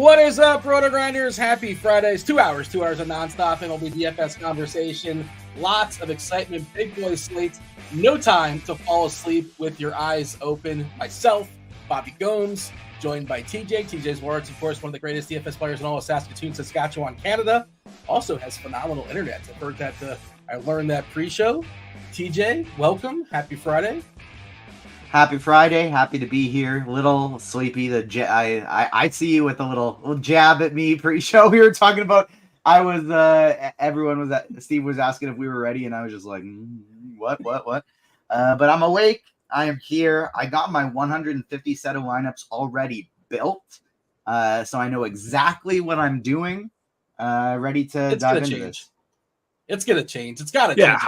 What is up, RotoGrinders? Happy Fridays. 2 hours of nonstop MLB DFS conversation. Lots of excitement. Big boy slates. No time to fall asleep with your eyes open. Myself, Bobby Gomes, joined by TJ. TJ's Warwick's, of course, one of the greatest DFS players in all of Saskatoon, Saskatchewan, Canada. Also has phenomenal internet. I've heard that. I learned that pre-show. TJ, welcome. Happy Friday. Happy Friday. Happy to be here. A little sleepy. I see you with a little jab at me pre-show. We were talking about, Steve was asking if we were ready, and I was just like, what? But I'm awake. I am here. I got my 150 set of lineups already built. So I know exactly what I'm doing. Ready to dive into this. It's going to change. It's got to change.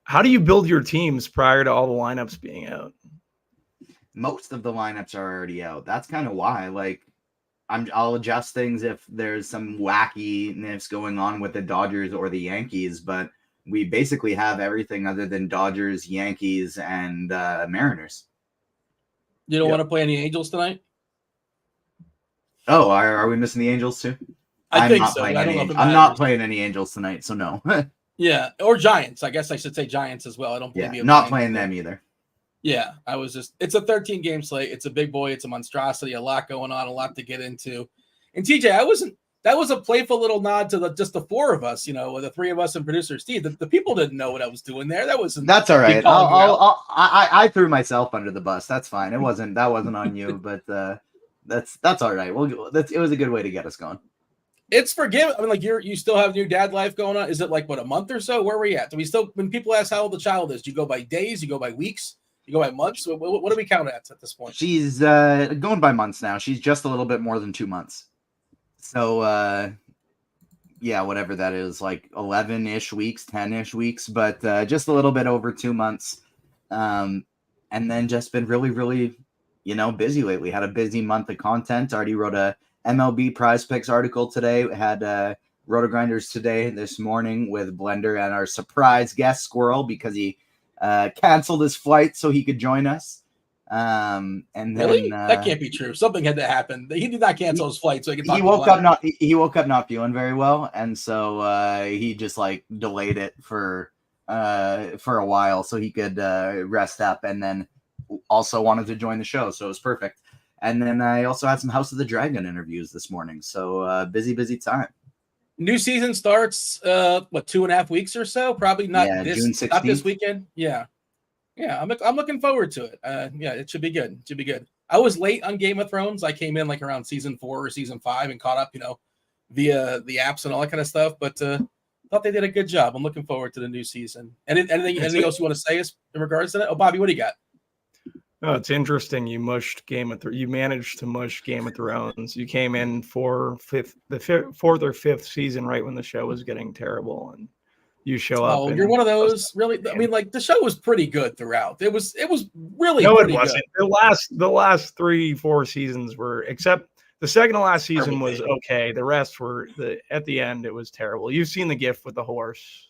How do you build your teams prior to all the lineups being out? Most of the lineups are already out. That's kind of why. Like, I'll adjust things if there's some wackiness going on with the Dodgers or the Yankees, but we basically have everything other than Dodgers, Yankees, and Mariners. You don't want to play any Angels tonight? Oh, are we missing the Angels too? I'm not playing any Angels tonight, so no. Yeah, or Giants. I guess I should say Giants as well. I don't believe you. Not playing them either. Yeah, it's a 13-game slate. It's a big boy. It's a monstrosity. A lot going on. A lot to get into. And TJ, that was a playful little nod to just the four of us. You know, the three of us and producer Steve. The people didn't know what I was doing there. That's all right. I threw myself under the bus. That's fine. That wasn't on you, but that's all right. It was a good way to get us going. It's forgiving. I mean, like you still have your dad life going on. Is it like a month or so? Where are we at? Do we still, when people ask how old the child is, do you go by days? You go by weeks? You go by months? What do we count at this point? She's going by months now. She's just a little bit more than 2 months. So, yeah, whatever that is, like 11-ish weeks, 10-ish weeks, but just a little bit over 2 months. And then just been really, really, busy lately. Had a busy month of content. Already wrote a MLB Prize Picks article today. We had RotoGrinders this morning with Blender and our surprise guest Squirrel because he canceled his flight so he could join us. And then, really? That can't be true. Something had to happen. He did not cancel his flight so he could talk. He woke up not feeling very well, and so he just delayed it for a while so he could rest up, and then also wanted to join the show, so it was perfect. And then I also had some House of the Dragon interviews this morning. So busy time. New season starts, 2.5 weeks or so? Probably not June 16th. Not this weekend. Yeah. I'm looking forward to it. It should be good. I was late on Game of Thrones. I came in around season 4 or season 5 and caught up, via the apps and all that kind of stuff. But thought they did a good job. I'm looking forward to the new season. Anything else you want to say in regards to that? Oh, Bobby, what do you got? Oh, it's interesting. You managed to mush Game of Thrones. You came in for the fourth or fifth season right when the show was getting terrible, and you show up. Oh, you're one of those. Really, I mean, the show was pretty good throughout. It was really no, pretty it wasn't. Good. The last 3-4 seasons were, except the second to last season was okay. The rest were at the end. It was terrible. You've seen the GIF with the horse.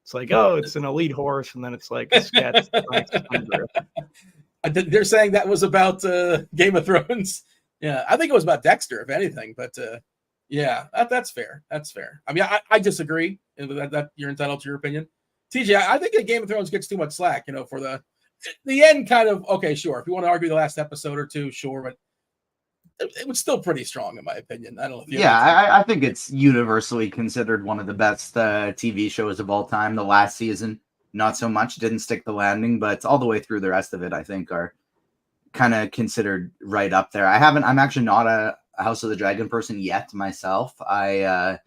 It's like, oh, it's an elite horse, and then it's like a sketch. They're saying that was about Game of Thrones. Yeah, I think it was about Dexter, if anything. But that's fair. That's fair. I mean, I disagree. That you're entitled to your opinion. TJ, I think that Game of Thrones gets too much slack. For the end kind of, okay, sure. If you want to argue the last episode or two, sure. But it was still pretty strong, in my opinion. I don't know. I think it's universally considered one of the best TV shows of all time. The last season, not so much, didn't stick the landing, but all the way through the rest of it, I think, are kind of considered right up there. I'm actually not a House of the Dragon person yet myself. I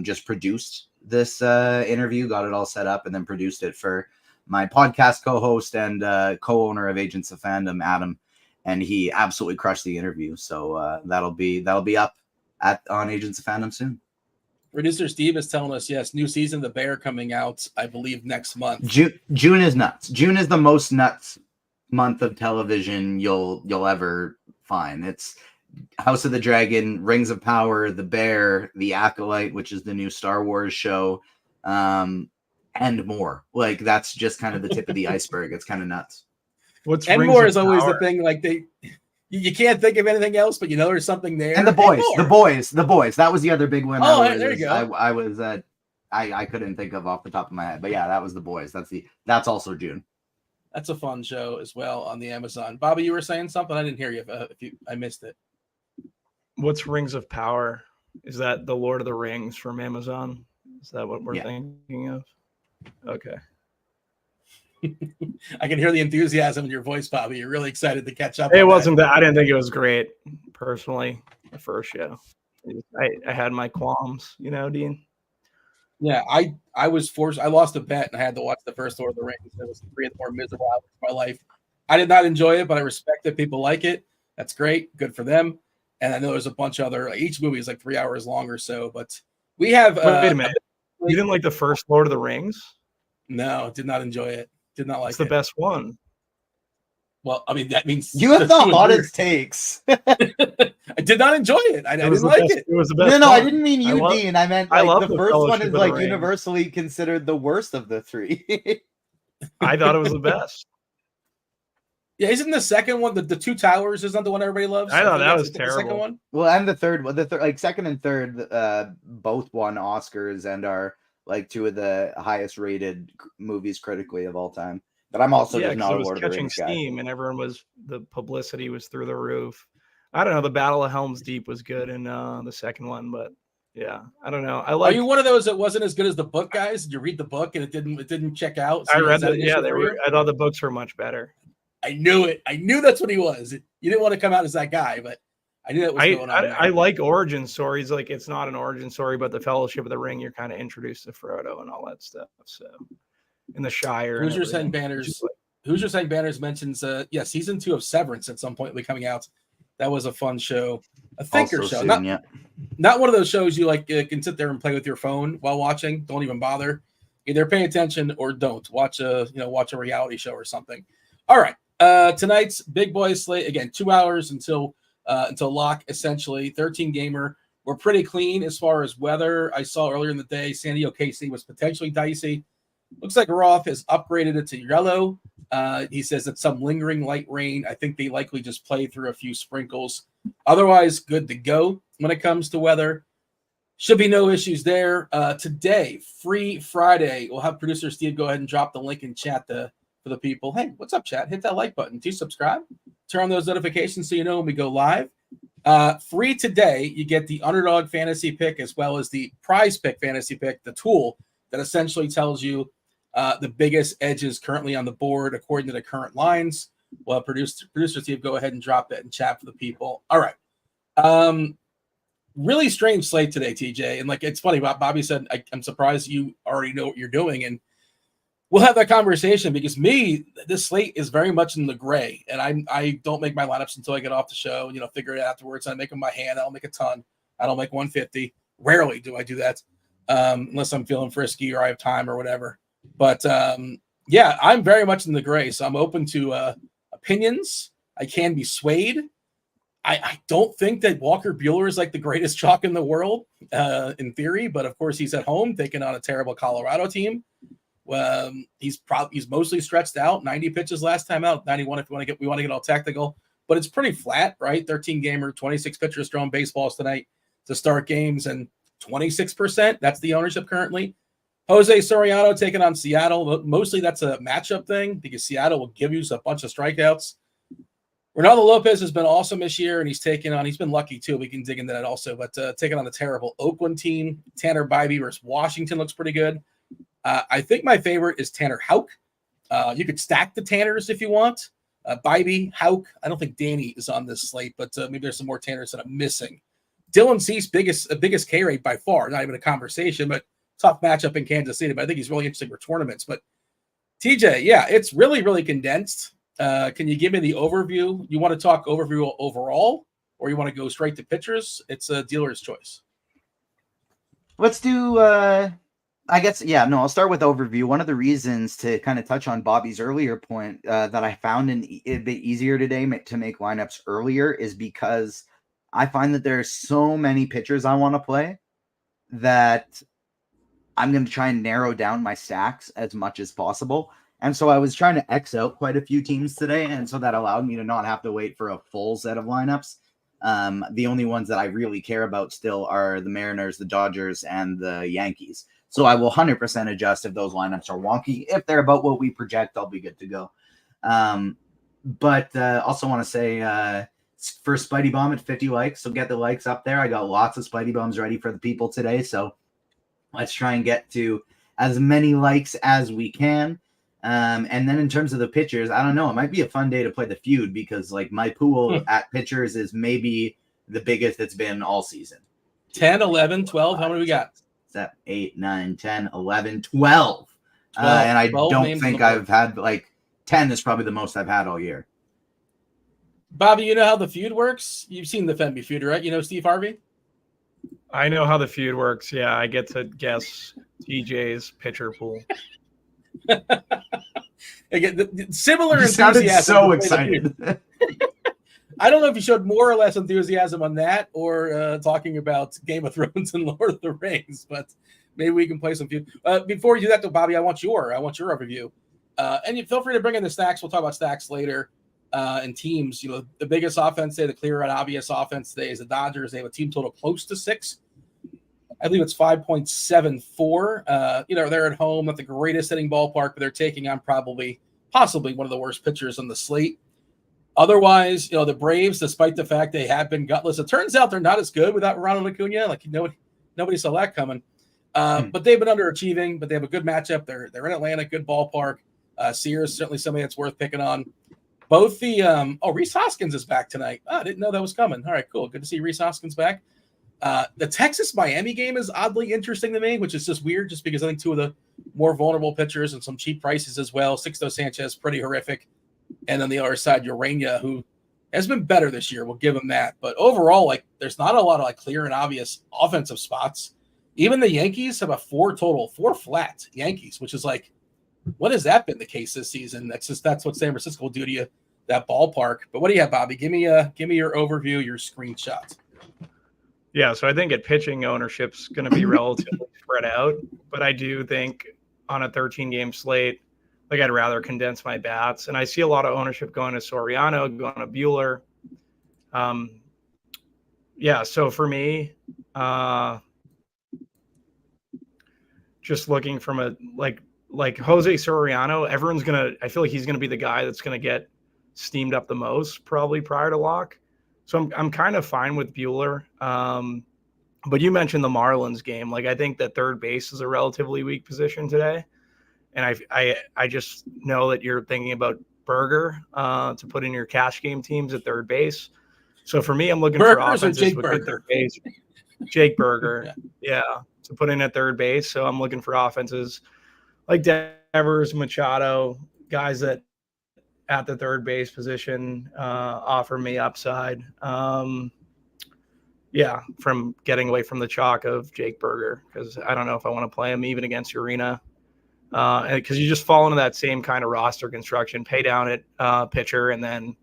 just produced this interview, got it all set up, and then produced it for my podcast co-host and co-owner of Agents of Fandom, Adam, and he absolutely crushed the interview. So that'll be up on Agents of Fandom soon. Producer Steve is telling us, yes, new season of The Bear coming out, I believe, next month. June is nuts. June is the most nuts month of television you'll ever find. It's House of the Dragon, Rings of Power, The Bear, The Acolyte, which is the new Star Wars show, and more. That's just kind of the tip of the iceberg. It's kind of nuts. And more is always the thing. You can't think of anything else, but there's something there. And the boys. That was the other big one. There you go. I was I couldn't think of off the top of my head, but yeah, that was the boys. That's also June. That's a fun show as well on the Amazon. Bobby, you were saying something. I didn't hear you. I missed it. What's Rings of Power? Is that the Lord of the Rings from Amazon? Is that what we're thinking of? Okay. I can hear the enthusiasm in your voice, Bobby. You're really excited to catch up. It wasn't that. I didn't think it was great, personally, the first show. I had my qualms, Dean. Yeah, I was forced. I lost a bet and I had to watch the first Lord of the Rings. It was 3 of the more miserable hours of my life. I did not enjoy it, but I respect that people like it. That's great. Good for them. And I know there's a bunch of other. Each movie is like 3 hours long or so. But we have. Wait a minute. You didn't like the first Lord of the Rings? No, did not enjoy it. Did not like it. It's the best one. Well, I mean, that means you have the hottest takes. I did not enjoy it. I didn't like it. It was the best. No, I didn't mean you, Dean. I meant the first one is like universally considered the worst of the 3. I thought it was the best. Yeah, isn't the second one the Two Towers? Isn't the one everybody loves? I thought that was terrible. The second one. Well, and the third one, like second and third, both won Oscars and are like 2 of the highest rated movies critically of all time. But I'm also just not a Lord of the Rings guy. Steam, and the publicity was through the roof. I don't know. The Battle of Helm's Deep was good in the second one, but yeah, I don't know. Are you one of those that wasn't as good as the book guys? Did you read the book and it didn't check out? So I read it. Yeah, I thought the books were much better. I knew it. I knew that's what he was. You didn't want to come out as that guy, but I knew that was going on. I like origin stories. Like, it's not an origin story, but the Fellowship of the Ring, you're kind of introduced to Frodo and all that stuff. So, in the Shire. Who's your saying banners? Who's your saying banners mentions? Season 2 of Severance at some point will be coming out. That was a fun show, a thinker also show. Soon, not one of those shows you like can sit there and play with your phone while watching. Don't even bother. Either pay attention or don't watch a reality show or something. All right. Tonight's big boy slate, again, 2 hours until lock, essentially. 13 gamer. We're pretty clean as far as weather. I saw earlier in the day San Diego KC was potentially dicey. Looks like Roth has upgraded it to yellow. He says it's some lingering light rain. I think they likely just play through a few sprinkles. Otherwise, good to go when it comes to weather. Should be no issues there. Today, Free Friday. We'll have producer Steve go ahead and drop the link in chat for the people. Hey, what's up, chat? Hit that like button. Do subscribe. Turn on those notifications so you know when we go live. Free today, you get the underdog fantasy pick as well as the prize pick fantasy pick, the tool that essentially tells you the biggest edges currently on the board according to the current lines. Well, producer Steve, go ahead and drop that in chat for the people. All right. Really strange slate today, TJ. And it's funny, Bobby said, I'm surprised you already know what you're doing. And we'll have that conversation because this slate is very much in the gray. And I don't make my lineups until I get off the show and, figure it out afterwards. I make them by hand. I don't make a ton. I don't make 150. Rarely do I do that unless I'm feeling frisky or I have time or whatever. But I'm very much in the gray. So I'm open to opinions. I can be swayed. I don't think that Walker Buehler is like the greatest chalk in the world in theory, but of course he's at home taking on a terrible Colorado team. He's mostly stretched out. 90 pitches last time out, 91 if we want to get all technical, but it's pretty flat, right? 13 gamer, 26 pitchers throwing baseballs tonight to start games, and 26%. That's the ownership currently. Jose Soriano taking on Seattle. Mostly that's a matchup thing because Seattle will give you a bunch of strikeouts. Ronaldo Lopez has been awesome this year, and he's been lucky too. We can dig into that also, but taking on the terrible Oakland team. Tanner Bybee versus Washington looks pretty good. I think my favorite is Tanner Houck. You could stack the Tanners if you want. Bybee, Houck. I don't think Danny is on this slate, but maybe there's some more Tanners that I'm missing. Dylan Cease, biggest K rate by far. Not even a conversation, but tough matchup in Kansas City. But I think he's really interesting for tournaments. But TJ, yeah, it's really, really condensed. Can you give me the overview? You want to talk overview overall, or you want to go straight to pitchers? It's a dealer's choice. Let's do, I guess, I'll start with overview. One of the reasons to kind of touch on Bobby's earlier point that I found it a bit easier today to make lineups earlier is because I find that there's so many pitchers I want to play that I'm going to try and narrow down my stacks as much as possible. And so I was trying to X out quite a few teams today, and so that allowed me to not have to wait for a full set of lineups. The only ones that I really care about still are the Mariners, the Dodgers, and the Yankees. So I will 100% adjust if those lineups are wonky. If they're about what we project, I'll be good to go. But also want to say for Spidey Bomb at 50 likes, so get the likes up there. I got lots of Spidey Bombs ready for the people today, so let's try and get to as many likes as we can. And then in terms of the pitchers, I don't know. It might be a fun day to play the feud because like my pool at pitchers is maybe the biggest it's been all season. 10, 11, 12. How many we got? 7, 8, 9, 10, 11, 12. And I don't think I've had like 10 is probably the most I've had all year. Bobby, you know how the feud works? You've seen the FanDuel feud, right? You know Steve Harvey? I know how the feud works. Yeah, I get to guess TJ's pitcher pool. Again, similar You sounded enthusiasm. so excited. I don't know if you showed more or less enthusiasm on that or talking about Game of Thrones and Lord of the Rings, but maybe we can play some feud. Before you do that, though, Bobby, I want your overview. And you feel free to bring in the stacks. We'll talk about stacks later. And teams, you know, the biggest offense today, the clear and obvious offense today is the Dodgers. They have a team total close to 6. I believe it's 5.74. You know, they're at home, not the greatest hitting ballpark, but they're taking on possibly one of the worst pitchers on the slate. Otherwise, you know, the Braves, despite the fact they have been gutless, it turns out they're not as good without Ronald Acuna. Like, nobody saw that coming. But they've been underachieving, but they have a good matchup. They're in Atlanta, good ballpark. Sears, certainly somebody that's worth picking on. Both the Rhys Hoskins is back tonight. Oh, I didn't know that was coming. All right, cool. Good to see Rhys Hoskins back. The Texas-Miami game is oddly interesting to me, which is just weird just because I think two of the more vulnerable pitchers and some cheap prices as well. Sixto Sanchez, pretty horrific. And on the other side, Urania, who has been better this year. We'll give him that. But overall, like, there's not a lot of like clear and obvious offensive spots. Even the Yankees have a 4 flat Yankees, which is like, what has that been the case this season? That's what San Francisco will do to you, that ballpark. But what do you have, Bobby? Give me your overview, your screenshot. Yeah, so I think at pitching ownership's going to be relatively spread out, but I do think on a 13-game slate, like I'd rather condense my bats, and I see a lot of ownership going to Soriano, going to Buehler. Yeah, so for me, just looking from a like Jose Soriano, I feel like he's gonna be the guy that's gonna get steamed up the most probably prior to lock. So I'm kind of fine with Buehler. But you mentioned the Marlins game. Like, I think that third base is a relatively weak position today. And I just know that you're thinking about Berger to put in your cash game teams at third base. So for me, I'm looking for offenses with good third base. Jake Berger, yeah, to put in at third base. So I'm looking for offenses like Devers, Machado, guys that at the third base position offer me upside. From getting away from the chalk of Jake Berger, because I don't know if I want to play him even against Urena. Because you just fall into that same kind of roster construction, pay down at pitcher, and then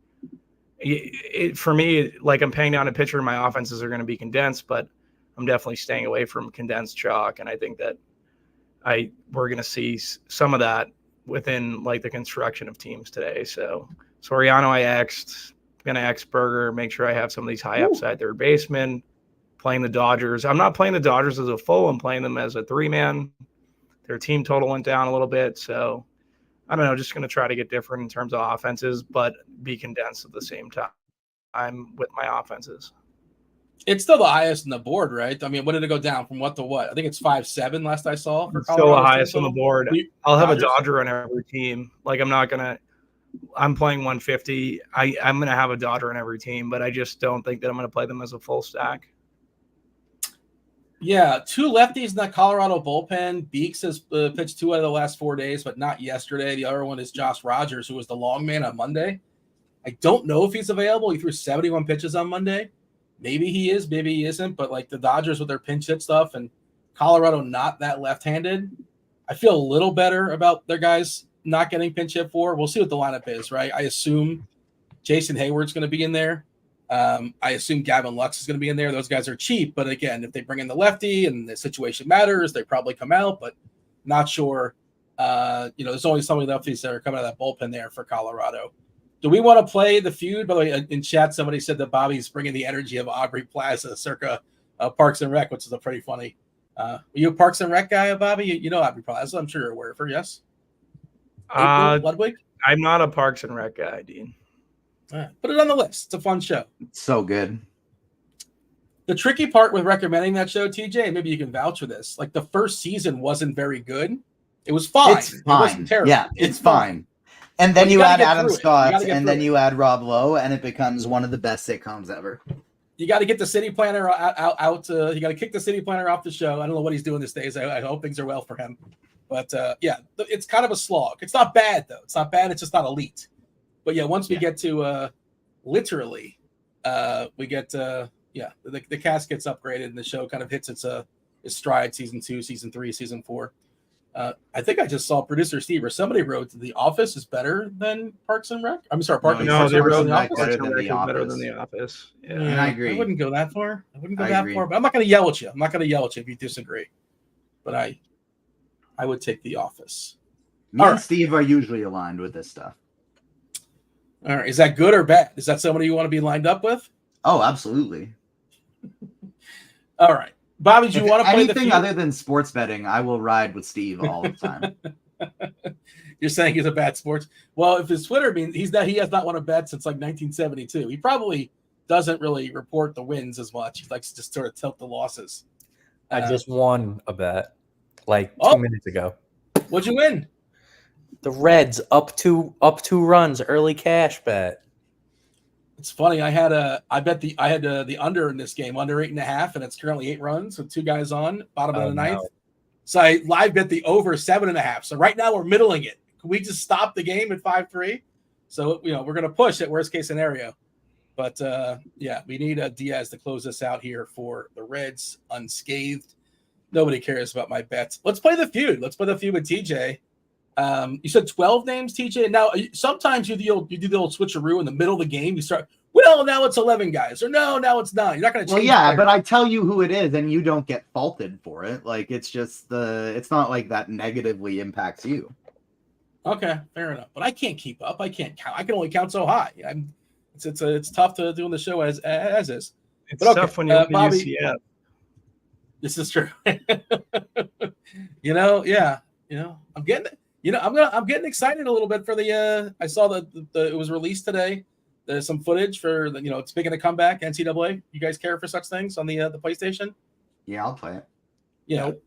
for me, like, I'm paying down a pitcher and my offenses are going to be condensed, but I'm definitely staying away from condensed chalk. And I think that we're going to see some of that within like the construction of teams today. So Soriano, I X'd, going to X Berger, make sure I have some of these high upside third basemen. Playing the Dodgers. I'm not playing the Dodgers as a full. I'm playing them as a 3-man. Their team total went down a little bit. So I don't know, just going to try to get different in terms of offenses, but be condensed at the same time. I'm with my offenses. It's still the highest on the board, right? I mean, what did it go down from what to what? I think it's 5-7 last I saw. For still the highest on the board. I'll have a Dodger on every team. Like, I'm playing 150. I'm going to have a Dodger in every team, but I just don't think that I'm going to play them as a full stack. Yeah, 2 lefties in that Colorado bullpen. Beeks has pitched 2 out of the last 4 days, but not yesterday. The other one is Josh Rogers, who was the long man on Monday. I don't know if he's available. He threw 71 pitches on Monday. Maybe he is, maybe he isn't. But like the Dodgers with their pinch hit stuff and Colorado not that left-handed, I feel a little better about their guys not getting pinch hit for. We'll see what the lineup is, right? I assume Jason Hayward's going to be in there. I assume Gavin Lux is going to be in there. Those guys are cheap, but again, if they bring in the lefty and the situation matters, they probably come out, but not sure There's only so many lefties that are coming out of that bullpen there for Colorado. Do we want to play the feud? By the way, in chat, somebody said that Bobby's bringing the energy of Aubrey Plaza, circa Parks and Rec, which is a pretty funny. Are you a Parks and Rec guy, Bobby? You know Aubrey Plaza. I'm sure you're aware of her, yes? April Ludwig? I'm not a Parks and Rec guy, Dean. Put it on the list. It's a fun show. It's so good. The tricky part with recommending that show, TJ, maybe you can vouch for this. Like the first season wasn't very good. It was fine. It's fine. It wasn't terrible. Yeah, it's fine. And then you add Adam Scott, and then you add Rob Lowe, and it becomes one of the best sitcoms ever. You got to get the city planner out. You got to kick the city planner off the show. I don't know what he's doing these days. I hope things are well for him. But it's kind of a slog. It's not bad though. It's not bad. It's just not elite. But yeah, once we get to literally, we get the cast gets upgraded and the show kind of hits its stride. Season 2, season 3, season 4. I think I just saw producer Steve or somebody wrote that The Office is better than Parks and Rec. I'm sorry, Parks and Rec better than The Office. Yeah. And I agree. I wouldn't go that far. But I'm not going to yell at you. I'm not going to yell at you if you disagree. But I would take The Office. Me and Steve are usually aligned with this stuff. All right. Is that good or bad? Is that somebody you want to be lined up with? Oh, absolutely. All right. Bobby, do you want to play anything other than sports betting? I will ride with Steve all the time. You're saying he's a bad sports. Well, if his Twitter means he has not won a bet since like 1972. He probably doesn't really report the wins as much. He likes to just sort of tilt the losses. I just won a bet like 2 minutes ago. What'd you win? The Reds up two runs, early cash bet. It's funny. I had the under in this game, under 8.5, and it's currently 8 runs with 2 guys on bottom of the ninth. No. So I live bet the over 7.5. So right now we're middling it. Can we just stop the game at 5-3? So we're going to push at worst case scenario. But we need Diaz to close this out here for the Reds unscathed. Nobody cares about my bets. Let's play the feud. Let's play the feud with TJ. You said 12 names, TJ. Now, sometimes you do the old switcheroo in the middle of the game. You start, now it's 11 guys, or now it's 9. You're not going to change. Well, yeah, but I tell you who it is, and you don't get faulted for it. Like, it's just it's not like that negatively impacts you. Okay, fair enough. But I can't keep up. I can't count. I can only count so high. It's tough to doing the show as is. It's tough when you're Bobby, UCF. This is true. I'm getting it. I'm getting excited a little bit for the. I saw that it was released today. There's some footage for it's making a comeback. NCAA. You guys care for such things on the PlayStation? Yeah, I'll play it.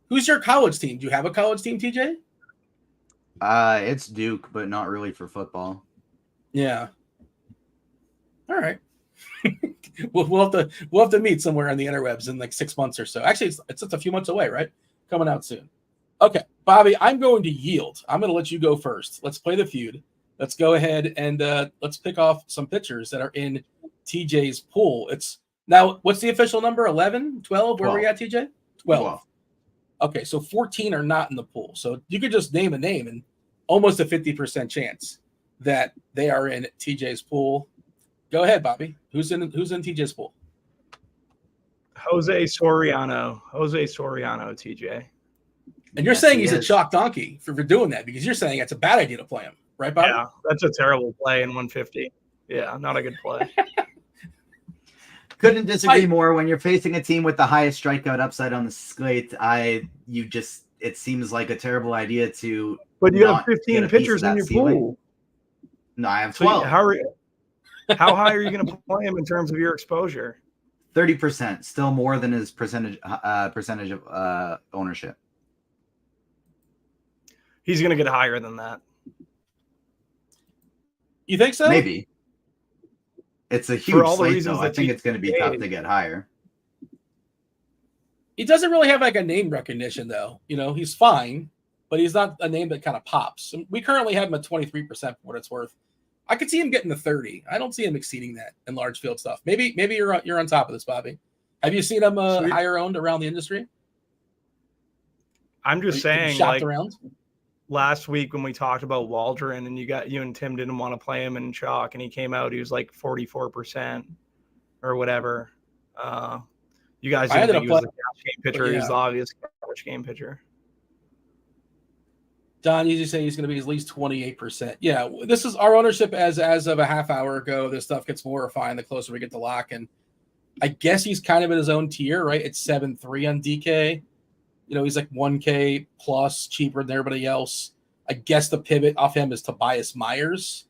Who's your college team? Do you have a college team, TJ? It's Duke, but not really for football. Yeah. All right. we'll have to meet somewhere on the interwebs in like 6 months or so. Actually, it's just a few months away, right? Coming out soon. Okay, Bobby, I'm going to yield. I'm going to let you go first. Let's play the feud. Let's go ahead and let's pick off some pitchers that are in TJ's pool. It's now, what's the official number? 11, 12? Where are we at, TJ? 12. Okay, so 14 are not in the pool. So you could just name a name and almost a 50% chance that they are in TJ's pool. Go ahead, Bobby. Who's in TJ's pool? Jose Soriano, TJ. And you're saying he's a chalk donkey for doing that because you're saying it's a bad idea to play him, right, Bobby? Yeah, that's a terrible play in 150. Yeah, not a good play. Couldn't disagree more. When you're facing a team with the highest strikeout upside on the slate, it seems like a terrible idea to. But you have 15 pitchers in your pool. No, I have 12. So how high are you going to play him in terms of your exposure? 30%, still more than his percentage of ownership. He's going to get higher than that. You think so? Maybe. It's a huge slate, though. I think it's going to be tough to get higher. He doesn't really have like a name recognition, though. He's fine, but he's not a name that kind of pops. We currently have him at 23% for what it's worth. I could see him getting to 30. I don't see him exceeding that in large field stuff. Maybe you're on top of this, Bobby. Have you seen him higher owned around the industry? I'm just saying, shopped around. Last week when we talked about Waldron and you and Tim didn't want to play him in chalk and he came out, he was like 44% or whatever. You guys didn't think he was a cash game pitcher. He's the obvious cash game pitcher. Don usually saying he's going to be at least 28%. Yeah, this is our ownership as of a half hour ago. This stuff gets more refined the closer we get to lock. And I guess he's kind of in his own tier, right? It's 7.3 on DK. He's like 1K plus cheaper than everybody else. I guess the pivot off him is Tobias Myers.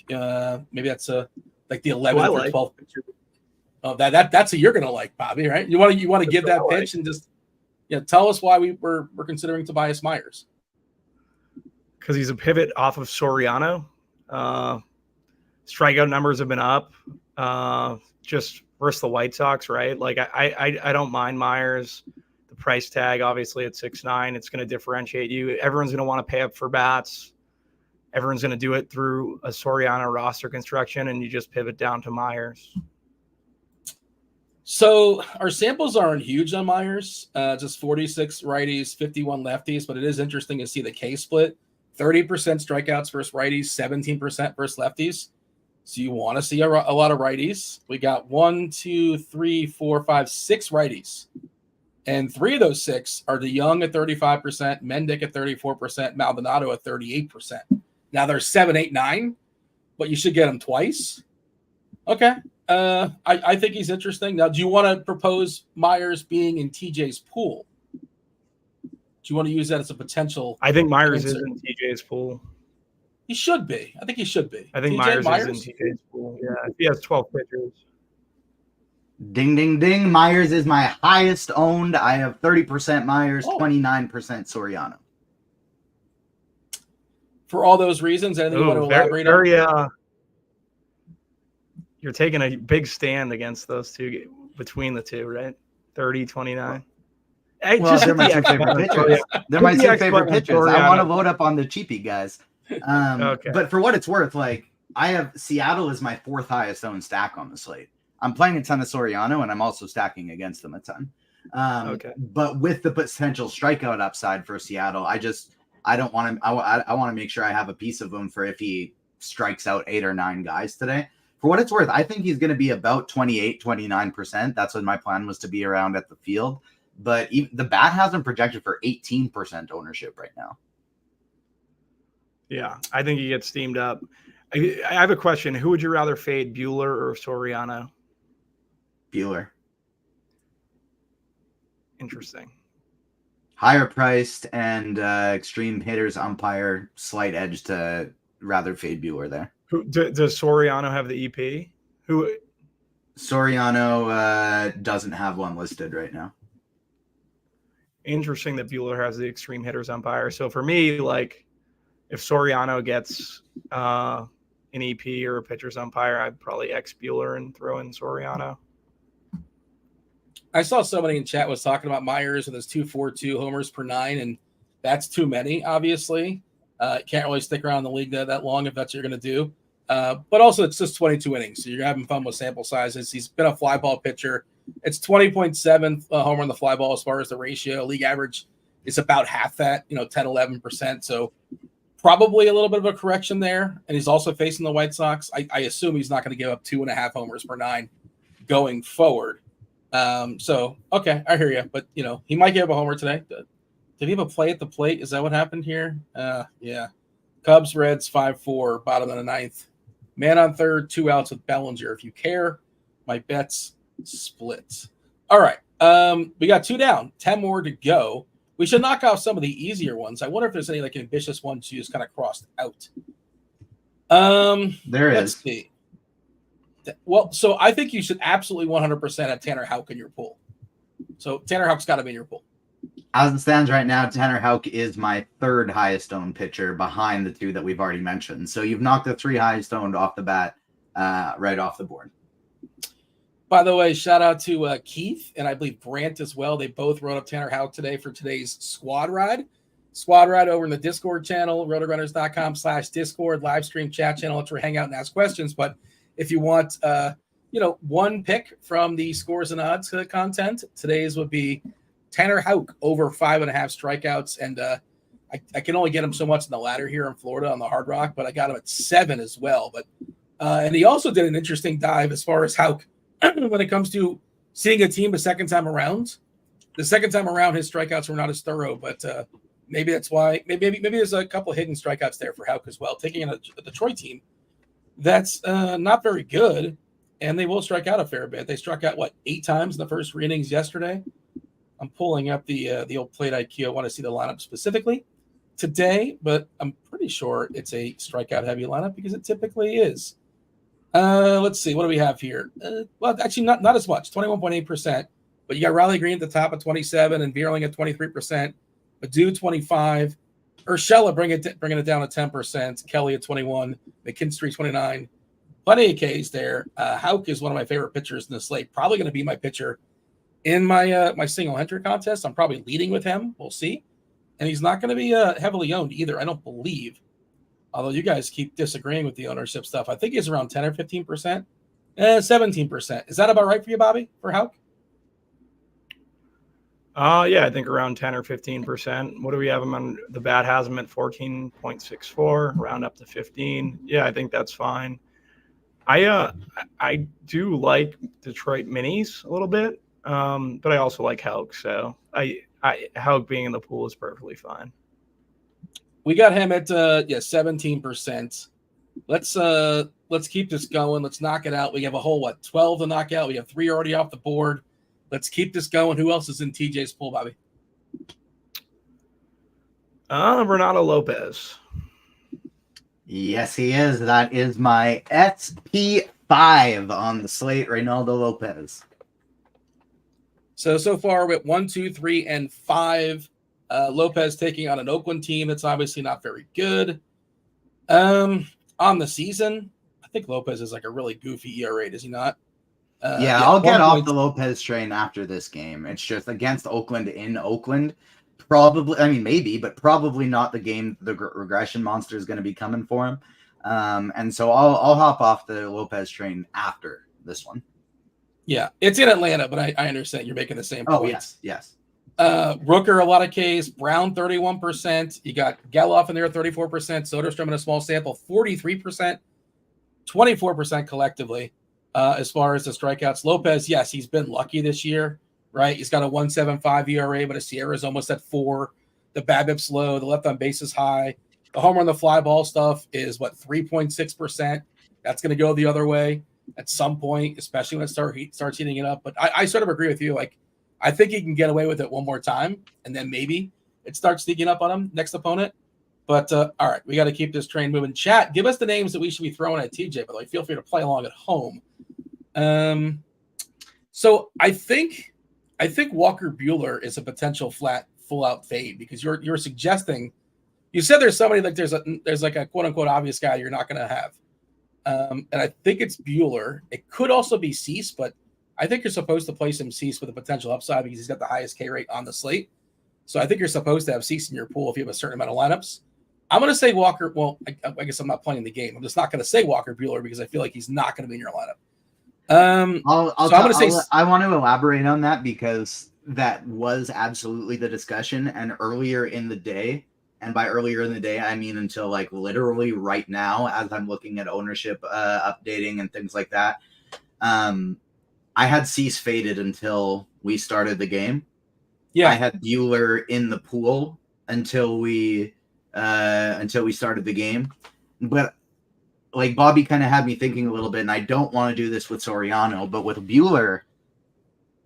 Maybe that's like the 11th or 12th picture. Oh, that's a you're going to like, Bobby, right? You want to give that pitch and just tell us why we're considering Tobias Myers. Because he's a pivot off of Soriano. Strikeout numbers have been up. Just versus the White Sox, right? Like I don't mind Myers. The price tag, obviously, at 6.9, it's going to differentiate you. Everyone's going to want to pay up for bats. Everyone's going to do it through a Soriano roster construction, and you just pivot down to Myers. So our samples aren't huge on Myers. Just 46 righties, 51 lefties, but it is interesting to see the K split. 30% strikeouts versus righties, 17% versus lefties. So you want to see a lot of righties. We got 1, 2, 3, 4, 5, 6 righties. And 3 of those 6 are DeYoung at 35%, Mendick at 34%, Maldonado at 38%. Now there's 7, 8, 9, but you should get them twice. Okay. I think he's interesting. Now, do you want to propose Myers being in TJ's pool? Do you want to use that as a potential? I think Myers is in TJ's pool. He should be. I think he should be. I think Myers is in TJ's pool. Yeah, he has 12 pitchers. Ding, ding, ding. Myers is my highest owned. I have 30% Myers, 29% Soriano. For all those reasons, anything you want to elaborate on? You're taking a big stand against those two, between the two, right? 30, 29. Well, they're my 2 favorite pitchers. They're my 2 favorite pitchers. I want to load up on the cheapie guys. Okay. But for what it's worth, like I have Seattle as my 4th highest owned stack on the slate. I'm playing a ton of Soriano, and I'm also stacking against them a ton. But with the potential strikeout upside for Seattle, I don't want to. I want to make sure I have a piece of him for if he strikes out 8 or 9 guys today. For what it's worth, I think he's going to be about 28, 29%. That's what my plan was to be around at the field. But the bat has him projected for 18% ownership right now. Yeah, I think he gets steamed up. I have a question. Who would you rather fade, Buehler or Soriano? Buehler. Interesting. Higher priced and extreme hitters umpire, slight edge to rather fade Buehler there. Does Soriano have the EP? Soriano doesn't have one listed right now. Interesting that Buehler has the extreme hitters umpire. So for me, like if Soriano gets an EP or a pitcher's umpire, I'd probably X Buehler and throw in Soriano. I saw somebody in chat was talking about Myers and his 2.42 homers per 9, and that's too many, obviously. Can't really stick around the league that long if that's what you're going to do. But also, it's just 22 innings, so you're having fun with sample sizes. He's been a fly ball pitcher. It's 20.7 homer on the fly ball as far as the ratio. League average is about half that, 10, 11%. So probably a little bit of a correction there. And he's also facing the White Sox. I assume he's not going to give up 2.5 homers per 9 going forward. So, okay, I hear you. But, he might give up a homer today. Did he have a play at the plate? Is that what happened here? Yeah. Cubs, Reds, 5-4, bottom of the 9th. Man on third, 2 outs with Bellinger. If you care, my bets split. All right. We got 2 down, 10 more to go. We should knock off some of the easier ones. I wonder if there's any like ambitious ones you just kind of crossed out. Let's see. Well, so I think you should absolutely 100% have Tanner Houck in your pool. So Tanner Houck's got to be in your pool. As it stands right now, Tanner Houck is my 3rd highest owned pitcher behind the 2 that we've already mentioned. So you've knocked the 3 highest owned off the bat right off the board. By the way, shout out to Keith and I believe Brant as well. They both wrote up Tanner Houck today for today's squad ride. Squad ride over in the Discord channel, RotoGrinders.com/Discord, live stream chat channel. Let's hang out and ask questions. But if you want, one pick from the scores and odds content, today's would be Tanner Houck over 5.5 strikeouts. And I can only get him so much in the ladder here in Florida on the Hard Rock, but I got him at 7 as well. But and he also did an interesting dive as far as Houck when it comes to seeing a team a second time around. The second time around, his strikeouts were not as thorough, but maybe that's why. Maybe there's a couple of hidden strikeouts there for Houck as well. Taking in a Detroit team that's not very good, and they will strike out a fair bit. They struck out 8 times in the first 3 innings yesterday. I'm pulling up the old plate IQ. I want to see the lineup specifically today, but I'm pretty sure it's a strikeout heavy lineup because it typically is. Let's see. What do we have here? Well, actually, not as much, 21.8%. But you got Riley Green at the top at 27 and Vierling at 23%. Badu 25. Urshela bringing it down to 10%. Kelly at 21. McKinstry 29. Plenty of Ks there. Houck is one of my favorite pitchers in the slate. Probably going to be my pitcher in my single entry contest. I'm probably leading with him. We'll see. And he's not going to be heavily owned either, I don't believe. Although you guys keep disagreeing with the ownership stuff. I think he's around 10 or 15%. 17%. Is that about right for you, Bobby, for Houck? Yeah, I think around 10 or 15%. What do we have him on? The bat has him at 14.64, round up to 15. Yeah, I think that's fine. I do like Detroit minis a little bit, but I also like Houck. So Houck being in the pool is perfectly fine. We got him at 17%. Let's keep this going. Let's knock it out. We have a whole 12 to knock out. We have 3 already off the board. Let's keep this going. Who else is in TJ's pool, Bobby? Renato Lopez. Yes, he is. That is my SP5 on the slate, Reynaldo Lopez. So far we're at 1, 2, 3, and 5. Lopez taking on an Oakland team that's obviously not very good. On the season, I think Lopez is like a really goofy ERA, does he not? I'll get off the Lopez train after this game. It's just against Oakland in Oakland. Probably, I mean, maybe, but probably not the game the regression monster is going to be coming for him. And so I'll hop off the Lopez train after this one. Yeah, it's in Atlanta, but I understand you're making the same point. Oh, yes. Rooker, a lot of Ks. Brown, 31%. You got Geloff in there, 34%. Soderstrom in a small sample, 43%. 24% collectively as far as the strikeouts. Lopez, yes, he's been lucky this year, right? He's got a 1.75 ERA, but his SIERA is almost at 4. The BABIP's low. The left on base is high. The homer on the fly ball stuff is 3.6%. That's going to go the other way at some point, especially when it starts heating it up. But I sort of agree with you. I think he can get away with it one more time, and then maybe it starts sneaking up on him next opponent. But all right, we got to keep this train moving. Chat, give us the names that we should be throwing at TJ. By the way, feel free to play along at home. So I think Walker Buehler is a potential flat full out fade because you're suggesting. You said there's somebody there's like a quote unquote obvious guy you're not going to have, and I think it's Buehler. It could also be Cease, but I think you're supposed to place him Cease with a potential upside because he's got the highest K rate on the slate. So I think you're supposed to have Cease in your pool if you have a certain amount of lineups. I'm going to say Walker. Well, I guess I'm not playing the game. I'm just not going to say Walker Buehler because I feel like he's not going to be in your lineup. I want to elaborate on that because that was absolutely the discussion. And earlier in the day, and by earlier in the day, I mean until literally right now, as I'm looking at ownership updating and things like that. I had Cease faded until we started the game. Yeah, I had Buehler in the pool until we started the game. But Bobby kind of had me thinking a little bit, and I don't want to do this with Soriano, but with Buehler,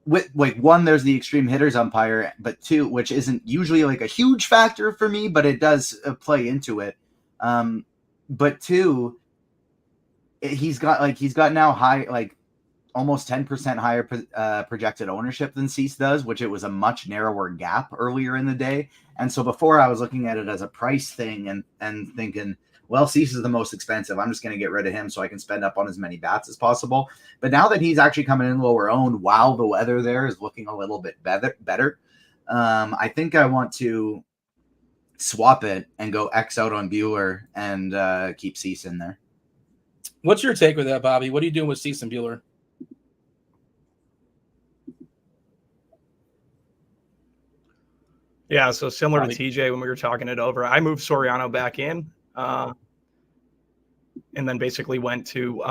with one, there's the extreme hitters umpire, but 2, which isn't usually a huge factor for me, but it does play into it. But 2, he's got now high almost 10% higher projected ownership than Cease does, which it was a much narrower gap earlier in the day. And so before I was looking at it as a price thing and thinking, well, Cease is the most expensive. I'm just going to get rid of him so I can spend up on as many bats as possible. But now that he's actually coming in lower owned while the weather there is looking a little bit better, I think I want to swap it and go X out on Buehler and keep Cease in there. What's your take with that, Bobby? What are you doing with Cease and Buehler? Yeah, so similar to TJ when we were talking it over, I moved Soriano back in and then basically went to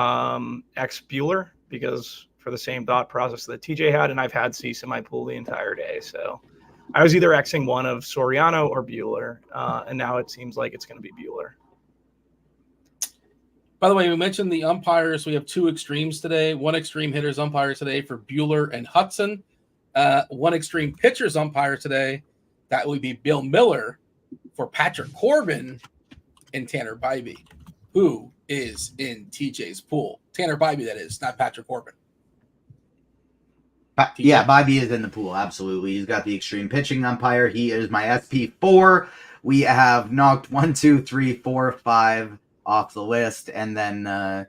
X Buehler because for the same thought process that TJ had, and I've had Cease in my pool the entire day. So I was either Xing one of Soriano or Buehler, and now it seems like it's going to be Buehler. By the way, we mentioned the umpires. We have two extremes today. One extreme hitters umpire today for Buehler and Hudson. One extreme pitchers umpire today. That would be Bill Miller for Patrick Corbin and Tanner Bybee, who is in TJ's pool. Tanner Bybee, that is, not Patrick Corbin. Yeah, Bybee is in the pool, absolutely. He's got the extreme pitching umpire. He is my SP4. We have knocked 1, 2, 3, 4, 5 off the list. And then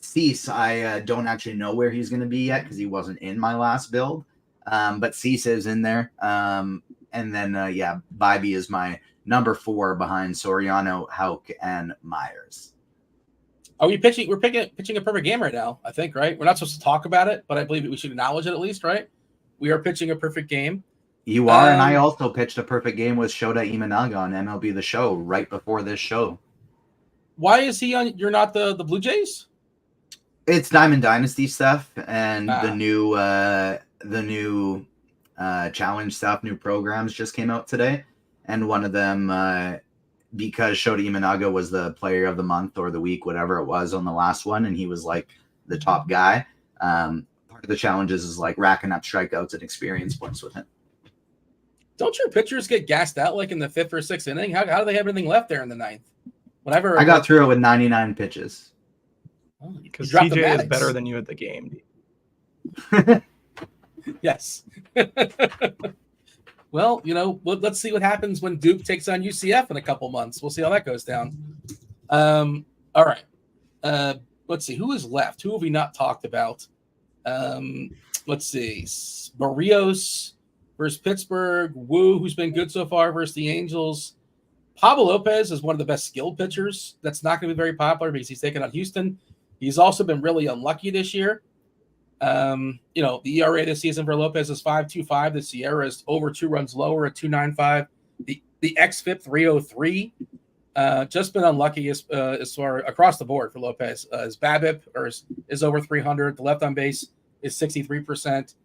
Cease, I don't actually know where he's going to be yet because he wasn't in my last build. But Cease is in there. And then, Bybee is my number 4 behind Soriano, Houck, and Myers. Are we pitching? We're pitching a perfect game right now, I think, right? We're not supposed to talk about it, but I believe we should acknowledge it at least, right? We are pitching a perfect game. You are, and I also pitched a perfect game with Shota Imanaga on MLB The Show right before this show. Why is he on? You're not the Blue Jays? It's Diamond Dynasty stuff and the new challenge stuff, new programs just came out today. And one of them, because Shota Imanaga was the player of the month or the week, whatever it was on the last one, and he was like the top guy. Part of the challenges is like racking up strikeouts and experience points with him. Don't your pitchers get gassed out like in the 5th or 6th inning? How do they have anything left there in the 9th? Whatever. I got through it with 99 pitches. Because TJ is better than you at the game. Yes. Well, let's see what happens when Duke takes on UCF in a couple months. We'll see how that goes down. All right. Let's see. Who is left? Who have we not talked about? Let's see. Barrios versus Pittsburgh. Wu, who's been good so far, versus the Angels. Pablo Lopez is one of the best skilled pitchers. That's not going to be very popular because he's taken on Houston. He's also been really unlucky this year. The ERA this season for Lopez is 5.25. The Sierra is over 2 runs lower at 2.95. The xFIP 303. Just been unlucky as far across the board for Lopez. His BABIP is over 300. The left on base is 63%.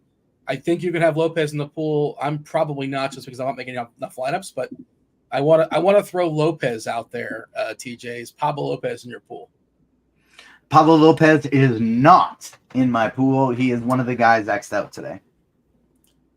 I think you can have Lopez in the pool. I'm probably not, just because I'm not making enough lineups, but I want to throw Lopez out there. TJ's Pablo Lopez in your pool. Pablo Lopez is not in my pool. He is one of the guys X'd out today.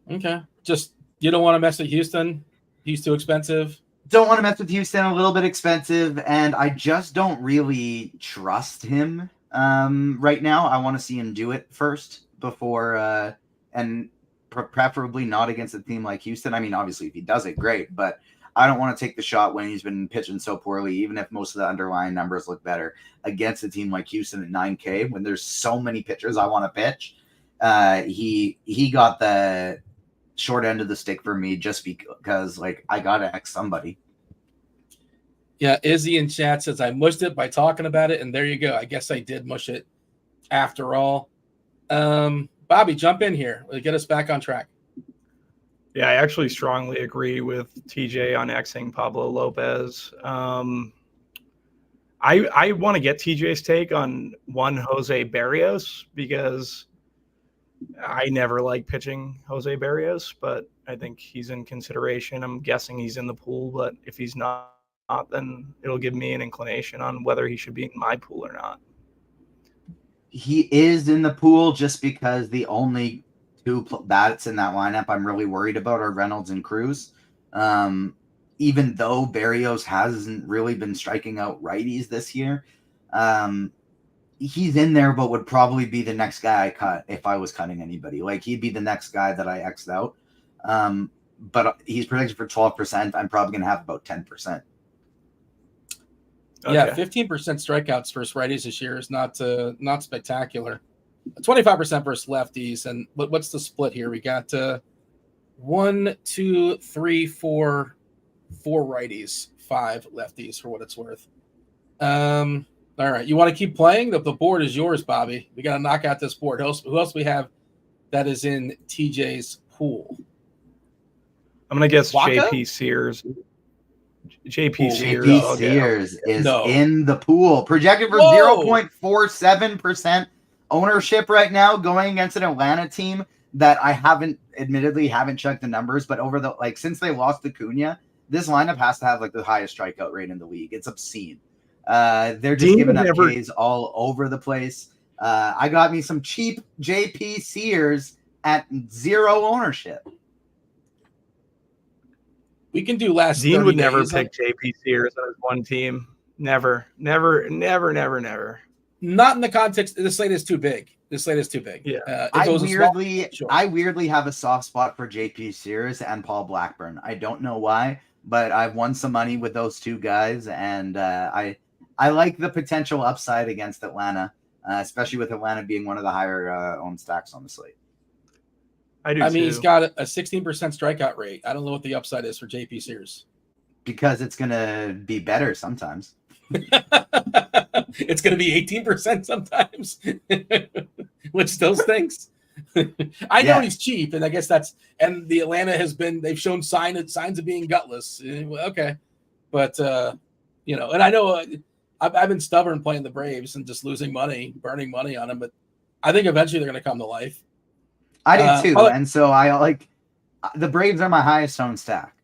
Okay. Just, you don't want to mess with Houston? He's too expensive? Don't want to mess with Houston. A little bit expensive. And I just don't really trust him right now. I want to see him do it first before, and preferably not against a team like Houston. I mean, obviously, if he does it, great. But I don't want to take the shot when he's been pitching so poorly, even if most of the underlying numbers look better, against a team like Houston at 9K when there's so many pitchers I want to pitch. He got the short end of the stick for me just because, like, I got to X somebody. Yeah, Izzy in chat says I mushed it by talking about it, and there you go. I guess I did mush it after all. Bobby, jump in here. Get us back on track. Yeah, I actually strongly agree with TJ on Xing Pablo Lopez. I want to get TJ's take on one Jose Barrios because I never like pitching Jose Barrios, but I think he's in consideration. I'm guessing he's in the pool, but if he's not, then it'll give me an inclination on whether he should be in my pool or not. He is in the pool just because the only 2 bats in that lineup I'm really worried about are Reynolds and Cruz. Even though Barrios hasn't really been striking out righties this year, he's in there, but would probably be the next guy I cut if I was cutting anybody. Like, he'd be the next guy that I X'd out. But he's predicted for 12%. I'm probably going to have about 10%. Okay. Yeah, 15% strikeouts versus righties this year is not spectacular. 25% versus lefties, and what's the split here? We got 1, 2, 3, 4 righties, 5 lefties for what it's worth. All right, you want to keep playing? The board is yours, Bobby. We got to knock out this board. Who else do we have that is in TJ's pool? I'm gonna guess Waka? JP Sears. JP Sears. JP Sears is in the pool, projected for 0.47% ownership right now, going against an Atlanta team that I admittedly haven't checked the numbers, but over the since they lost Acuna, this lineup has to have the highest strikeout rate in the league. It's obscene. They're just giving up Ks all over the place. I got me some cheap JP Sears at 0 ownership. We can do last. Dean would never pick JP Sears on his one team. Never. Not in the context. The slate is too big. Yeah. I weirdly have a soft spot for JP Sears and Paul Blackburn. I don't know why, but I've won some money with those two guys, and I like the potential upside against Atlanta, especially with Atlanta being one of the higher owned stacks on the slate. I mean, he's got a 16% strikeout rate. I don't know what the upside is for JP Sears. Because it's going to be better sometimes. It's going to be 18% sometimes, which still stinks. I know he's cheap, and I guess and the Atlanta they've shown signs of being gutless. Okay. But, and I know I've been stubborn playing the Braves and just losing money, burning money on them, but I think eventually they're going to come to life. I do too, and so I the Braves are my highest owned stack,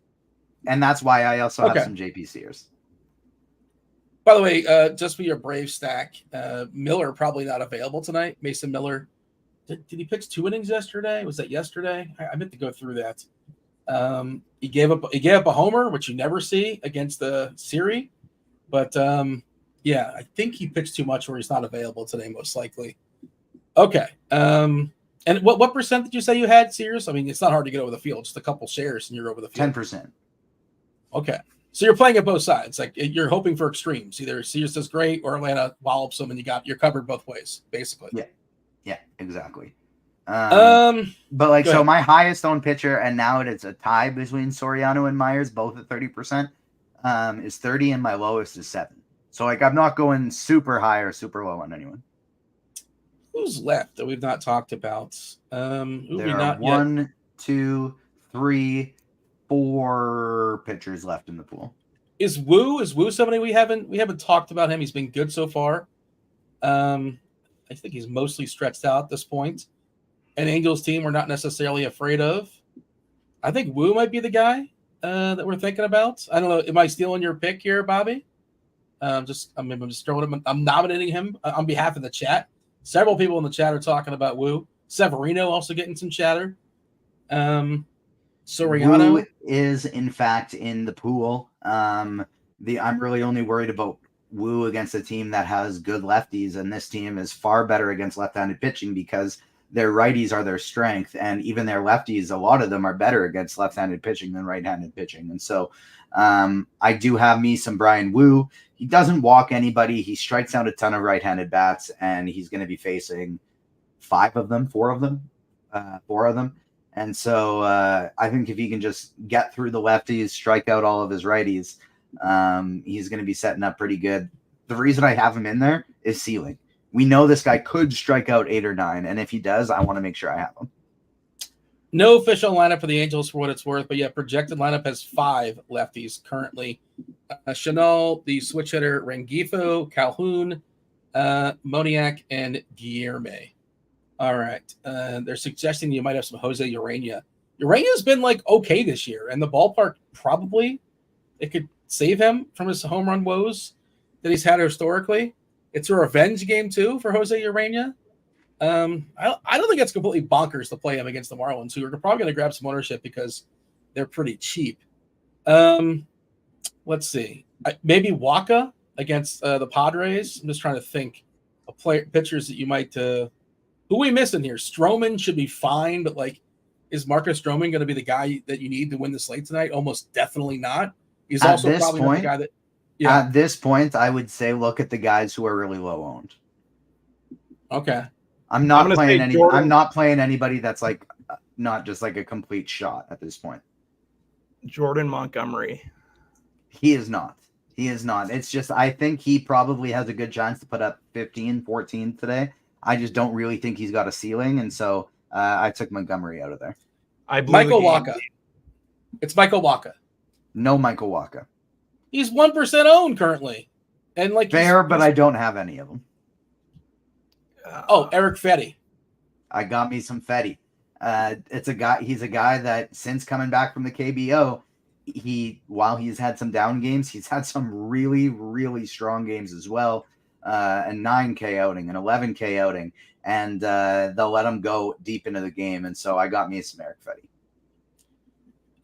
and that's why I also have some JP Sears. By the way, just for your Brave stack, Miller probably not available tonight. Mason Miller, did he pitch 2 innings yesterday? Was that yesterday? I meant to go through that. He gave up a homer, which you never see against the Siri, but I think he pitched too much where he's not available today, most likely. Okay. And what percent did you say you had, Sears? I mean, it's not hard to get over the field. Just a couple shares and you're over the field. 10%. Okay. So you're playing at both sides. You're hoping for extremes. Either Sears does great or Atlanta wallops them and you're covered both ways, basically. Yeah, exactly. But so my highest owned pitcher, and now it's a tie between Soriano and Myers, both at 30%, is 30, and my lowest is 7. So I'm not going super high or super low on anyone. Who's left that we've not talked about? There are 1, 2, 3, 4 pitchers left in the pool. Is Wu somebody we haven't talked about him? He's been good so far. I think he's mostly stretched out at this point. An Angels team we're not necessarily afraid of. I think Wu might be the guy that we're thinking about. I don't know. Am I stealing your pick here, Bobby? I'm just throwing him. I'm nominating him on behalf of the chat. Several people in the chat are talking about Wu. Severino also getting some chatter. Soriano Wu is in fact in the pool. I'm really only worried about Wu against a team that has good lefties, and this team is far better against left-handed pitching because their righties are their strength, and even their lefties, a lot of them are better against left-handed pitching than right-handed pitching. And so I do have me some Brian Wu. He doesn't walk anybody. He strikes out a ton of right-handed bats, and he's going to be facing 4 of them. And so I think if he can just get through the lefties, strike out all of his righties, he's going to be setting up pretty good. The reason I have him in there is ceiling. We know this guy could strike out 8 or 9, and if he does, I want to make sure I have him. No official lineup for the Angels for what it's worth, but projected lineup has 5 lefties currently. Chanel, the switch hitter, Rengifo, Calhoun, Moniak, and Guillerme. All right. They're suggesting you might have some Jose Urena. Urena's been okay this year, and the ballpark probably it could save him from his home run woes that he's had historically. It's a revenge game too for Jose Urena. I don't think it's completely bonkers to play him against the Marlins, who are probably going to grab some ownership because they're pretty cheap. Let's see. Maybe Waka against the Padres. I'm just trying to think of pitchers that you might. Who are we missing here? Stroman should be fine, but is Marcus Stroman going to be the guy that you need to win the slate tonight? Almost definitely not. He's also probably not the guy that. Yeah. At this point, I would say look at the guys who are really low owned. Okay. I'm not playing anybody that's not just a complete shot at this point. Jordan Montgomery. He is not. It's just I think he probably has a good chance to put up 15, 14 today. I just don't really think he's got a ceiling, and so I took Montgomery out of there. Michael Wacha. It's Michael Wacha. No Michael Wacha. He's 1% owned currently, and fair, but I don't have any of them. Eric Fetty. I got me some Fetty. He's a guy that since coming back from the KBO, while he's had some down games, he's had some really, really strong games as well. A 9K outing, an 11K outing, and they'll let him go deep into the game. And so I got me some Eric Fetty.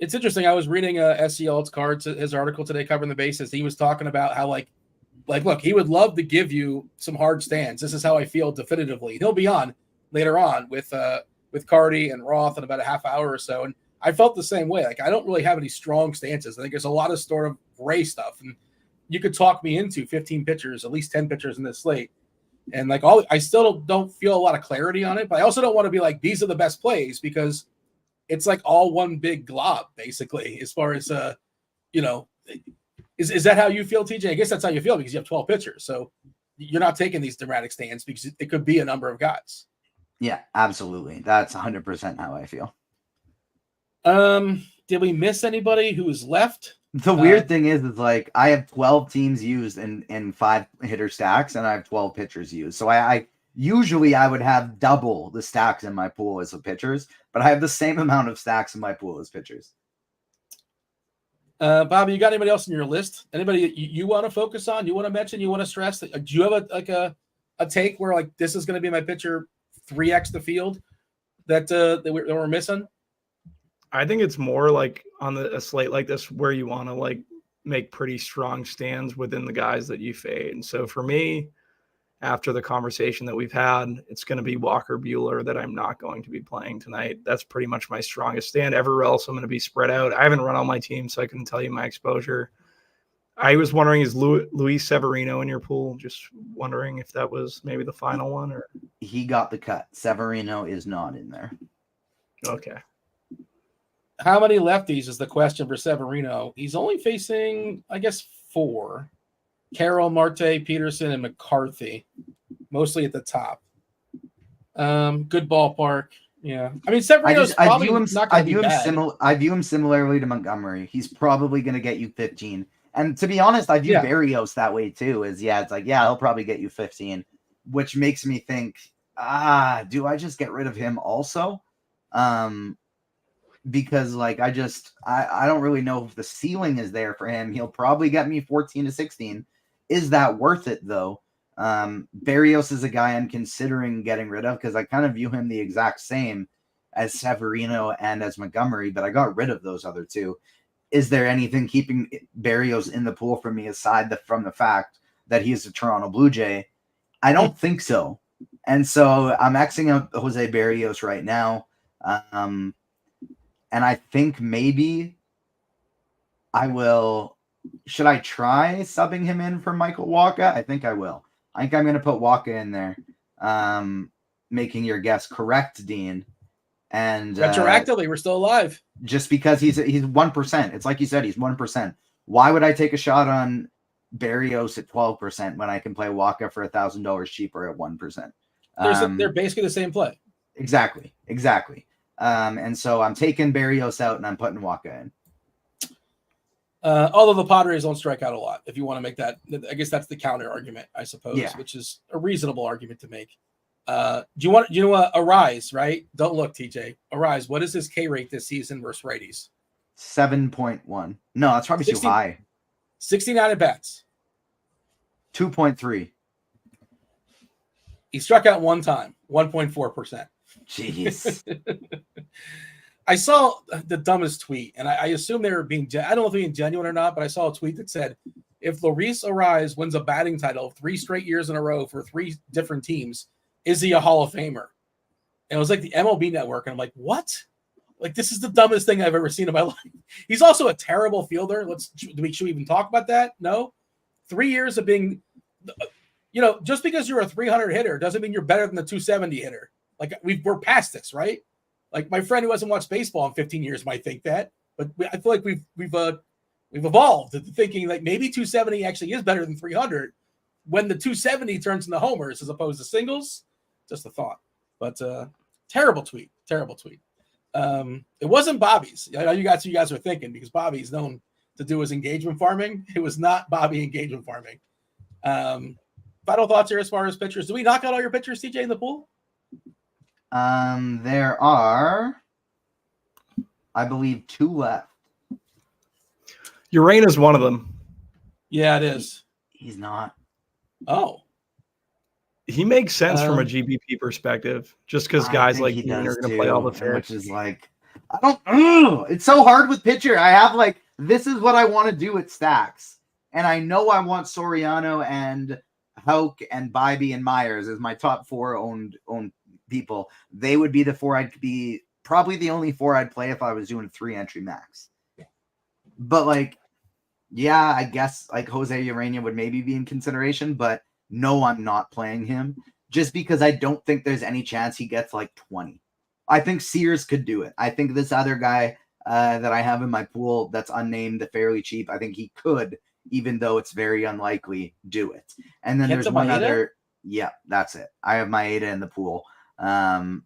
It's interesting. I was reading SC Alt's Cards, his article today covering the bases. He was talking about how like, look, he would love to give you some hard stands. This is how I feel definitively. He'll be on later on with Carty and Roth in about a half hour or so. And I felt the same way. Like, I don't really have any strong stances. I think there's a lot of sort of gray stuff. And you could talk me into 15 pitchers, at least 10 pitchers in this slate. And like I still don't feel a lot of clarity on it, but I also don't want to be like, these are the best plays, because it's like all one big glob, basically, as far as, is that how you feel, TJ? I guess that's how you feel because you have 12 pitchers. So you're not taking these dramatic stands because it could be a number of guys. Yeah, absolutely. That's 100% how I feel. Did we miss anybody who is left? The weird thing is like I have 12 teams used in 5 hitter stacks, and I have 12 pitchers used. So I usually I would have double the stacks in my pool as the pitchers, but I have the same amount of stacks in my pool as pitchers. Bobby, you got anybody else on your list? Anybody you want to focus on? You want to mention? You want to stress? Do you have a take where like this is going to be my pitcher 3x the field that we're missing? I think it's more like on a slate like this where you want to like make pretty strong stands within the guys that you fade. And so for me, after the conversation that we've had, it's going to be Walker Buehler that I'm not going to be playing tonight. That's pretty much my strongest stand. Everywhere else, I'm going to be spread out. I haven't run all my team, so I couldn't tell you my exposure. I was wondering, is Luis Severino in your pool? Just wondering if that was maybe the final one. Or he got the cut. Severino is not in there. Okay. How many lefties is the question for Severino? He's only facing, I guess, 4. Carroll, Marte, Peterson, and McCarthy, mostly at the top. Good ballpark. Yeah. I mean, Severino's probably not going to be bad. I view him similarly to Montgomery. He's probably going to get you 15. And to be honest, I view Berrios that way too. He'll probably get you 15, which makes me think, do I just get rid of him also? Because like I don't really know if the ceiling is there for him. He'll probably get me 14 to 16. Is that worth it though? Berrios is a guy I'm considering getting rid of because I kind of view him the exact same as Severino and as Montgomery, but I got rid of those other two. Is there anything keeping Berrios in the pool for me aside from the fact that he is a Toronto Blue Jay? I don't think so. And so I'm Xing out Jose Berrios right now. And I think maybe I will. Should I try subbing him in for Michael Wacha? I think I will. I think I'm going to put Wacha in there, making your guess correct, Dean. And retroactively, we're still alive. Just because he's 1%. It's like you said, he's 1%. Why would I take a shot on Berrios at 12% when I can play Wacha for $1,000 cheaper at 1%? They're basically the same play. Exactly. And so I'm taking Berrios out and I'm putting Wacha in. Although the Padres don't strike out a lot, if you want to make that, I guess that's the counter argument, I suppose, which is a reasonable argument to make. Do you want Arise, right? Don't look, TJ. Arise, what is his K rate this season versus righties? 7.1. No, that's probably too high. 69 at bats. 2.3. He struck out one time, 1.4%. Jeez. I saw the dumbest tweet, and I assume they were being, I don't know if they're being genuine or not, but I saw a tweet that said, if Luis Arise wins a batting title 3 straight years in a row for 3 different teams, is he a Hall of Famer? And it was like the MLB Network, and I'm like, what? Like, this is the dumbest thing I've ever seen in my life. He's also a terrible fielder. Should we even talk about that? No. 3 years of being, just because you're a 300 hitter doesn't mean you're better than the 270 hitter. Like, we're past this, right? Like, my friend who hasn't watched baseball in 15 years might think that, but I feel like we've evolved to thinking like maybe 270 actually is better than 300 when the 270 turns into homers as opposed to singles. Just a thought, but terrible tweet. It wasn't Bobby's. I know you guys were thinking because Bobby's known to do his engagement farming. It was not Bobby engagement farming. Final thoughts here as far as pitchers. Do we knock out all your pitchers, TJ, in the pool? There are, I believe, 2 left. Urena's one of them. Yeah, it is. He's not. Oh. He makes sense from a GBP perspective, just because guys like he Dean does are going to play all the too, fair. which is like, I don't. It's so hard with pitcher. I have like, this is what I want to do with stacks, and I know I want Soriano and Houck and Bybee and Myers as my top 4 owned people. They would be the 4 I'd be probably the only 4 I'd play if I was doing a 3 entry max. But like, yeah, I guess like Jose Urena would maybe be in consideration, but no, I'm not playing him just because I don't think there's any chance he gets like 20. I think Sears could do it. I think this other guy that I have in my pool that's unnamed, fairly cheap, I think he could, even though it's very unlikely, do it. And then there's one other. Yeah, that's it. I have Maeda in the pool. And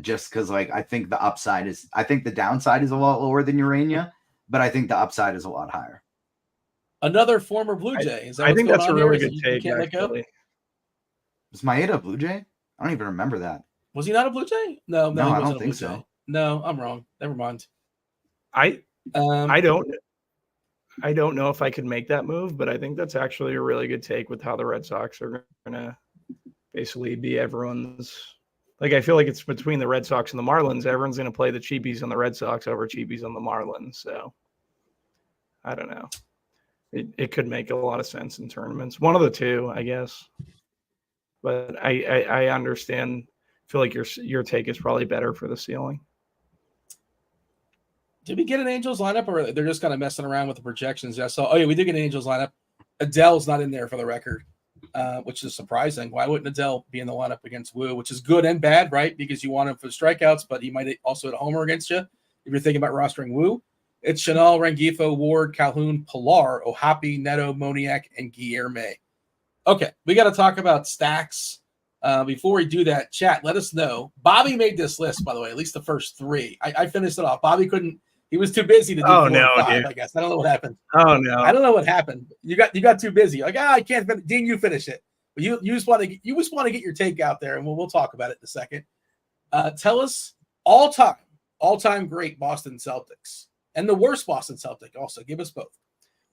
just because like I think the downside is a lot lower than Urena, but I think the upside is a lot higher. Another former Blue Jay. Is that I think that's a really here? good take. Was Maeda a Blue Jay? I don't even remember that. Was he not a Blue Jay? No, he I wasn't don't think so. No, I'm wrong. Never mind. I don't know if I could make that move, but I think that's actually a really good take with how the Red Sox are going to basically be everyone's. Like, I feel like it's between the Red Sox and the Marlins. Everyone's going to play the cheapies on the Red Sox over cheapies on the Marlins. So I don't know. It could make a lot of sense in tournaments. One of the two, I guess. But I understand. I feel like your take is probably better for the ceiling. Did we get an Angels lineup, or they're just kind of messing around with the projections? Yeah, so we did get an Angels lineup. Adele's not in there for the record, which is surprising. Why wouldn't Adele be in the lineup against Wu, which is good and bad, right? Because you want him for strikeouts, but he might also hit a homer against you if you're thinking about rostering Wu. It's Chanel, Rengifo, Ward, Calhoun, Pilar, Ohapi, Neto, Moniak, and Guillerme. Okay, we got to talk about stacks. Before we do that, chat, let us know. Bobby made this list, by the way, at least the first 3. I finished it off. Bobby couldn't. He was too busy to do 4 and 5, dude. I guess. I don't know what happened. Oh, no. I don't know what happened. You got too busy. Like, I can't finish. Dean, you finish it. But you just want to get your take out there, and we'll talk about it in a second. Tell us all-time great Boston Celtics. And the worst Boston Celtic also. Give us both.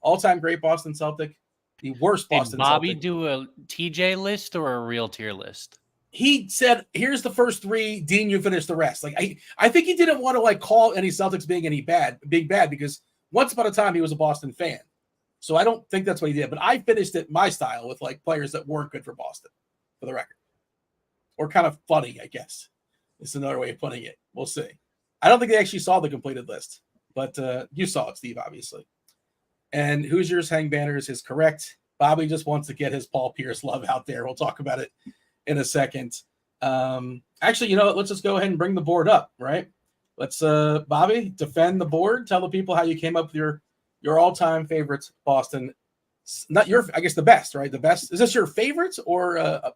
All-time great Boston Celtic, the worst Boston Bobby Celtic. do a TJ list or a real tier list? He said, here's the first 3. Dean, you finish the rest. Like I think he didn't want to like call any Celtics being bad because once upon a time he was a Boston fan. So I don't think that's what he did. But I finished it my style with like players that weren't good for Boston, for the record. Or kind of funny, I guess. It's another way of putting it. We'll see. I don't think they actually saw the completed list. But you saw it, Steve, obviously. And Hoosiers hang banners is correct. Bobby just wants to get his Paul Pierce love out there. We'll talk about it in a second. Actually, you know what? Let's just go ahead and bring the board up, right? Let's, Bobby, defend the board. Tell the people how you came up with your all-time favorite Boston. Not your, I guess, the best, right? The best. Is this your favorite, or are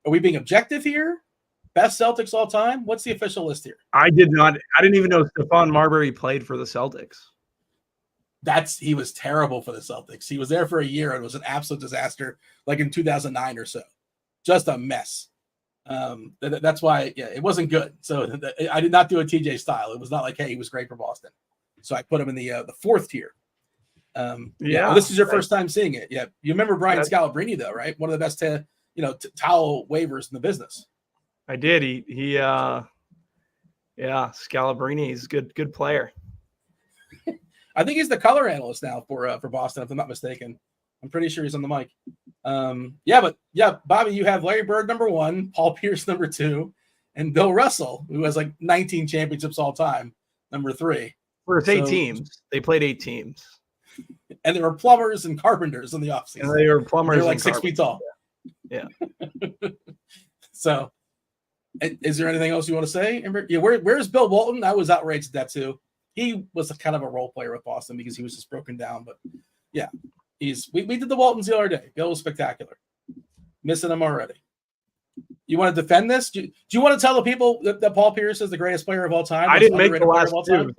we being objective here? Best Celtics all time? What's the official list here? I didn't even know Stephon Marbury played for the Celtics. He was terrible for the Celtics. He was there for a year and was an absolute disaster, like in 2009 or so. Just a mess. That's why, it wasn't good. So I did not do a TJ style. It was not like, hey, he was great for Boston. So I put him in the 4th tier. This is your first time seeing it. Yeah. You remember Brian Scalabrine, though, right? One of the best, towel waivers in the business. I did. Scalabrine is good player. I think he's the color analyst now for Boston, if I'm not mistaken. I'm pretty sure he's on the mic. Bobby, you have Larry Bird number 1, Paul Pierce number 2, and Bill Russell, who has like 19 championships all time, number 3. It's 8 teams. They played 8 teams. And there were plumbers and carpenters in the offseason. And they were plumbers. They're like 6 feet tall. Yeah. So, is there anything else you want to say? Yeah, where's Bill Walton? I was outraged at that too. He was a kind of a role player with Boston because he was just broken down. But yeah, we did the Waltons the other day. Bill was spectacular. Missing him already. You want to defend this? Do you want to tell the people that Paul Pierce is the greatest player of all time? I didn't make the last 2.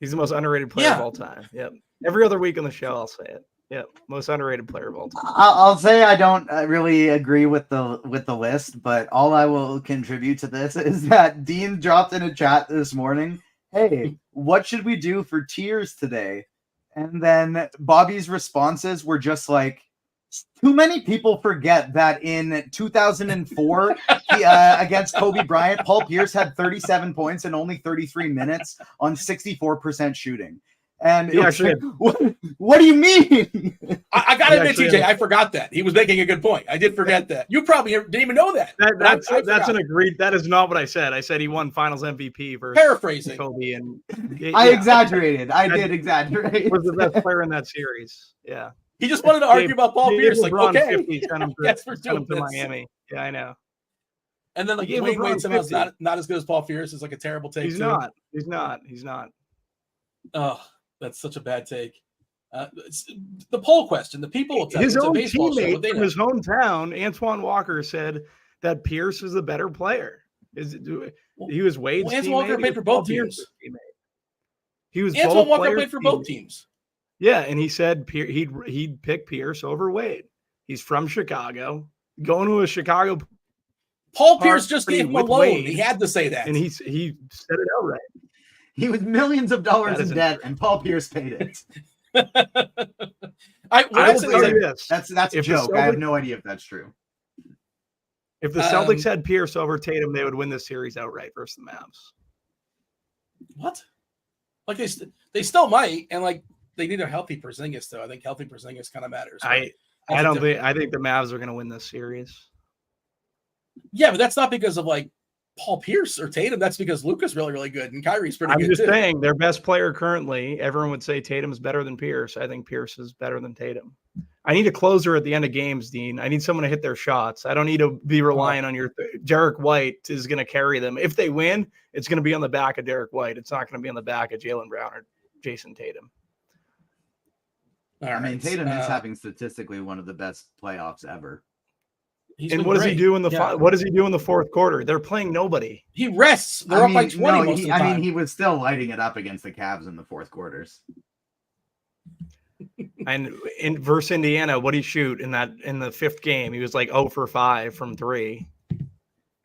He's the most underrated player of all time. Yep. Every other week on the show, I'll say it. Yeah, most underrated player of all time. I'll say I don't really agree with the list, but all I will contribute to this is that Dean dropped in a chat this morning, "Hey, what should we do for tiers today?" And then Bobby's responses were just like, too many people forget that in 2004 against Kobe Bryant, Paul Pierce had 37 points in only 33 minutes on 64% shooting. And actually what do you mean? I got to admit, TJ, I forgot that. He was making a good point. I did forget that. You probably didn't even know that. That's an agreed. That is not what I said. I said he won Finals MVP versus paraphrasing Kobe, and I exaggerated. I did exaggerate. Was the best player in that series. Yeah. He just wanted to argue about Paul Pierce. Like, okay, 50, send him to Miami. Yeah, I know. And then like Dwayne Wade somewham's not as good as Paul Pierce is like a terrible take. He's not. He's not. Oh, that's such a bad take. The poll question. The people will tell his you. Own teammate from his hometown, Antoine Walker, said that Pierce is the better player. He was Wade's teammate. Antoine Walker played for both teams. He was Antoine Walker played for both teams. Yeah, and he said he'd pick Pierce over Wade. He's from Chicago. Going to a Chicago. Paul Pierce just gave him a loan. Wade, he had to say that, and he said it outright. He was millions of dollars in debt, and Paul Pierce paid it. I will tell you this. That's a joke. I have no idea if that's true. If the Celtics had Pierce over Tatum, they would win this series outright versus the Mavs. What? Like they still might, and like they need a healthy Porzingis though. I think healthy Porzingis kind of matters. I think the Mavs are going to win this series. Yeah, but that's not because of like Paul Pierce or Tatum. That's because Luka's really, really good and Kyrie's pretty good. I'm just saying their best player currently. Everyone would say Tatum's better than Pierce. I think Pierce is better than Tatum. I need a closer at the end of games, Dean. I need someone to hit their shots. I don't need to be relying on your Derek White is going to carry them. If they win, it's going to be on the back of Derek White. It's not going to be on the back of Jaylen Brown or Jason Tatum. I mean, Tatum is having statistically one of the best playoffs ever. And what does he do in the what does he do in the fourth quarter? They're playing nobody. He rests. They're up by 20 most of the time. I mean, he was still lighting it up against the Cavs in the fourth quarters. And in versus Indiana, what did he shoot in the fifth game? He was like 0 for 5 from 3.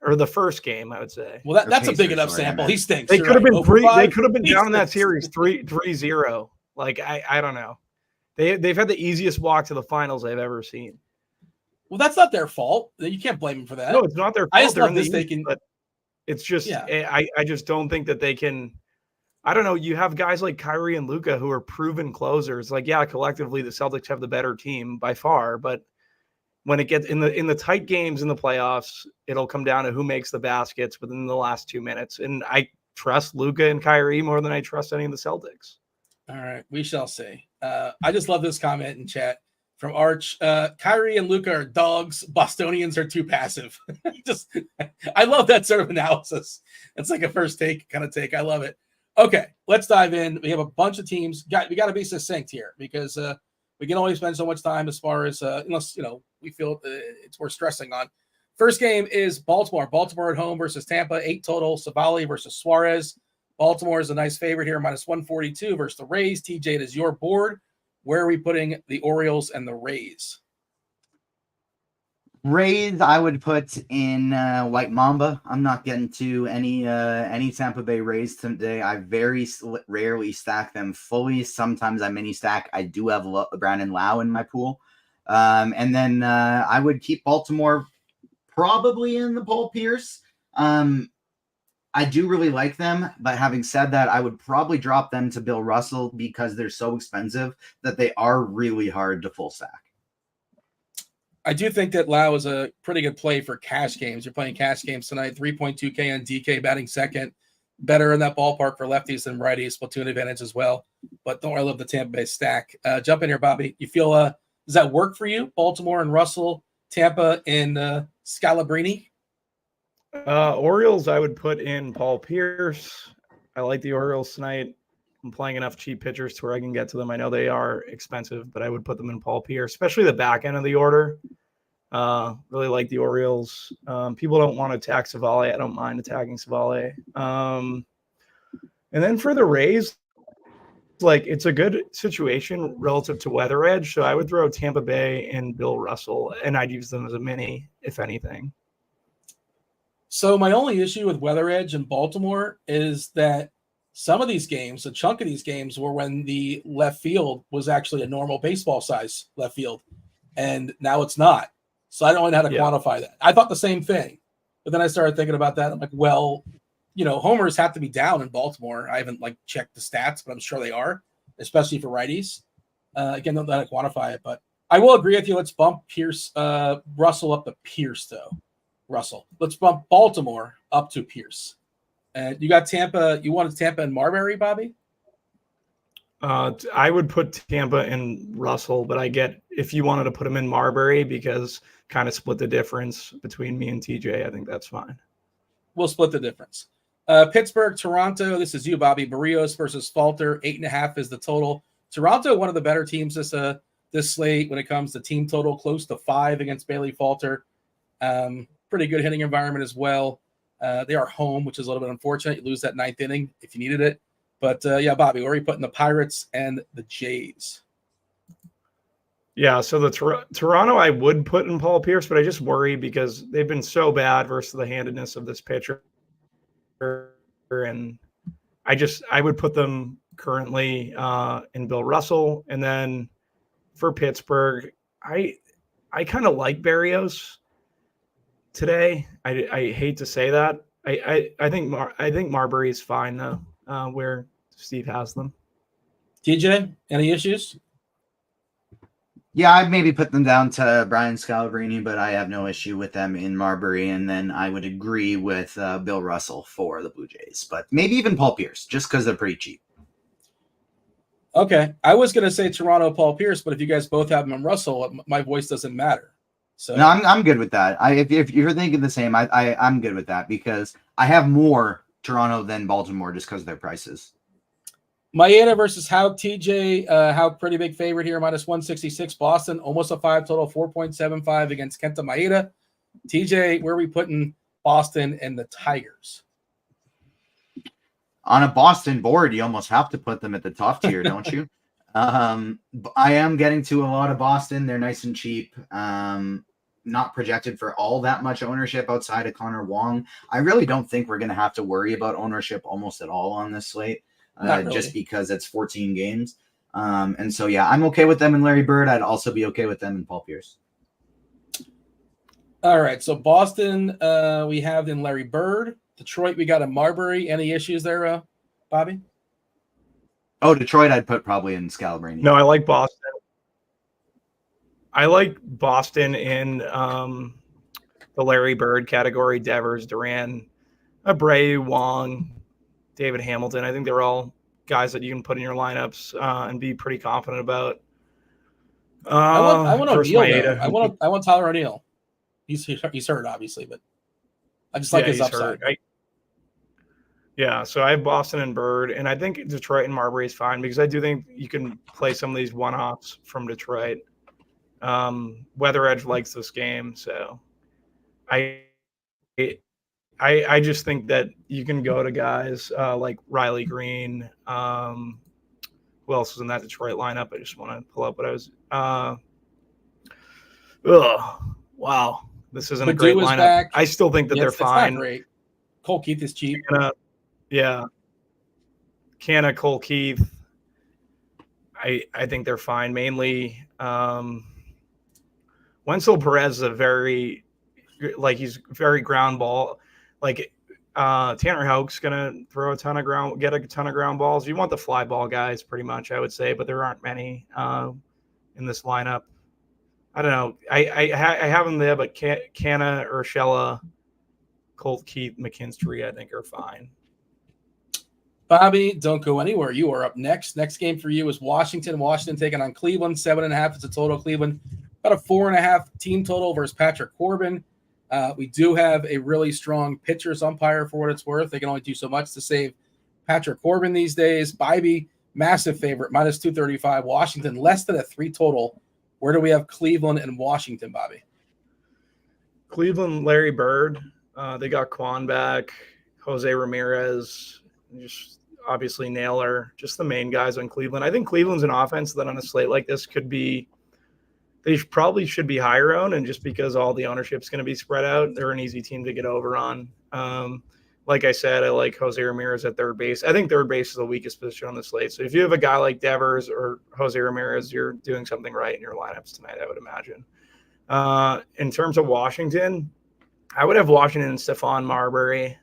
Or the first game, I would say. Well, that's a big enough sample. He stinks. They could have been they could have been down in that series 3-0. Like I don't know. They've had the easiest walk to the finals I've ever seen. Well, that's not their fault. You can't blame them for that. No, it's not their fault. I just love this taking. But it's just I just don't think that they can. I don't know. You have guys like Kyrie and Luka who are proven closers. Like, yeah, collectively the Celtics have the better team by far, but when it gets in the tight games in the playoffs, it'll come down to who makes the baskets within the last 2 minutes. And I trust Luka and Kyrie more than I trust any of the Celtics. All right, we shall see. I just love this comment in chat from Arch. Kyrie and Luka are dogs. Bostonians are too passive. I love that sort of analysis. It's like a first take kind of take. I love it. Okay, let's dive in. We have a bunch of teams. We got to be succinct here because we can only spend so much time as far as unless we feel it's worth stressing on. First game is Baltimore. Baltimore at home versus Tampa. 8 total. Savali versus Suarez. Baltimore is a nice favorite here, -142 versus the Rays. TJ, it is your board. Where are we putting the Orioles and the Rays? Rays, I would put in White Mamba. I'm not getting to any Tampa Bay Rays today. I very rarely stack them fully. Sometimes I mini stack. I do have Brandon Lau in my pool. And then I would keep Baltimore probably in the Paul Pierce. I do really like them, but having said that, I would probably drop them to Bill Russell because they're so expensive that they are really hard to full stack. I do think that Lau is a pretty good play for cash games. You're playing cash games tonight, 3.2K on DK batting second. Better in that ballpark for lefties than righties, platoon advantage as well. But don't worry, I love the Tampa Bay stack. Jump in here, Bobby. You feel does that work for you? Baltimore and Russell, Tampa and Scalabrini? Orioles, I would put in Paul Pierce. I like the Orioles tonight. I'm playing enough cheap pitchers to where I can get to them. I know they are expensive, but I would put them in Paul Pierce, especially the back end of the order. Really like the Orioles. People don't want to attack Savali. I don't mind attacking Savali. And then for the Rays, like it's a good situation relative to weather edge. So I would throw Tampa Bay and Bill Russell, and I'd use them as a mini, if anything. So my only issue with weather edge in Baltimore is that some of these games, a chunk of these games, were when the left field was actually a normal baseball size left field, and now it's not. So I don't know how to quantify that. I thought the same thing, but then I started thinking about that. I'm like, well, homers have to be down in Baltimore. I haven't checked the stats, but I'm sure they are, especially for righties. Again, don't know how to quantify it, but I will agree with you. Let's bump Russell up to Pierce, though. Russell. Let's bump Baltimore up to Pierce. And you got Tampa. You wanted Tampa and Marbury, Bobby? I would put Tampa and Russell, but I get if you wanted to put him in Marbury because kind of split the difference between me and TJ, I think that's fine. We'll split the difference. Pittsburgh, Toronto. This is you, Bobby. Barrios versus Falter. 8.5 is the total. Toronto, one of the better teams this slate when it comes to team total, close to 5 against Bailey Falter. Pretty good hitting environment as well. They are home, which is a little bit unfortunate. You lose that 9th inning if you needed it. But, Bobby, where are you putting the Pirates and the Jays? Yeah, so the Toronto I would put in Paul Pierce, but I just worry because they've been so bad versus the handedness of this pitcher. And I would put them currently in Bill Russell. And then for Pittsburgh, I kind of like Barrios today. I hate to say that. I think Marbury is fine though, where Steve has them. TJ, any issues? Yeah, I'd maybe put them down to Brian Scalabrine, but I have no issue with them in Marbury. And then I would agree with Bill Russell for the Blue Jays, but maybe even Paul Pierce, just because they're pretty cheap. Okay, I was going to say Toronto, Paul Pierce, but if you guys both have him and Russell, my voice doesn't matter. So no, I'm good with that. If you're thinking the same, I'm good with that because I have more Toronto than Baltimore just because of their prices. Maeda versus Houck. TJ, Houck pretty big favorite here, minus 166. Boston, almost a 5 total, 4.75 against Kenta Maeda. TJ, where are we putting Boston and the Tigers? On a Boston board, you almost have to put them at the top tier, don't you? I am getting to a lot of Boston. They're nice and cheap. Not projected for all that much ownership outside of Connor Wong. I really don't think we're going to have to worry about ownership almost at all on this slate. Really. Just because it's 14 games. And so, yeah, I'm okay with them and Larry Bird. I'd also be okay with them and Paul Pierce. All right. So Boston, we have in Larry Bird. Detroit, we got a Marbury. Any issues there, Bobby? Oh, Detroit, I'd put probably in Scalabrine. No, I like Boston. I like Boston in the Larry Bird category. Devers, Duran, Abreu, Wong, David Hamilton. I think they're all guys that you can put in your lineups and be pretty confident about. I want O'Neill. I want Tyler O'Neill. He's hurt, obviously, but I just like his upside. So I have Boston and Bird, and I think Detroit and Marbury is fine because I do think you can play some of these one-offs from Detroit. Weather Edge likes this game, so I just think that you can go to guys like Riley Green. Who else was in that Detroit lineup? I just want to pull up what I was. Wow, this isn't a great lineup. Back. I still think that they're fine. Not great. Cole Keith is cheap. Canna, Cole Keith. I think they're fine. Mainly, Wenzel Perez is he's very ground ball. Tanner Houck's gonna throw get a ton of ground balls. You want the fly ball guys, pretty much, I would say, but there aren't many in this lineup. I don't know. I have them there, but Canna, Urshela, Colt Keith, McKinstry, I think are fine. Bobby, don't go anywhere. You are up next. Next game for you is Washington. Washington taking on Cleveland. 7.5 is the total. Cleveland about a 4.5 team total versus Patrick Corbin. We do have a really strong pitchers umpire for what it's worth. They can only do so much to save Patrick Corbin these days. Bybee, massive favorite, minus 235. Washington, less than a 3 total. Where do we have Cleveland and Washington, Bobby? Cleveland, Larry Bird. They got Quan back, Jose Ramirez. Just obviously Naylor, just the main guys on Cleveland. I think Cleveland's an offense that on a slate like this they probably should be higher owned, and just because all the ownership's going to be spread out, they're an easy team to get over on. Like I said, I like Jose Ramirez at third base. I think third base is the weakest position on the slate. So if you have a guy like Devers or Jose Ramirez, you're doing something right in your lineups tonight, I would imagine. In terms of Washington, I would have Washington and Stephon Marbury.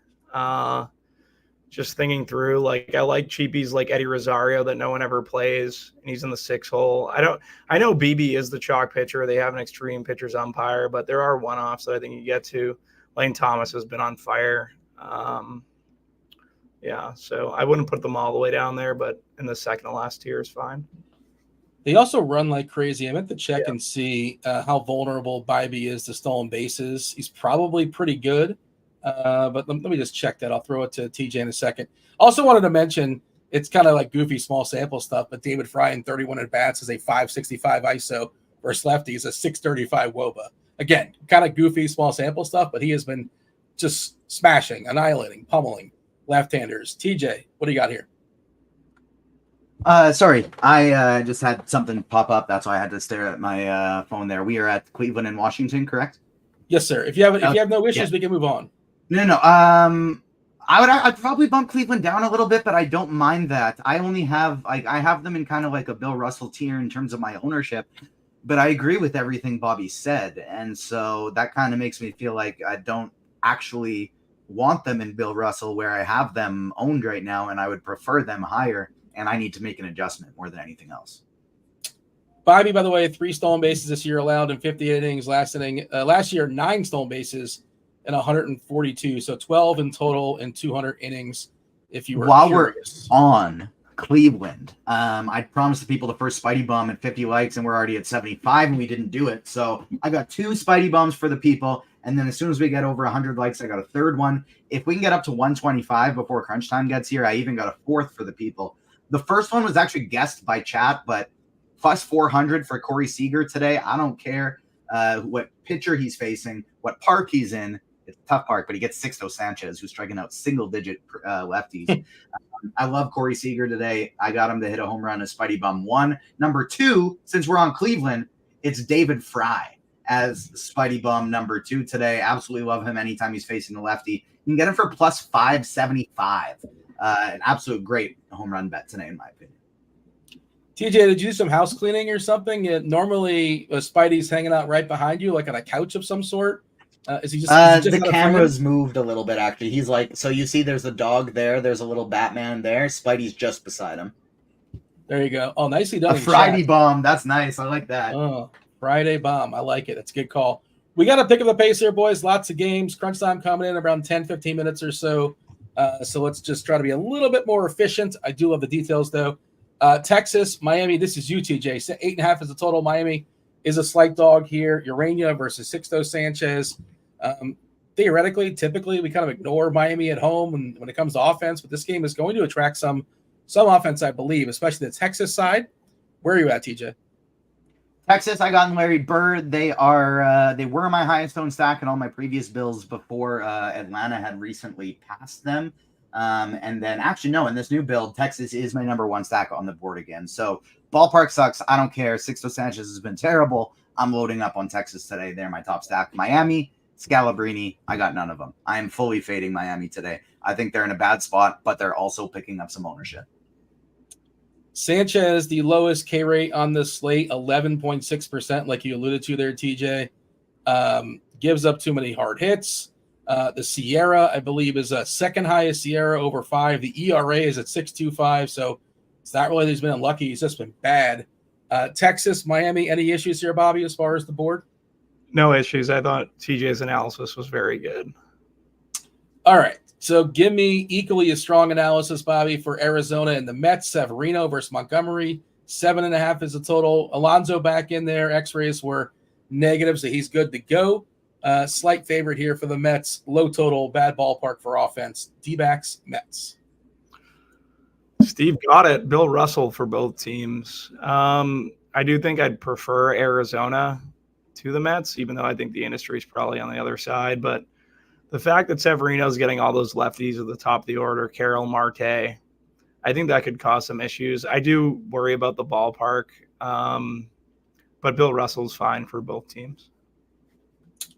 Just thinking through, like, I like cheapies like Eddie Rosario that no one ever plays, and he's in the 6 hole. I know BB is the chalk pitcher. They have an extreme pitcher's umpire, but there are one-offs that I think you get to. Lane Thomas has been on fire. So I wouldn't put them all the way down there, but in the second to last tier is fine. They also run like crazy. I meant to check and see how vulnerable Bybee is to stolen bases. He's probably pretty good. But let me just check that. I'll throw it to TJ in a second. Also wanted to mention, it's kind of like goofy small sample stuff, but David Fry in 31 at-bats is a 565 ISO versus lefties, a 635 WOBA. Again, kind of goofy small sample stuff, but he has been just smashing, annihilating, pummeling left-handers. TJ, what do you got here? Sorry, I just had something pop up. That's why I had to stare at my phone there. We are at Cleveland and Washington, correct? Yes, sir. If you have no issues, we can move on. No. I'd probably bump Cleveland down a little bit, but I don't mind that. I only have I have them in kind of like a Bill Russell tier in terms of my ownership, but I agree with everything Bobby said, and so that kind of makes me feel like I don't actually want them in Bill Russell where I have them owned right now, and I would prefer them higher, and I need to make an adjustment more than anything else. Bobby, by the way, 3 stolen bases this year allowed in 58 innings. Last year, 9 stolen bases in 142, so 12 in total in 200 innings. If you were curious. We're on Cleveland, I promised the people the first Spidey Bum at 50 likes, and we're already at 75, and we didn't do it. So I got 2 Spidey Bums for the people, and then as soon as we get over 100 likes, I got a third one. If we can get up to 125 before crunch time gets here, I even got a 4th for the people. The first one was actually guessed by chat, but plus 400 for Corey Seager today. I don't care what pitcher he's facing, what park he's in. It's a tough park, but he gets Sixto Sanchez, who's striking out single-digit lefties. I love Corey Seager today. I got him to hit a home run as Spidey Bum 1. Number 2, since we're on Cleveland, it's David Fry as Spidey Bum number 2 today. Absolutely love him anytime he's facing the lefty. You can get him for plus 575. An absolute great home run bet today, in my opinion. TJ, did you do some house cleaning or something? Normally, Spidey's hanging out right behind you, like on a couch of some sort. Is he just the camera's moved a little bit, actually. He's like, so you see there's a dog there, there's a little Batman there. Spidey's just beside him. There you go. Oh, nicely done. A Friday bomb. That's nice. I like that. Oh, Friday bomb. I like it. That's a good call. We got to pick up the pace here, boys. Lots of games. Crunch time coming in around 10, 15 minutes or so. So let's just try to be a little bit more efficient. I do love the details, though. Texas, Miami, this is you, TJ. 8.5 is the total. Miami is a slight dog here. Urania versus Sixto Sanchez. Theoretically, typically, we kind of ignore Miami at home when it comes to offense, but this game is going to attract some offense, I believe, especially the Texas side. Where are you at, TJ? Texas, I got in Larry Bird. They were my highest owned stack in all my previous bills before Atlanta had recently passed them. And then actually, no, in this new build, Texas is my number 1 stack on the board again. So ballpark sucks. I don't care. Sixto Sanchez has been terrible. I'm loading up on Texas today. They're my top stack. Miami, Scalabrini, I got none of them. I am fully fading Miami today. I think they're in a bad spot, but they're also picking up some ownership. Sanchez, the lowest K rate on this slate, 11.6%, like you alluded to there, TJ. Gives up too many hard hits. The Sierra, I believe, is a second highest Sierra over 5. The ERA is at 6.25, so it's not really that he's been unlucky. He's just been bad. Texas, Miami, any issues here, Bobby, as far as the board? No issues. I thought TJ's analysis was very good. All right. So give me equally as strong analysis, Bobby, for Arizona and the Mets. Severino versus Montgomery. 7.5 is the total. Alonso back in there. X-rays were negative, so he's good to go. Slight favorite here for the Mets. Low total, bad ballpark for offense. D-backs, Mets. Steve got it. Bill Russell for both teams. I do think I'd prefer Arizona to the Mets, even though I think the industry is probably on the other side. But the fact that Severino's getting all those lefties at the top of the order, Carroll, Marte, I think that could cause some issues. I do worry about the ballpark, but Bill Russell's fine for both teams.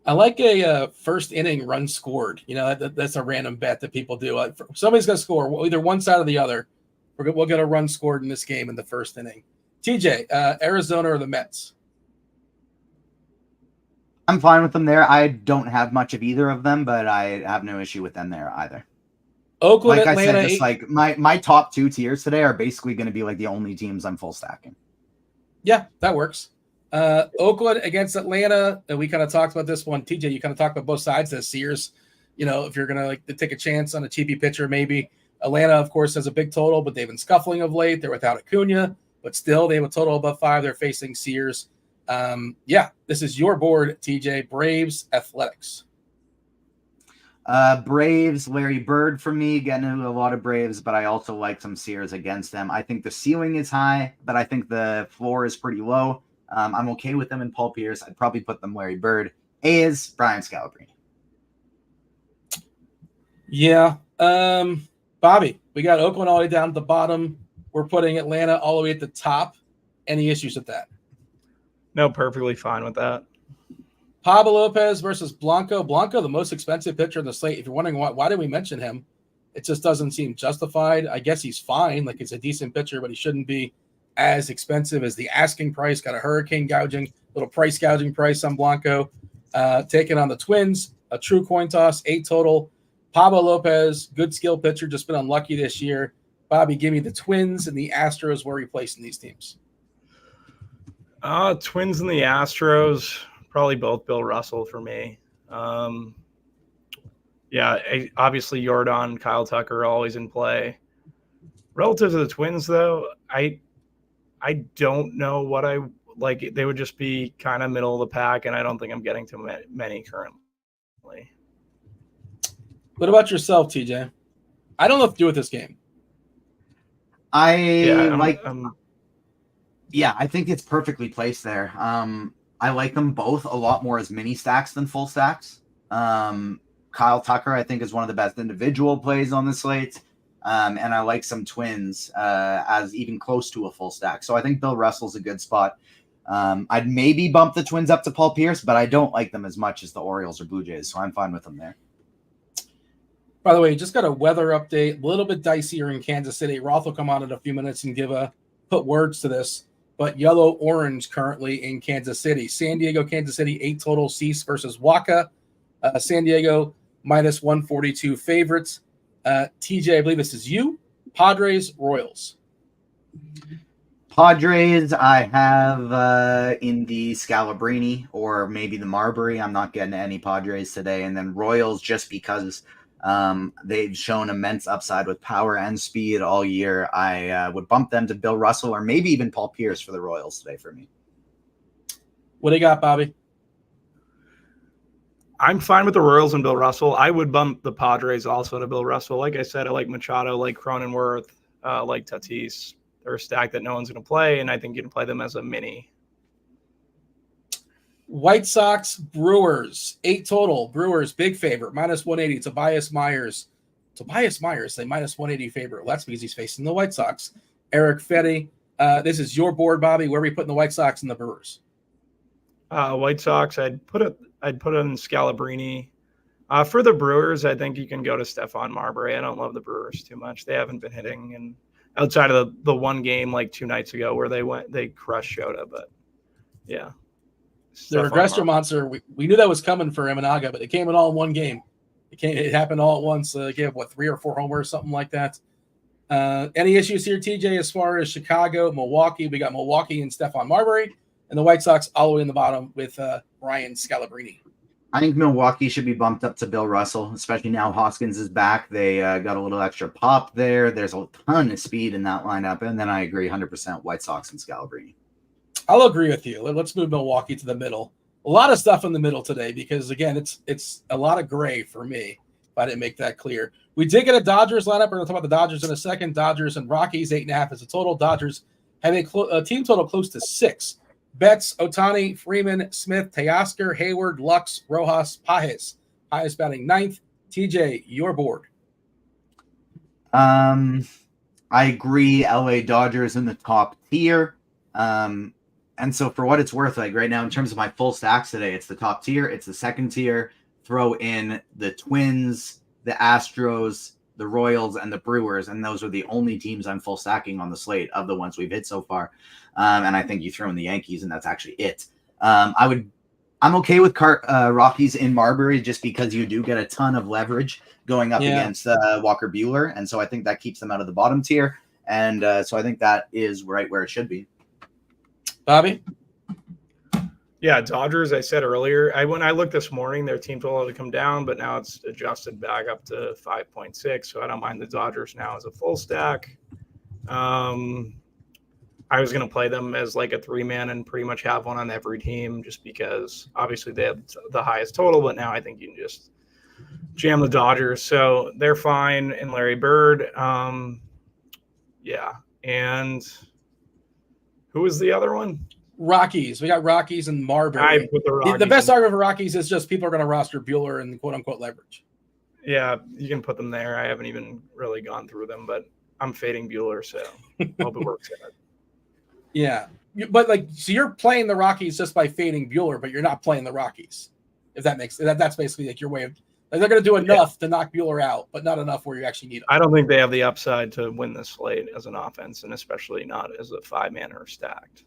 I like a first inning run scored. That's a random bet that people do. Somebody's going to score either one side or the other. We'll get a run scored in this game in the first inning. TJ, Arizona or the Mets? I'm fine with them there. I don't have much of either of them, but I have no issue with them there either. Oakland, like Atlanta. I said, just like my top 2 tiers today are basically going to be like the only teams I'm full stacking. Yeah, that works. Oakland against Atlanta. We kind of talked about this one. TJ, you kind of talked about both sides. The Sears, if you're going to take a chance on a cheapy pitcher, maybe. Atlanta, of course, has a big total, but they've been scuffling of late. They're without Acuna, but still they have a total above 5. They're facing Sears. This is your board, TJ. Braves, Athletics. Braves, Larry Bird for me, getting into a lot of Braves, but I also like some Sears against them. I think the ceiling is high, but I think the floor is pretty low. I'm okay with them in Paul Pierce. I'd probably put them Larry Bird. A's, Brian Scalabrine. Yeah. Bobby, we got Oakland all the way down at the bottom. We're putting Atlanta all the way at the top. Any issues with that? No, perfectly fine with that. Pablo Lopez versus Blanco. Blanco, the most expensive pitcher in the slate. If you're wondering why did we mention him, it just doesn't seem justified. I guess he's fine. Like, he's a decent pitcher, but he shouldn't be as expensive as the asking price. Got a hurricane little price gouging price on Blanco. Taking on the Twins, a true coin toss, 8 total. Pablo Lopez, good skill pitcher, just been unlucky this year. Bobby, give me the Twins and the Astros. Where are we placing these teams? Twins and the Astros, probably both Bill Russell for me. Obviously Yordan, Kyle Tucker always in play. Relative to the Twins, though, I don't know what I like. They would just be kind of middle of the pack, and I don't think I'm getting to many currently. What about yourself, TJ? I don't know what to do with this game. I think it's perfectly placed there. I like them both a lot more as mini stacks than full stacks. Kyle Tucker, I think, is one of the best individual plays on the slate. And I like some Twins as even close to a full stack. So I think Bill Russell's a good spot. I'd maybe bump the Twins up to Paul Pierce, but I don't like them as much as the Orioles or Blue Jays. So I'm fine with them there. By the way, just got a weather update. A little bit dicier in Kansas City. Roth will come on in a few minutes and put words to this. But yellow-orange currently in Kansas City. San Diego, Kansas City, 8 total. Cease versus Waka. San Diego, minus 142 favorites. TJ, I believe this is you. Padres, Royals. Padres, I have in the Scalabrini or maybe the Marbury. I'm not getting any Padres today. And then Royals, just because they've shown immense upside with power and speed all year. I would bump them to Bill Russell or maybe even Paul Pierce for the Royals today for me. What do you got, Bobby? I'm fine with the Royals and Bill Russell. I would bump the Padres also to Bill Russell. Like I said, I like Machado, like Cronenworth, like Tatis. They're a stack that no one's going to play, and I think you can play them as a mini. White Sox, Brewers, 8 total. Brewers, big favorite, minus 180. Tobias Myers, they minus 180 favorite. Well, that's because he's facing the White Sox. Eric Fetty, this is your board, Bobby. Where are we putting the White Sox and the Brewers? White Sox, I'd put it in Scalabrini. For the Brewers, I think you can go to Stephon Marbury. I don't love the Brewers too much. They haven't been hitting, and outside of the one game like 2 nights ago where they crushed Shota, but yeah. The regressor monster, we knew that was coming for Imanaga, but it came in all in one game. It happened all at once. Gave 3 or 4 homers, something like that. Any issues here, TJ, as far as Chicago, Milwaukee? We got Milwaukee and Stephon Marbury, and the White Sox all the way in the bottom with Brian Scalabrine. I think Milwaukee should be bumped up to Bill Russell, especially now Hoskins is back. They got a little extra pop there. There's a ton of speed in that lineup, and then I agree 100% White Sox and Scalabrine. I'll agree with you. Let's move Milwaukee to the middle. A lot of stuff in the middle today because, again, it's a lot of gray for me, if I didn't make that clear. We did get a Dodgers lineup. We're going to talk about the Dodgers in a second. Dodgers and Rockies, 8.5 is a total. Dodgers have a team total close to 6. Betts, Ohtani, Freeman, Smith, Teoscar, Hayward, Lux, Rojas, Pajes. Pajes batting 9th. TJ, your board. I agree. LA Dodgers in the top tier. And so for what it's worth, like right now, in terms of my full stacks today, it's the top tier, it's the second tier. Throw in the Twins, the Astros, the Royals, and the Brewers, and those are the only teams I'm full stacking on the slate of the ones we've hit so far. And I think you throw in the Yankees, and that's actually it. I'm okay with Rockies in Marbury just because you do get a ton of leverage going up against Walker Buehler, and so I think that keeps them out of the bottom tier. And so I think that is right where it should be. Bobby? Yeah, Dodgers, I said earlier, when I looked this morning, their team total had to come down, but now it's adjusted back up to 5.6, so I don't mind the Dodgers now as a full stack. I was going to play them as like a 3-man and pretty much have one on every team just because obviously they have the highest total, but now I think you can just jam the Dodgers. So they're fine. And Larry Bird. Yeah. And who was the other one? Rockies. We got Rockies and Marbury. I put the Rockies. The best argument for Rockies is just people are going to roster Buehler and quote-unquote leverage. Yeah, you can put them there. I haven't even really gone through them, but I'm fading Buehler, so hope it works out. Yeah. But, so you're playing the Rockies just by fading Buehler, but you're not playing the Rockies. If that makes that's basically like your way of they're going to do enough to knock Buehler out, but not enough where you actually need them. I don't think they have the upside to win this slate as an offense, and especially not as a 5-man or stacked.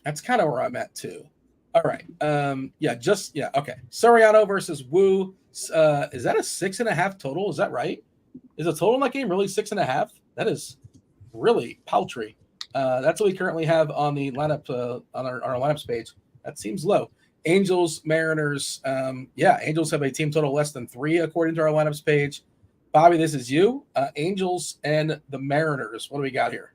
That's kind of where I'm at too. All right. Okay. Soriano versus Wu. Is that a 6.5 total? Is that right? Is the total in that game really 6.5? That is really paltry. That's what we currently have on the lineup on our lineups page. That seems low. Angels, Mariners. Angels have a team total less than 3 according to our lineups page. Bobby, this is you. Angels and the Mariners. What do we got here?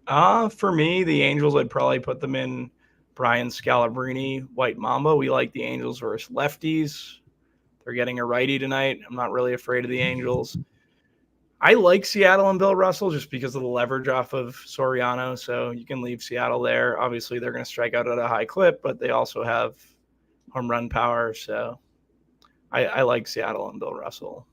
For me, the Angels, I'd probably put them in Brian Scalabrine, White Mamba. We like the Angels versus lefties. They're getting a righty tonight. I'm not really afraid of the Angels. I like Seattle and Bill Russell just because of the leverage off of Soriano, so you can leave Seattle there. Obviously, they're going to strike out at a high clip, but they also have home run power, so I like Seattle and Bill Russell.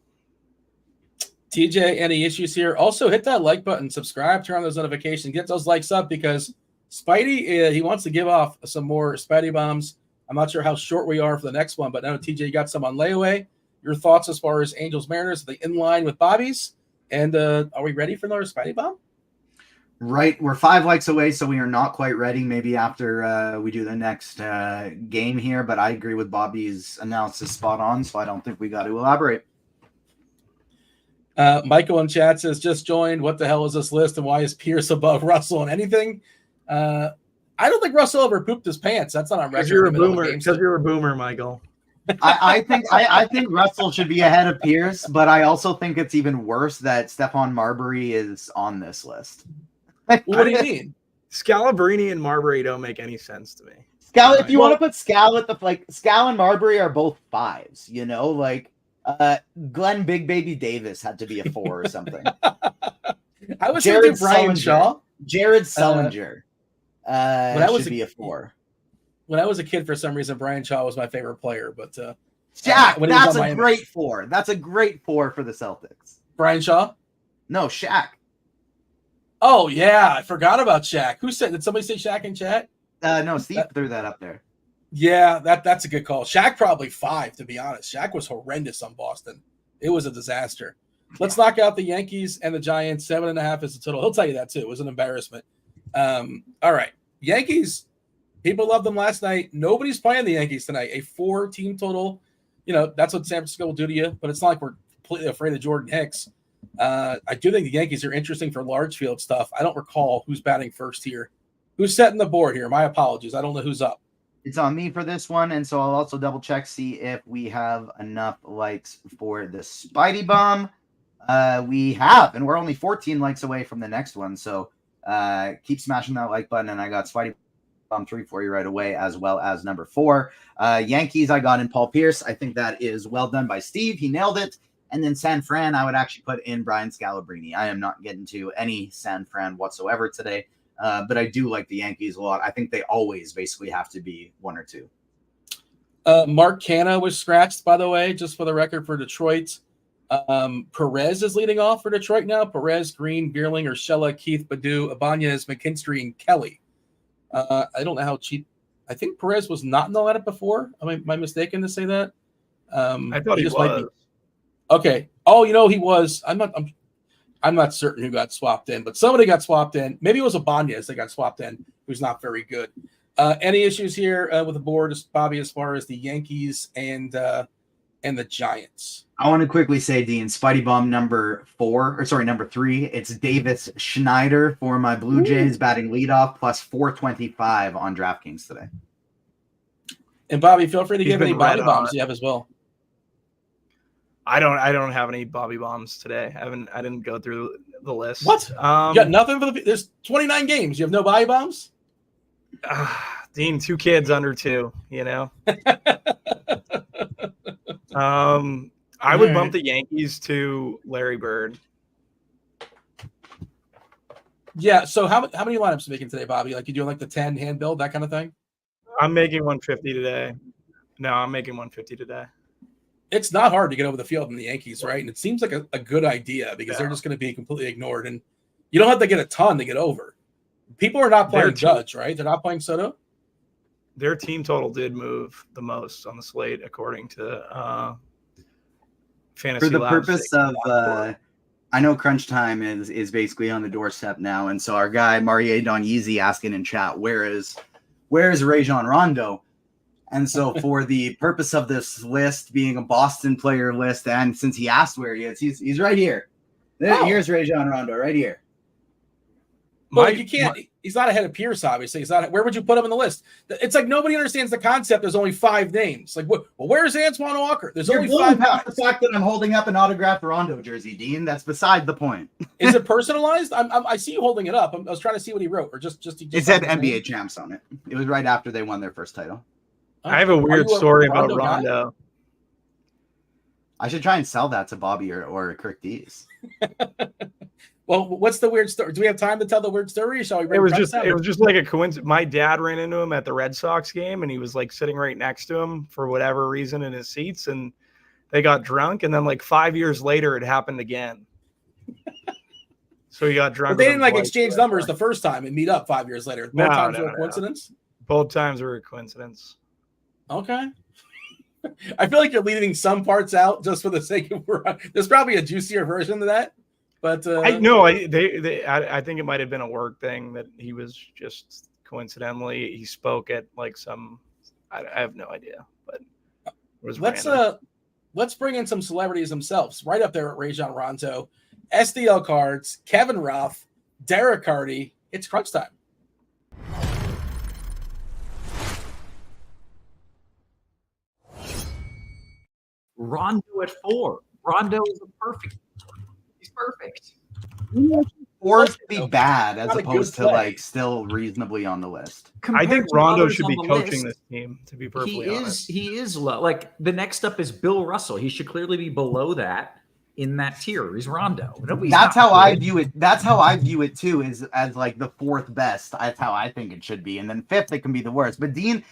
TJ, any issues here? Also, hit that like button, subscribe, turn on those notifications, get those likes up because Spidey, he wants to give off some more Spidey bombs. I'm not sure how short we are for the next one, but now TJ, you got some on layaway. Your thoughts as far as Angels Mariners? Are they in line with Bobby's? And are we ready for another Spidey bomb? Right. We're 5 likes away, so we are not quite ready. Maybe after we do the next game here, but I agree with Bobby's analysis spot on, so I don't think we got to elaborate. Michael in chat says, just joined. What the hell is this list and why is Pierce above Russell and anything? I don't think Russell ever pooped his pants. That's not on record. You're a boomer. Because you're a boomer, Michael. I think Russell should be ahead of Pierce, but I also think it's even worse that Stephon Marbury is on this list. What do you mean? Scalabrine and Marbury don't make any sense to me. If you want to put Scal at Scal and Marbury are both 5s, Glenn Big Baby Davis had to be a 4 or something. I was thinking Brian Sullinger. Shaw. Jared Sullinger should be a 4. When I was a kid, for some reason, Brian Shaw was my favorite player. But Shaq, that's a great 4. That's a great 4 for the Celtics. Brian Shaw? No, Shaq. Oh, yeah. I forgot about Shaq. Did somebody say Shaq in chat? No, Steve threw that up there. Yeah, that's a good call. Shaq probably 5, to be honest. Shaq was horrendous on Boston. It was a disaster. Let's knock out the Yankees and the Giants. 7.5 is the total. He'll tell you that, too. It was an embarrassment. All right. Yankees, people loved them last night. Nobody's playing the Yankees tonight. A 4-team total. That's what San Francisco will do to you, but it's not like we're completely afraid of Jordan Hicks. I do think the Yankees are interesting for large field stuff. I don't recall who's batting first here. Who's setting the board here? My apologies. I don't know who's up. It's on me for this one, and so I'll also double check, see if we have enough likes for the Spidey Bomb. We have, and we're only 14 likes away from the next one, so keep smashing that like button, and I got Spidey Bomb 3 for you right away, as well as number 4. Yankees, I got in Paul Pierce. I think that is well done by Steve. He nailed it. And then San Fran, I would actually put in Brian Scalabrine. I am not getting to any San Fran whatsoever today. But I do like the Yankees a lot. I think they always basically have to be 1 or 2. Mark Canha was scratched, by the way, just for the record for Detroit. Perez is leading off for Detroit now. Perez, Green, Bierling, Urshela, Keith, Badu, Ibanez, McKinstry, and Kelly. I don't know how cheap. I think Perez was not in the lineup before. Am I mistaken to say that? I thought he just was. might be. Okay. Oh, he was. I'm not certain who got swapped in, but somebody got swapped in. Maybe it was Ibanez that got swapped in, who's not very good. Any issues here with the board, Bobby, as far as the Yankees and the Giants? I want to quickly say, Dean, Spidey Bomb number 3. It's Davis Schneider for my Blue Jays batting leadoff plus 425 on DraftKings today. And Bobby, feel free to He's give any been red Bobby bombs hot. you have as well. I don't have any Bobby bombs today. I didn't go through the list. What? You got nothing for there's 29 games. You have no Bobby bombs? Dean, 2 kids under 2, I would bump the Yankees to Larry Bird. Yeah. So how many lineups are you making today, Bobby? Like you doing like the 10 hand build, that kind of thing? I'm making 150 today. No, I'm making 150 today. It's not hard to get over the field in the Yankees, right? And it seems like a good idea because they're just going to be completely ignored. And you don't have to get a ton to get over. People are not playing Judge, right? They're not playing Soto. Their team total did move the most on the slate, according to Fantasy For the Labs. purpose of, I know crunch time is basically on the doorstep now, and so our guy Marie Donyeezy asking in chat, where's Rajon Rondo? And so for the purpose of this list being a Boston player list, and since he asked where he is, he's right here. Here's Rajon Rondo right here. Well, you can't. He's not ahead of Pierce, obviously. He's not. Where would you put him on the list? It's like nobody understands the concept. There's only 5 names. Like, well, where's Antoine Walker? There's only 5 names. The fact that I'm holding up an autographed Rondo jersey, Dean. That's beside the point. Is it personalized? I see you holding it up. I was trying to see what he wrote, or just it said NBA champs on it. It was right after they won their first title. I have a weird story about Rondo. I should try and sell that to Bobby or Kirk Dees. Well, what's the weird story? Do we have time to tell the weird story? Shall we? It was just like a coincidence. My dad ran into him at the Red Sox game, and he was like sitting right next to him for whatever reason in his seats, and they got drunk. And then like 5 years later, it happened again. So he got drunk. But they didn't like exchange numbers the first time and meet up 5 years later. Both times were a coincidence. Both times were a coincidence. Okay. I feel like you're leaving some parts out just for the sake of. There's probably a juicier version of that. But I think it might have been a work thing that he was just coincidentally he spoke at like some I have no idea, but it was let's bring in some celebrities themselves right up there at Rajon Rondo, SDL Cards, Kevin Roth, Derek Carty. It's crunch time. Rondo at 4. Rondo is a perfect. He's perfect. Or to be bad as opposed to like still reasonably on the list. I think Rondo should be coaching this team, to be perfectly honest. He is low. Like the next up is Bill Russell. He should clearly be below that in that tier. He's Rondo. That's how I view it. That's how I view it too, is as like the 4th best. That's how I think it should be. And then 5th, it can be the worst. But Dean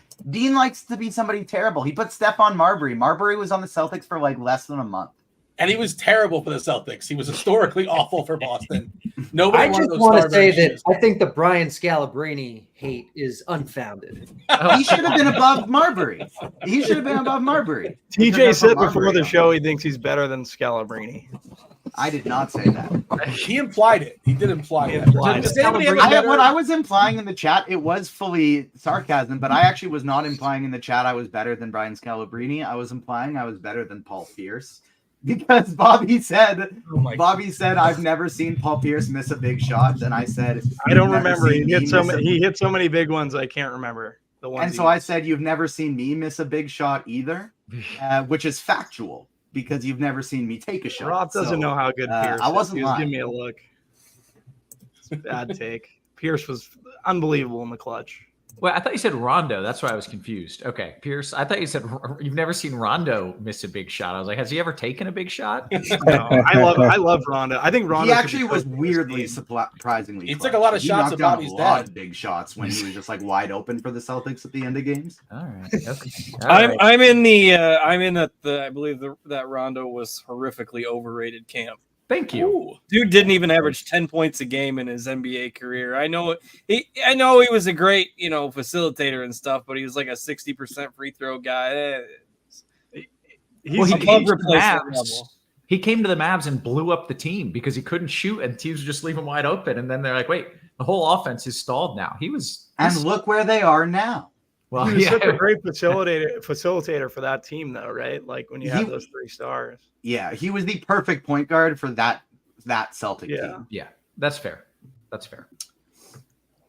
likes to be somebody terrible. He put Stephon Marbury. Marbury was on the Celtics for like less than a month. And he was terrible for the Celtics. He was historically awful for Boston. I just want to say that I think the Brian Scalabrine hate is unfounded. He should have been above Marbury. TJ said before the show he thinks he's better than Scalabrine. I did not say that. He implied it. He did imply it. What I was implying in the chat, it was fully sarcasm, but I actually was not implying in the chat I was better than Brian Scalabrine. I was implying I was better than Paul Pierce. Because Bobby said, I've never seen Paul Pierce miss a big shot. And I said, I don't remember. He hit so many big ones. I can't remember the ones. And so I said, you've never seen me miss a big shot either, which is factual because you've never seen me take a shot. Roth doesn't know how good Pierce is. I wasn't lying. Give me a look. It's a bad take. Pierce was unbelievable in the clutch. Well, I thought you said Rondo. That's why I was confused. Okay, Pierce. I thought you said you've never seen Rondo miss a big shot. I was like, has he ever taken a big shot? No, I love Rondo. I think Rondo He actually was weirdly surprisingly. He clutch. took a lot of He shots knocked at down Bobby's a lot dad. of big shots when he was just like wide open for the Celtics at the end of games. All right. Okay. All right. I'm in the I believe that Rondo was horrifically overrated camp. Thank you. Dude didn't even average 10 points a game in his NBA career. I know he was a great, facilitator and stuff, but he was like a 60% free throw guy. He above replacement level. He came to the Mavs and blew up the team because he couldn't shoot and teams would just leave him wide open. And then they're like, wait, the whole offense is stalled now. And look where they are now. Well, he was such a great facilitator for that team, though, right? Like when you have those 3 stars. Yeah, he was the perfect point guard for that Celtic team. Yeah, that's fair. That's fair.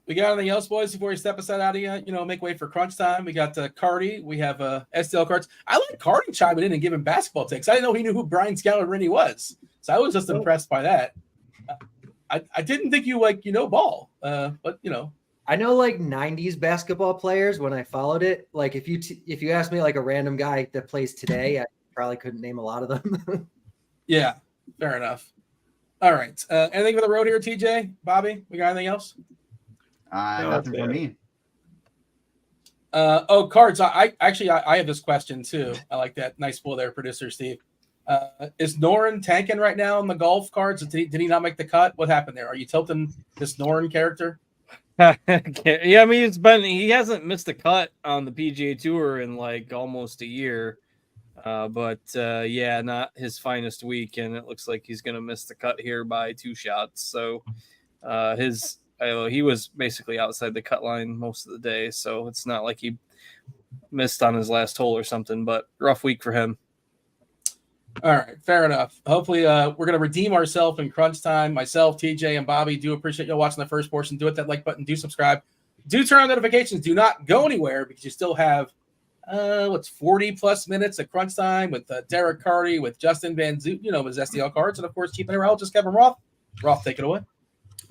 We got anything else, boys, before we step aside out of here? Make way for crunch time. We got Carty. We have STL cards. I like Carty chiming in and giving basketball takes. I didn't know he knew who Brian Scalabrine was. So I was just impressed by that. I didn't think you ball, but I know like 90s basketball players when I followed it. Like if you asked me like a random guy that plays today, I probably couldn't name a lot of them. Yeah, fair enough. All right. Anything for the road here, TJ? Bobby, we got anything else? Nothing for me. Cards. I have this question too. I like that. Nice pull there, producer Steve. Is Noren tanking right now on the golf cards? Did he not make the cut? What happened there? Are you tilting this Noren character? Yeah, I mean he hasn't missed a cut on the PGA Tour in like almost a year. But not his finest week, and it looks like he's gonna miss the cut here by 2 shots. So he was basically outside the cut line most of the day, so it's not like he missed on his last hole or something, but rough week for him. All right, fair enough. Hopefully we're going to redeem ourselves in crunch time. Myself, TJ, and Bobby do appreciate y'all watching the first portion. Do hit that like button. Do subscribe. Do turn on notifications. Do not go anywhere because you still have 40-plus minutes of crunch time with Derek Carty, with Justin Van Zuiden, his SDL cards, and, of course, keeping it real, just Kevin Roth. Roth, take it away.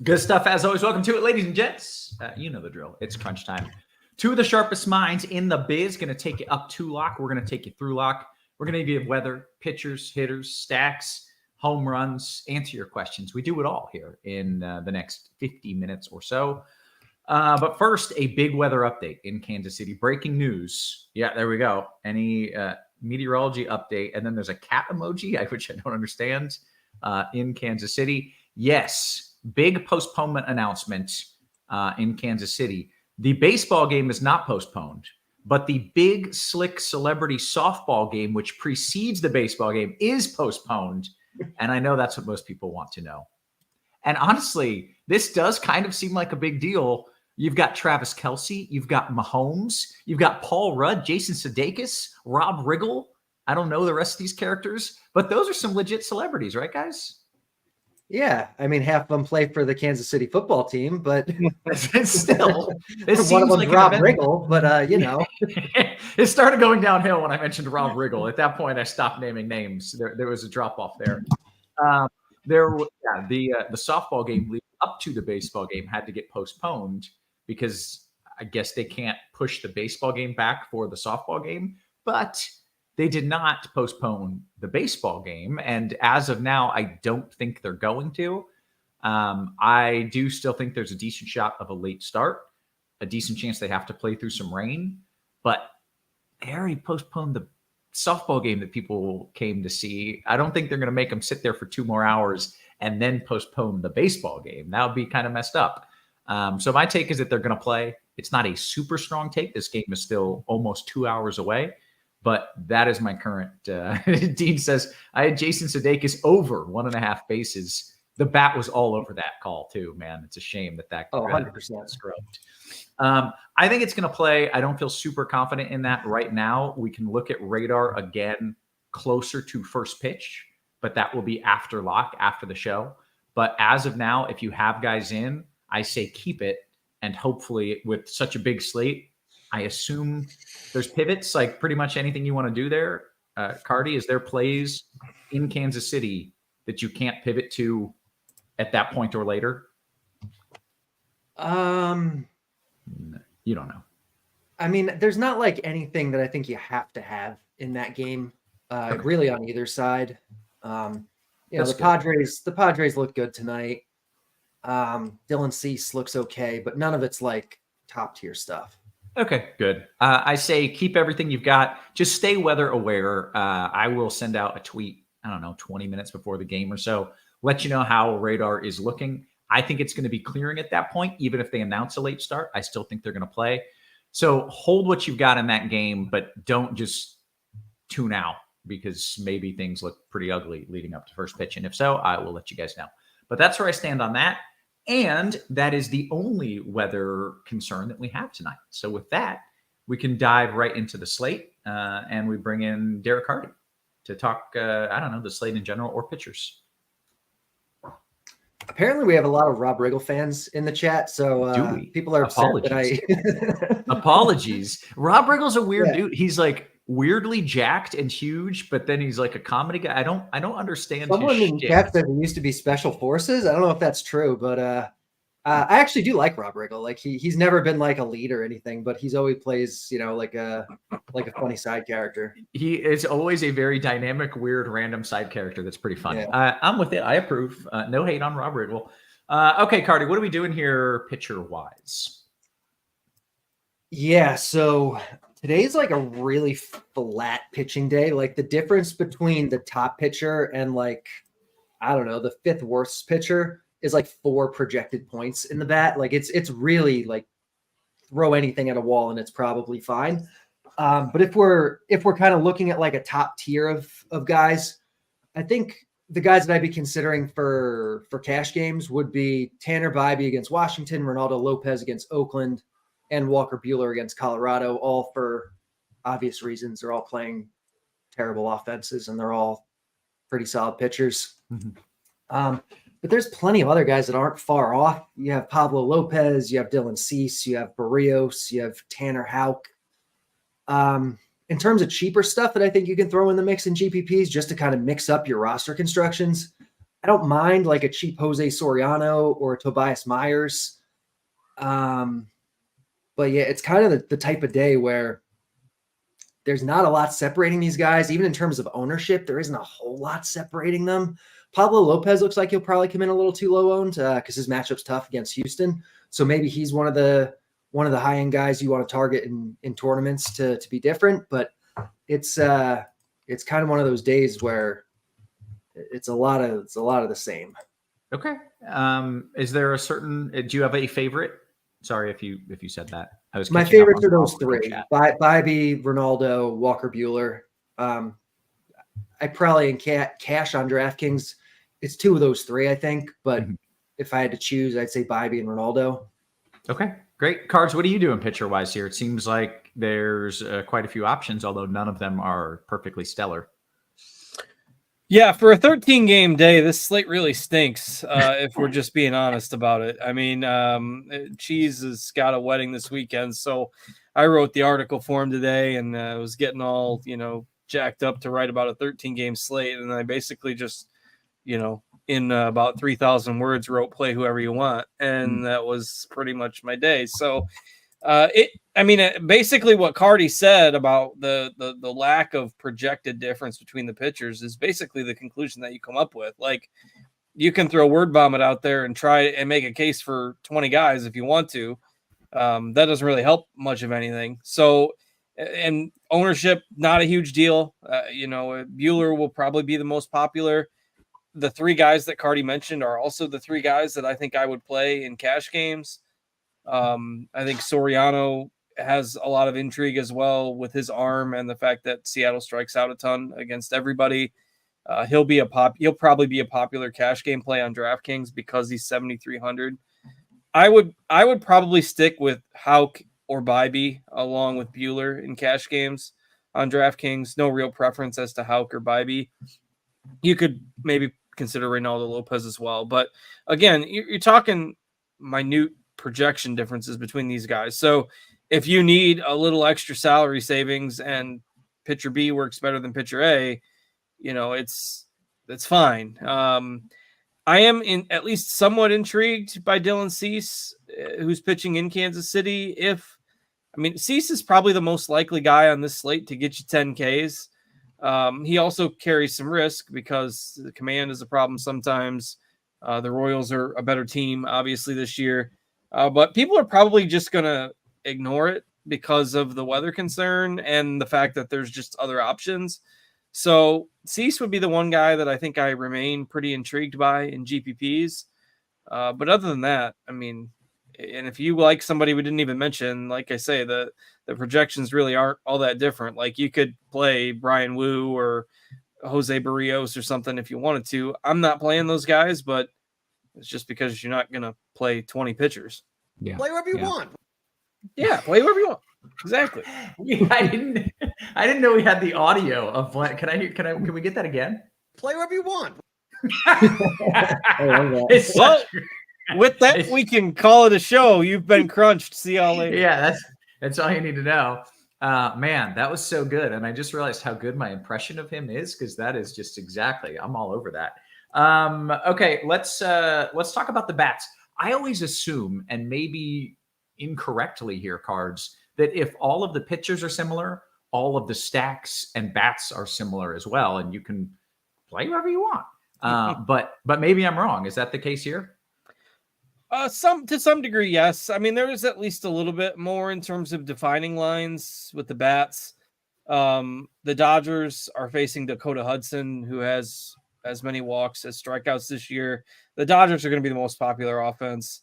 Good stuff, as always. Welcome to it, ladies and gents. You know the drill. It's crunch time. 2 of the sharpest minds in the biz going to take you up to lock. We're going to take you through lock. We're going to give you weather, pitchers, hitters, stacks, home runs, answer your questions. We do it all here in the next 50 minutes or so. But first, a big weather update in Kansas City. Breaking news. Yeah, there we go. Any meteorology update. And then there's a cat emoji, which I don't understand, in Kansas City. Yes, big postponement announcement in Kansas City. The baseball game is not postponed, but the big slick celebrity softball game, which precedes the baseball game, is postponed. And I know that's what most people want to know. And honestly, this does kind of seem like a big deal. You've got Travis Kelce, you've got Mahomes, you've got Paul Rudd, Jason Sudeikis, Rob Riggle. I don't know the rest of these characters, but those are some legit celebrities, right, guys? Yeah, I mean, half of them play for the Kansas City football team, but still, one of them's Rob Riggle. But it started going downhill when I mentioned Rob Riggle. At that point, I stopped naming names. There was a drop off there. The softball game leading up to the baseball game had to get postponed because I guess they can't push the baseball game back for the softball game, but they did not postpone the baseball game. And as of now, I don't think they're going to. I do still think there's a decent shot of a late start, a decent chance they have to play through some rain, but they already postponed the softball game that people came to see. I don't think they're going to make them sit there for 2 more hours and then postpone the baseball game. That would be kind of messed up. So my take is that they're going to play. It's not a super strong take. This game is still almost 2 hours away, but that is my current. Dean says, I had Jason Sudeikis over 1.5 bases. The bat was all over that call too, man. It's a shame that 100% scrubbed. I think it's going to play. I don't feel super confident in that right now. We can look at radar again closer to first pitch, but that will be after lock, after the show. But as of now, if you have guys in, I say keep it. And hopefully with such a big slate, I assume there's pivots, like pretty much anything you want to do there. Carty, is there plays in Kansas City that you can't pivot to at that point or later? You don't know. I mean, there's not like anything that I think you have to have in that game, really on either side. That's the Padres look good tonight. Dylan Cease looks okay, but none of it's like top tier stuff. Okay, good. I say keep everything you've got. Just stay weather aware. I will send out a tweet, I don't know, 20 minutes before the game or so, let you know how radar is looking. I think it's going to be clearing at that point. Even if they announce a late start, I still think they're going to play. So hold what you've got in that game, but don't just tune out because maybe things look pretty ugly leading up to first pitch. And if so, I will let you guys know. But that's where I stand on that. And that is the only weather concern that we have tonight. So with that, we can dive right into the slate and we bring in Derek Carty to talk, I don't know, the slate in general or pitchers. Apparently, we have a lot of Rob Riggle fans in the chat, so people are upset that I. Apologies. Rob Riggle's a weird dude. He's like weirdly jacked and huge, but then he's like a comedy guy. I don't understand. Someone in chat said he used to be special forces. I don't know if that's true, but I actually do like Rob Riggle. Like he's never been like a lead or anything, but he's always plays, like a funny side character. He is always a very dynamic, weird, random side character that's pretty funny. Yeah. I'm with it. I approve. No hate on Rob Riggle. Okay, Carty, what are we doing here pitcher wise? Yeah, so today's like a really flat pitching day. Like the difference between the top pitcher and like, I don't know, the fifth worst pitcher is like 4 projected points in the bat. Like it's really like throw anything at a wall and it's probably fine. But if we're kind of looking at like a top tier of guys, I think the guys that I'd be considering for cash games would be Tanner Bybee against Washington, Ronaldo Lopez against Oakland, and Walker Buehler against Colorado, all for obvious reasons. They're all playing terrible offenses and they're all pretty solid pitchers. Mm-hmm. But there's plenty of other guys that aren't far off. You have Pablo Lopez, you have Dylan Cease, you have Barrios, you have Tanner Houck. In terms of cheaper stuff that I think you can throw in the mix in GPPs just to kind of mix up your roster constructions, I don't mind like a cheap Jose Soriano or a Tobias Myers. But yeah, it's kind of the type of day where there's not a lot separating these guys. Even in terms of ownership, there isn't a whole lot separating them. Pablo Lopez looks like he'll probably come in a little too low owned because his matchup's tough against Houston. So maybe he's one of the high end guys you want to target in tournaments to be different. But it's kind of one of those days where it's a lot of the same. Okay. Is there a certain? Do you have a favorite? Sorry if you said that. My favorites are those 3: Bybee, Ronaldo, Walker Buehler. I probably in cash on DraftKings, it's 2 of those 3, I think. But if I had to choose, I'd say Bybee and Ronaldo. Okay, great. Cards, what are you doing pitcher-wise here? It seems like there's quite a few options, although none of them are perfectly stellar. Yeah, for a 13-game day, this slate really stinks, if we're just being honest about it. I mean, Cheese has got a wedding this weekend, so I wrote the article for him today, and I was getting all, jacked up to write about a 13-game slate, and I basically just, in about 3,000 words wrote play whoever you want, and that was pretty much my day. So basically what Carty said about the lack of projected difference between the pitchers is basically the conclusion that you come up with. Like, you can throw word vomit out there and try and make a case for 20 guys if you want to. That doesn't really help much of anything. So, and ownership, not a huge deal. Buehler will probably be the most popular. The 3 guys that Carty mentioned are also the 3 guys that I think I would play in cash games. I think Soriano has a lot of intrigue as well with his arm and the fact that Seattle strikes out a ton against everybody. He'll probably be a popular cash game play on DraftKings because he's 7,300. I would probably stick with Houck or Bybee along with Buehler in cash games on DraftKings. No real preference as to Houck or Bybee. You could maybe consider Ronaldo Lopez as well. But again, you're talking minute projection differences between these guys. So if you need a little extra salary savings and pitcher B works better than pitcher A, it's fine. I am at least somewhat intrigued by Dylan Cease, who's pitching in Kansas City. If I mean, Cease is probably the most likely guy on this slate to get you 10 Ks. He also carries some risk because the command is a problem sometimes. The Royals are a better team, obviously, this year. But people are probably just going to ignore it because of the weather concern and the fact that there's just other options. So Cease would be the one guy that I think I remain pretty intrigued by in GPPs. But other than that, I mean, and if you like somebody we didn't even mention, like I say, the projections really aren't all that different. Like you could play Brian Wu or Jose Barrios or something if you wanted to. I'm not playing those guys, but it's just because you're not going to play 20 pitchers. Yeah. Play wherever you want. Yeah, play wherever you want. Exactly. I didn't know we had the audio of what. Can we get that again? Play wherever you want. It's Well, with that, we can call it a show. You've been crunched. See y'all later. Yeah, that's all you need to know. Man, that was so good. And I just realized how good my impression of him is, because that is just exactly, I'm all over that. Okay, let's talk about the bats. I always assume, and maybe incorrectly here, Cards, that if all of the pitchers are similar, all of the stacks and bats are similar as well, and you can play wherever you want. But maybe I'm wrong. Is that the case here? To some degree, yes. I mean, there is at least a little bit more in terms of defining lines with the bats. The Dodgers are facing Dakota Hudson, who has as many walks as strikeouts this year. The Dodgers are going to be the most popular offense.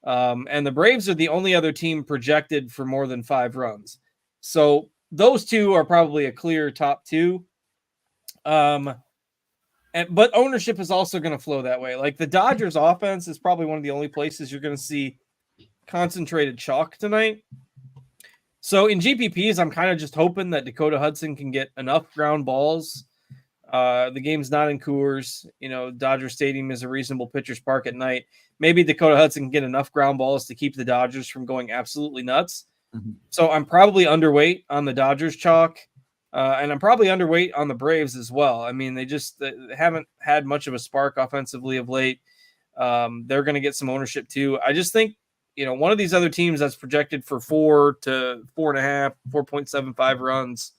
And the Braves are the only other team projected for more than 5 runs. So those two are probably a clear top 2. But ownership is also going to flow that way. Like the Dodgers offense is probably one of the only places you're going to see concentrated chalk tonight. So in GPPs, I'm kind of just hoping that Dakota Hudson can get enough ground balls. The game's not in Coors. Dodger Stadium is a reasonable pitcher's park at night. Maybe Dakota Hudson can get enough ground balls to keep the Dodgers from going absolutely nuts. Mm-hmm. So I'm probably underweight on the Dodgers chalk. And I'm probably underweight on the Braves as well. I mean, they haven't had much of a spark offensively of late. They're going to get some ownership too. I just think, one of these other teams that's projected for 4 to 4.5, 4.75 runs,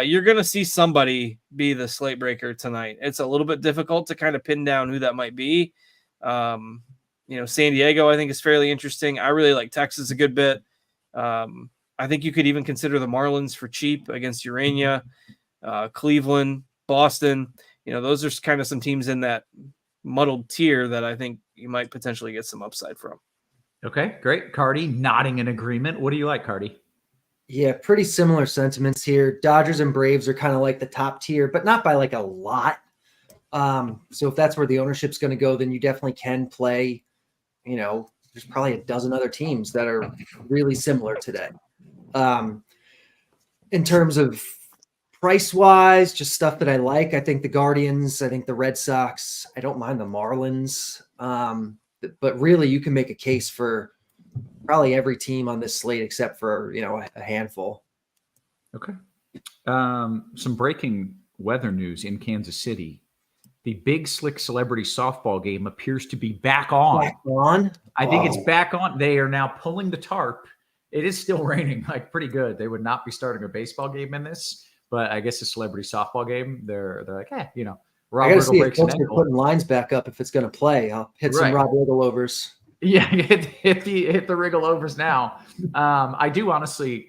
you're going to see somebody be the slate breaker tonight. It's a little bit difficult to kind of pin down who that might be. San Diego, I think, is fairly interesting. I really like Texas a good bit. I think you could even consider the Marlins for cheap against Urania, Cleveland, Boston. Those are kind of some teams in that muddled tier that I think you might potentially get some upside from. Okay, great. Carty nodding in agreement. What do you like, Carty? Yeah, pretty similar sentiments here. Dodgers and Braves are kind of like the top tier, but not by like a lot. So if that's where the ownership's going to go, then you definitely can play. There's probably a dozen other teams that are really similar today. In terms of price-wise, just stuff that I like, I think the Guardians, I think the Red Sox, I don't mind the Marlins. But really, you can make a case for probably every team on this slate except for, a handful. Okay. Some breaking weather news in Kansas City. The Big Slick Celebrity Softball game appears to be back on. Back on? I think it's back on. They are now pulling the tarp. It is still raining, like pretty good. They would not be starting a baseball game in this, but I guess a celebrity softball game, they're like, Rob I got to Riggle see if breaks an folks are ankle. putting lines back up if it's going to play. I'll hit some Rob Riggle overs. Yeah, hit the Riggle overs now. I do honestly,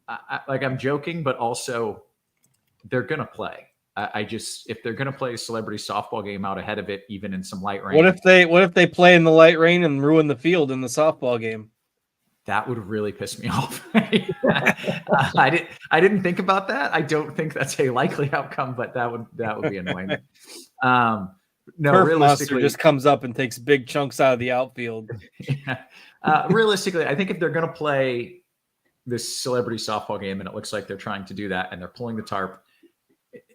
I'm joking, but also they're going to play. If they're going to play a celebrity softball game out ahead of it, even in some light rain. What if they play in the light rain and ruin the field in the softball game? That would really piss me off. I didn't think about that. I don't think that's a likely outcome, but that would be annoying. No, Turf realistically, Monster just comes up and takes big chunks out of the outfield. Yeah. Realistically, I think if they're going to play this celebrity softball game, and it looks like they're trying to do that, and they're pulling the tarp,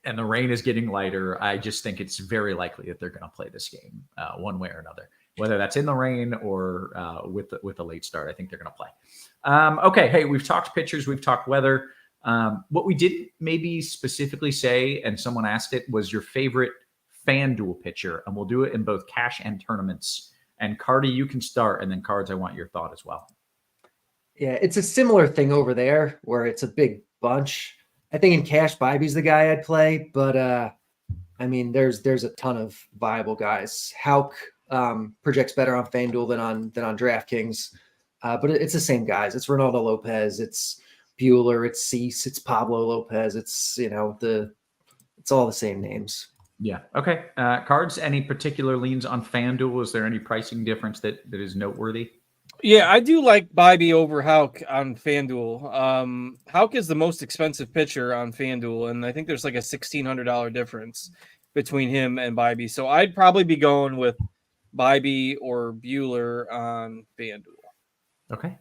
and the rain is getting lighter, I just think it's very likely that they're going to play this game one way or another. Whether that's in the rain or with a late start, I think they're going to play. Okay, hey, we've talked pitchers, we've talked weather. What we didn't maybe specifically say, and someone asked it, was your favorite FanDuel pitcher, and we'll do it in both cash and tournaments. And Carty, you can start, and then Cards, I want your thought as well. Yeah, it's a similar thing over there where it's a big bunch. I think in cash, Bibby's the guy I'd play, but I mean, there's a ton of viable guys. Hauk projects better on FanDuel than on DraftKings, but it's the same guys. It's Ronaldo Lopez, it's Bueller, it's Cease, it's Pablo Lopez. It's it's all the same names. Yeah. Okay. Cards. Any particular leans on FanDuel? Is there any pricing difference that is noteworthy? Yeah, I do like Bibby over Hauk on FanDuel. Hauk is the most expensive pitcher on FanDuel, and I think there's like a $1,600 difference between him and Bibby. So I'd probably be going with Bibby or Bueller on FanDuel. Okay.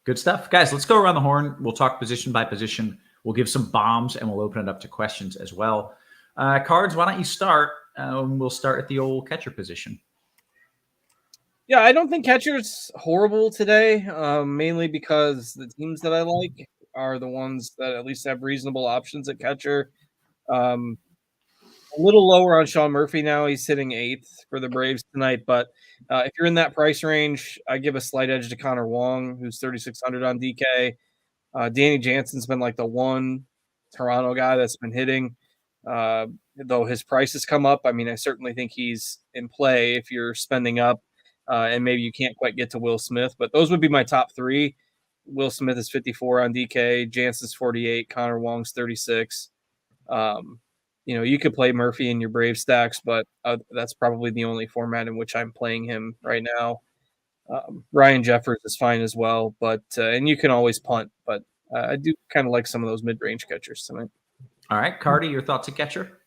Good stuff. Guys, let's go around the horn. We'll talk position by position. We'll give some bombs, and we'll open it up to questions as well. Cards, why don't you start? We'll start at the old catcher position. Yeah, I don't think catcher's horrible today, mainly because the teams that I like are the ones that at least have reasonable options at catcher. A little lower on Sean Murphy now. He's sitting 8th for the Braves tonight, but if you're in that price range, I give a slight edge to Connor Wong, who's 3,600 on DK. Danny Jansen's been like the one Toronto guy that's been hitting, though his price has come up. I mean, I certainly think he's in play if you're spending up. And maybe you can't quite get to Will Smith, but those would be my top 3. Will Smith is 54 on DK, Jansen's 48, Connor Wong's 36. You could play Murphy in your Brave stacks, but that's probably the only format in which I'm playing him right now. Ryan Jeffers is fine as well, but and you can always punt, but I do kind of like some of those mid-range catchers tonight. All right, Carty, your thoughts at catcher?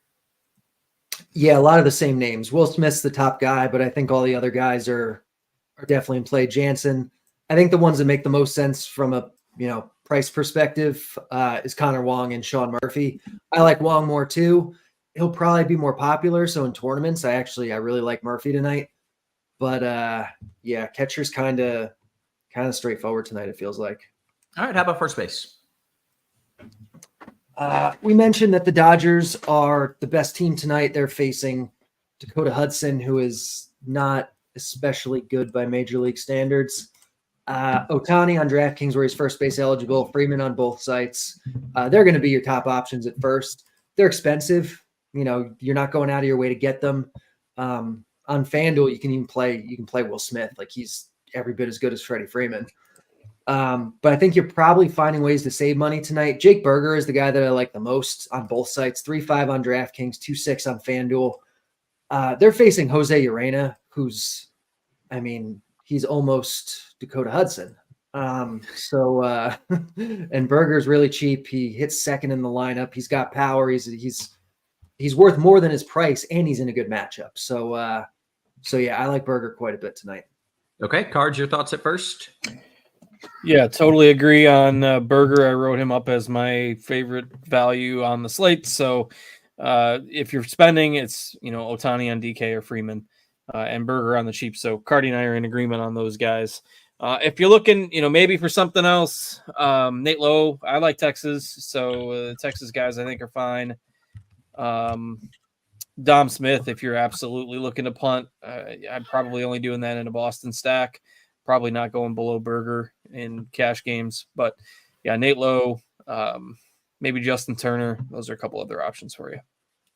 Yeah, a lot of the same names. Will Smith's the top guy, but I think all the other guys are definitely in play. Jansen, I think the ones that make the most sense from a price perspective is Connor Wong and Sean Murphy. I like Wong more too. He'll probably be more popular. So in tournaments, I really like Murphy tonight. But yeah, catcher's kind of straightforward tonight, it feels like. All right, how about first base? We mentioned that the Dodgers are the best team tonight. They're facing Dakota Hudson, who is not especially good by major league standards. Ohtani on DraftKings, where he's first base eligible. Freeman on both sites. They're going to be your top options at first. They're expensive. You're not going out of your way to get them. On FanDuel, you can play Will Smith. Like, he's every bit as good as Freddie Freeman. But I think you're probably finding ways to save money tonight. Jake Berger is the guy that I like the most on both sites. 3.5 on DraftKings, 2.6 on FanDuel. They're facing Jose Urena, who's, he's almost Dakota Hudson. And Berger's really cheap. He hits second in the lineup. He's got power. He's worth more than his price, and he's in a good matchup. So yeah, I like Berger quite a bit tonight. Okay, Cards, your thoughts at first? Yeah, totally agree on Berger. I wrote him up as my favorite value on the slate. So if you're spending, it's Ohtani on DK or Freeman, and Berger on the cheap. So Cardi and I are in agreement on those guys. If you're looking, maybe for something else, Nate Lowe, I like Texas. So the Texas guys I think are fine. Dom Smith, if you're absolutely looking to punt, I'm probably only doing that in a Boston stack. Probably not going below Berger in cash games, but yeah, Nate Lowe, maybe Justin Turner. Those are a couple other options for you.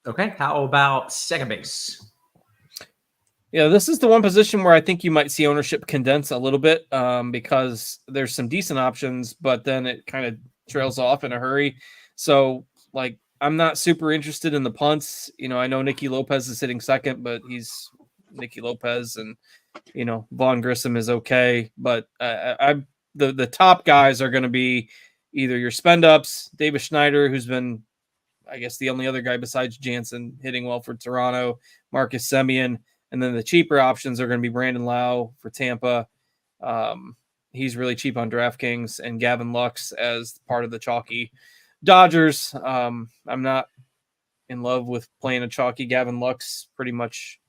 Okay. How about second base? Yeah, this is the one position where I think you might see ownership condense a little bit because there's some decent options, but then it kind of trails off in a hurry. So I'm not super interested in the punts. I know Nicky Lopez is sitting second, but he's Nicky Lopez, and Vaughn Grissom is okay, but the top guys are going to be either your spend ups, Davis Schneider, who's been, I guess, the only other guy besides Jansen hitting well for Toronto, Marcus Semien, and then the cheaper options are going to be Brandon Lau for Tampa. He's really cheap on DraftKings, and Gavin Lux as part of the chalky Dodgers. I'm not in love with playing a chalky Gavin Lux. Pretty much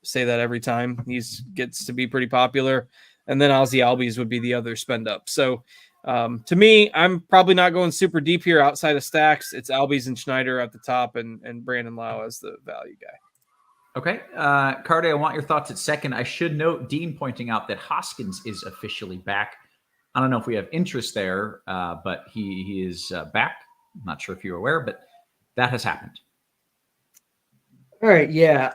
say that every time. He gets to be pretty popular. And then Ozzie Albies would be the other spend up. So to me, I'm probably not going super deep here outside of stacks. It's Albies and Schneider at the top and Brandon Lau as the value guy. Okay. Cardi, I want your thoughts at second. I should note Dean pointing out that Hoskins is officially back. I don't know if we have interest there, but he is back. I'm not sure if you're aware, but that has happened. All right, yeah.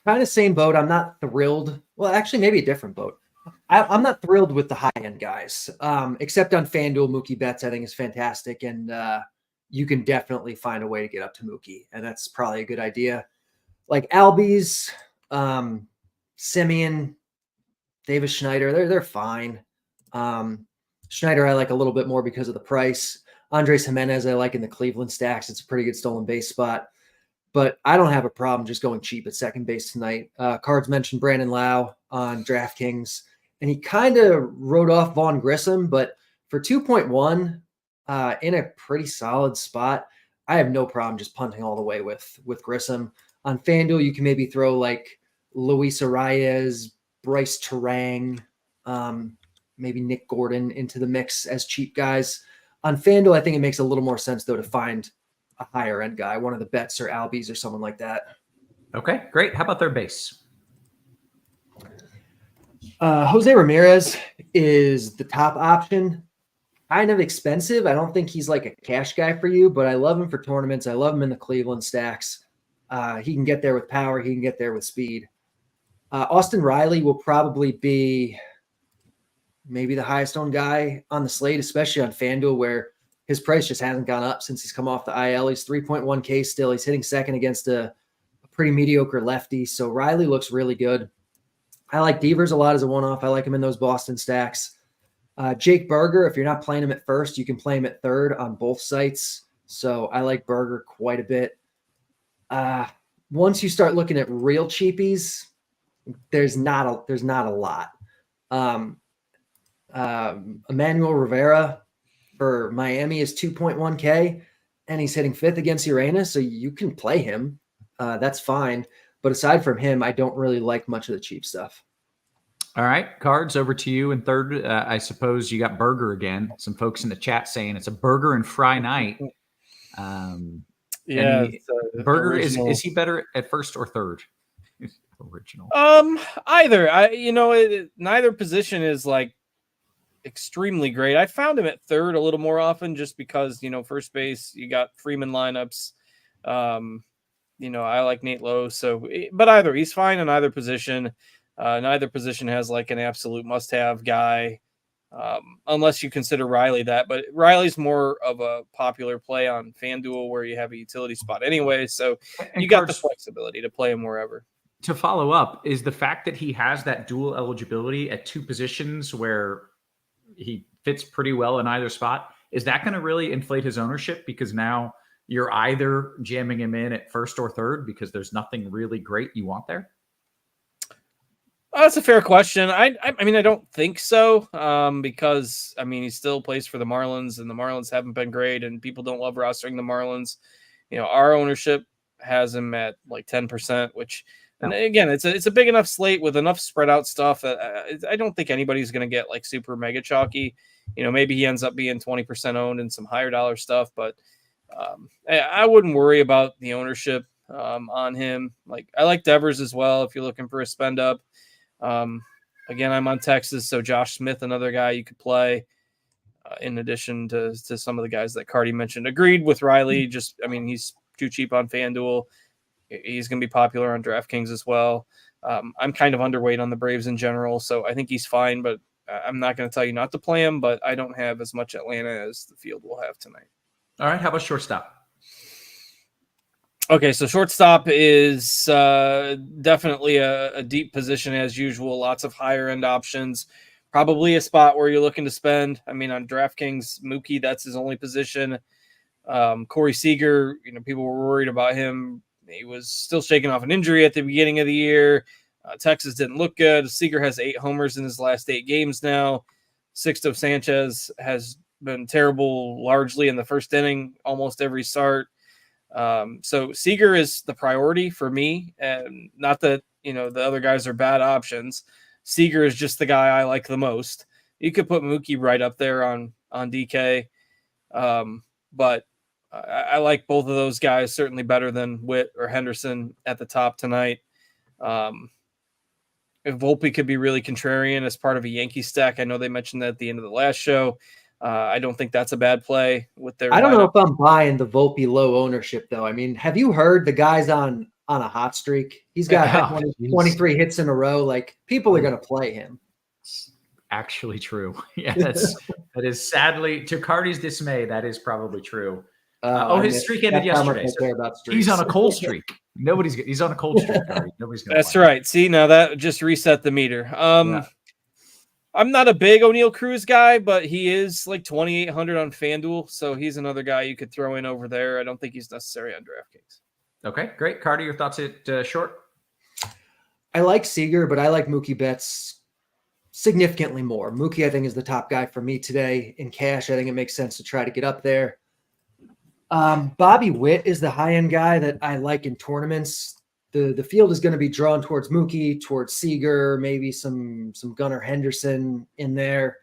Kind of same boat. I'm not thrilled. Well, actually, maybe a different boat. I'm not thrilled with the high-end guys, except on FanDuel. Mookie Betts, I think, is fantastic, and you can definitely find a way to get up to Mookie, and that's probably a good idea. Like Albies, Simeon, Davis Schneider, they're fine. Schneider I like a little bit more because of the price. Andres Jimenez I like in the Cleveland stacks. It's a pretty good stolen base spot. But I don't have a problem just going cheap at second base tonight. Cards mentioned Brandon Lau on DraftKings, and he kind of wrote off Vaughn Grissom, but for 2.1 in a pretty solid spot, I have no problem just punting all the way with Grissom. On FanDuel, you can maybe throw like Luis Arias, Bryce Terang, maybe Nick Gordon into the mix as cheap guys. On FanDuel, I think it makes a little more sense, though, to find a higher end guy, one of the Betts or Albies or someone like that. Okay, great. How about third base? Jose Ramirez is the top option. Kind of expensive. I don't think he's like a cash guy for you, but I love him for tournaments. I love him in the Cleveland stacks. He can get there with power. He can get there with speed. Austin Riley will probably be maybe the highest owned guy on the slate, especially on FanDuel, where his price just hasn't gone up since he's come off the IL. He's 3.1K still. He's hitting second against a pretty mediocre lefty. So Riley looks really good. I like Devers a lot as a one-off. I like him in those Boston stacks. Jake Berger, if you're not playing him at first, you can play him at third on both sites. So I like Berger quite a bit. Once you start looking at real cheapies, there's not a lot. Emmanuel Rivera for Miami is 2.1K, and he's hitting fifth against Uranus, so you can play him. That's fine. But aside from him, I don't really like much of the cheap stuff. All right, Cards, over to you in third. I suppose you got Burger again. Some folks in the chat saying it's a burger and fry night. Yeah, Burger is he better at first or third? Original. Either. Neither position is like extremely great. I found him at third a little more often just because, first base, you got Freeman lineups. I like Nate Lowe. So, but either he's fine in either position. Neither position has like an absolute must-have guy, unless you consider Riley that. But Riley's more of a popular play on FanDuel where you have a utility spot anyway. So you got the flexibility to play him wherever. To follow up, is the fact that he has that dual eligibility at two positions where he fits pretty well in either spot, is that going to really inflate his ownership? Because now you're either jamming him in at first or third because there's nothing really great you want there? That's a fair question. I mean, I don't think so, because, he still plays for the Marlins, and the Marlins haven't been great, and people don't love rostering the Marlins. Our ownership has him at like 10%, which, and again, it's a big enough slate with enough spread out stuff that I don't think anybody's going to get like super mega chalky. Maybe he ends up being 20% owned in some higher dollar stuff, but I wouldn't worry about the ownership on him. Like, I like Devers as well if you're looking for a spend up. Again, I'm on Texas, so Josh Smith, another guy you could play in addition to some of the guys that Carty mentioned. Agreed with Riley. He's too cheap on FanDuel. He's going to be popular on DraftKings as well. I'm kind of underweight on the Braves in general, so I think he's fine, but I'm not going to tell you not to play him, but I don't have as much Atlanta as the field will have tonight. All right. How about shortstop? Okay, so shortstop is definitely a deep position as usual. Lots of higher end options. Probably a spot where you're looking to spend. On DraftKings, Mookie, that's his only position. Corey Seager, people were worried about him. He was still shaking off an injury at the beginning of the year. Texas didn't look good. Seager has 8 homers in his last 8 games now. Sixto Sanchez has been terrible largely in the first inning, almost every start. So Seager is the priority for me, and not that, the other guys are bad options. Seager is just the guy I like the most. You could put Mookie right up there on DK. But I like both of those guys certainly better than Witt or Henderson at the top tonight. if Volpe could be really contrarian as part of a Yankee stack. I know they mentioned that at the end of the last show. I don't think that's a bad play with their I don't know lineup. if I'm buying the Volpe low ownership, though. I mean, have you heard the guy's on a hot streak? He's got 23 hits in a row. Like, people are going to play him. It's actually true. Yes, that is sadly, to Carty's dismay, that is probably true. His streak ended yesterday. So he's on a cold streak. He's on a cold streak, Carty. Nobody's going to That's right. See, now that just reset the meter. I'm not a big O'Neal Cruz guy, but he is like 2,800 on FanDuel, so he's another guy you could throw in over there. I don't think he's necessary on DraftKings. Okay, great. Carty, your thoughts at short? I like Seager, but I like Mookie Betts significantly more. Mookie, I think, is the top guy for me today. In cash, I think it makes sense to try to get up there. Bobby Witt is the high-end guy that I like in tournaments. The field is going to be drawn towards Mookie, towards Seager, maybe some Gunnar Henderson in there.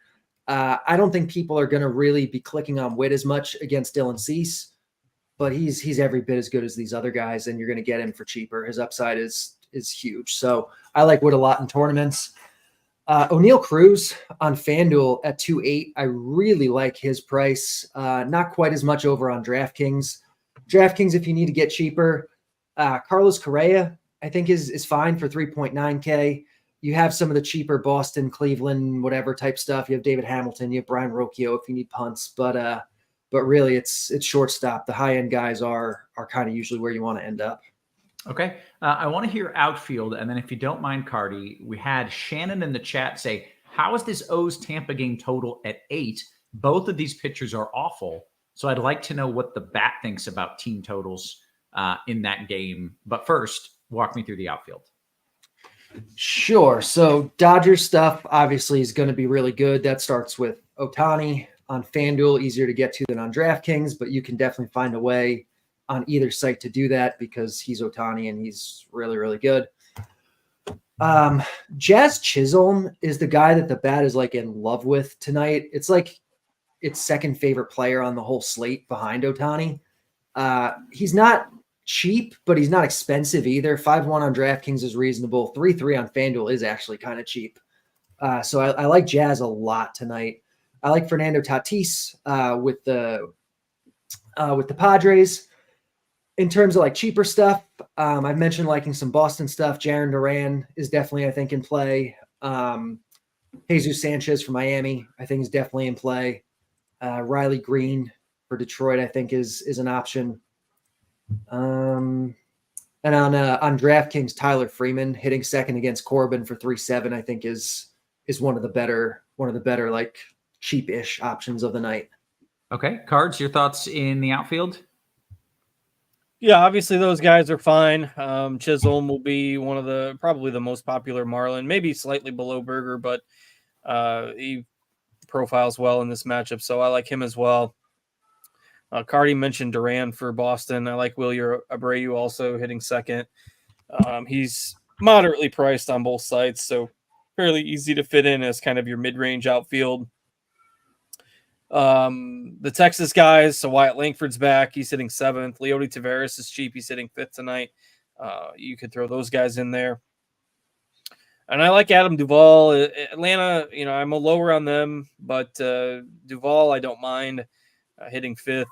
I don't think people are going to really be clicking on Witt as much against Dylan Cease, but he's every bit as good as these other guys, and you're going to get him for cheaper. His upside is huge. So I like Witt a lot in tournaments. O'Neal Cruz on FanDuel at 2.8. I really like his price. Not quite as much over on DraftKings. DraftKings, if you need to get cheaper. Carlos Correa, I think, is fine for 3.9K. You have some of the cheaper Boston, Cleveland, whatever type stuff. You have David Hamilton. You have Brian Rocchio if you need punts. But really, it's shortstop. The high-end guys are kind of usually where you want to end up. Okay. I want to hear outfield. And then if you don't mind, Carty, we had Shannon in the chat say, how is this O's Tampa game total at 8? Both of these pitchers are awful. So I'd like to know what the bat thinks about team totals in that game. But first, walk me through the outfield. Sure. So Dodgers stuff obviously is going to be really good. That starts with Ohtani on FanDuel, easier to get to than on DraftKings, but you can definitely find a way on either site to do that because he's Ohtani and he's really, really good. Jazz Chisholm is the guy that the bat is like in love with tonight. It's like its second favorite player on the whole slate behind Ohtani. He's not cheap, but he's not expensive either. 5-1 on DraftKings is reasonable. 3-3 on FanDuel is actually kind of cheap. So I like Jazz a lot tonight. I like Fernando Tatis with the Padres. In terms of like cheaper stuff, I've mentioned liking some Boston stuff. Jarren Duran is definitely, I think, in play. Jesus Sanchez for Miami, I think, is definitely in play. Riley Green for Detroit, I think, is an option. And on DraftKings, Tyler Freeman hitting second against Corbin for 3.7, I think is one of the better like cheap-ish options of the night. Okay, Cards, your thoughts in the outfield? Yeah, obviously those guys are fine. Chisholm will be probably the most popular Marlin, maybe slightly below Berger, but he profiles well in this matchup, so I like him as well. Carty mentioned Duran for Boston. I like Wilyer Abreu also hitting second. He's moderately priced on both sides, so fairly easy to fit in as kind of your mid-range outfield. The Texas guys, so Wyatt Langford's back. He's hitting 7th. Leody Taveras is cheap. He's hitting 5th tonight. You could throw those guys in there. And I like Adam Duvall. Atlanta, I'm a lower on them, but Duvall, I don't mind hitting 5th.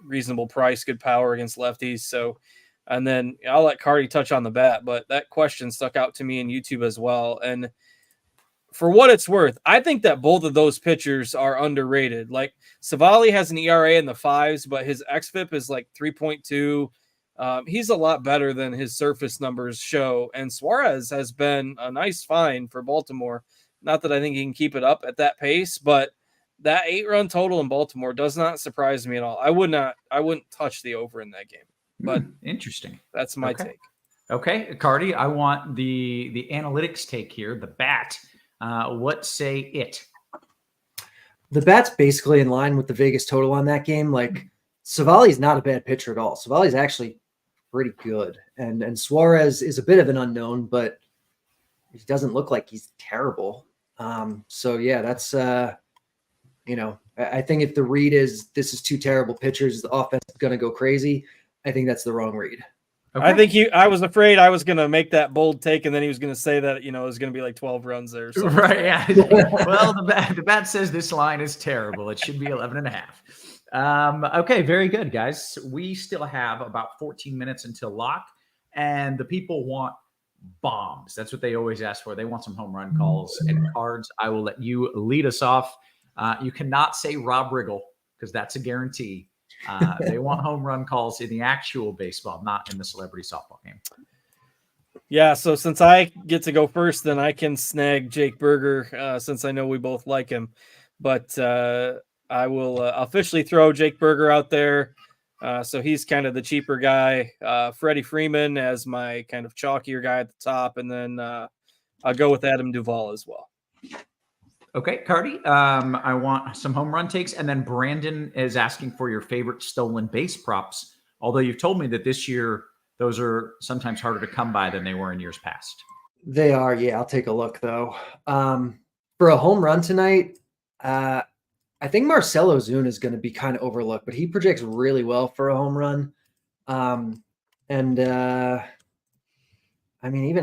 Reasonable price, good power against lefties. So, and then I'll let Carty touch on the bat, but that question stuck out to me in YouTube as well. And for what it's worth, I think that both of those pitchers are underrated. Like Savali has an ERA in the 5s, but his xFIP is like 3.2. He's a lot better than his surface numbers show. And Suarez has been a nice find for Baltimore. Not that I think he can keep it up at that pace, but that 8-run total in Baltimore does not surprise me at all. I wouldn't touch the over in that game. But interesting. That's my take. Okay, Carty, I want the analytics take here. The bat. What say it? The bat's basically in line with the Vegas total on that game. Like Savali's not a bad pitcher at all. Savali's actually pretty good. And Suarez is a bit of an unknown, but he doesn't look like he's terrible. So yeah, that's I think if the read is this is two terrible pitchers, the offense is going to go crazy. I think that's the wrong read. Okay. I think I was afraid I was going to make that bold take, and then he was going to say that, it was going to be like 12 runs there. So. Right. Yeah. Well, the bat says this line is terrible. It should be 11.5. Okay. Very good, guys. We still have about 14 minutes until lock, and the people want bombs. That's what they always ask for. They want some home run calls and cards. I will let you lead us off. You cannot say Rob Riggle because that's a guarantee. They want home run calls in the actual baseball, not in the celebrity softball game. Yeah, so since I get to go first, then I can snag Jake Berger since I know we both like him. But I will officially throw Jake Berger out there. So he's kind of the cheaper guy. Freddie Freeman as my kind of chalkier guy at the top. And then I'll go with Adam Duvall as well. Okay, Carty, I want some home run takes. And then Brandon is asking for your favorite stolen base props. Although you've told me that this year, those are sometimes harder to come by than they were in years past. They are. Yeah, I'll take a look though. For a home run tonight, I think Marcell Ozuna is going to be kind of overlooked, but he projects really well for a home run. Even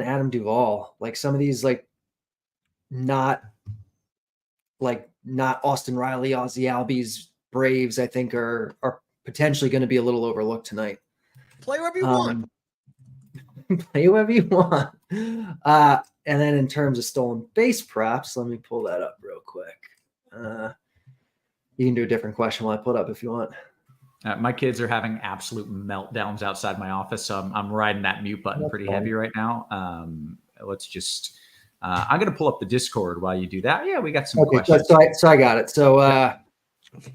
Adam Duvall, like some of these, not Austin Riley, Ozzie Albies, Braves, I think are potentially going to be a little overlooked tonight. Play whoever you want. Play whoever you want. And then in terms of stolen base props, let me pull that up real quick. You can do a different question while I pull it up if you want. My kids are having absolute meltdowns outside my office, so I'm riding that mute button pretty heavy right now. Let's just I'm going to pull up the Discord while you do that. Yeah, we got some questions. So I got it. So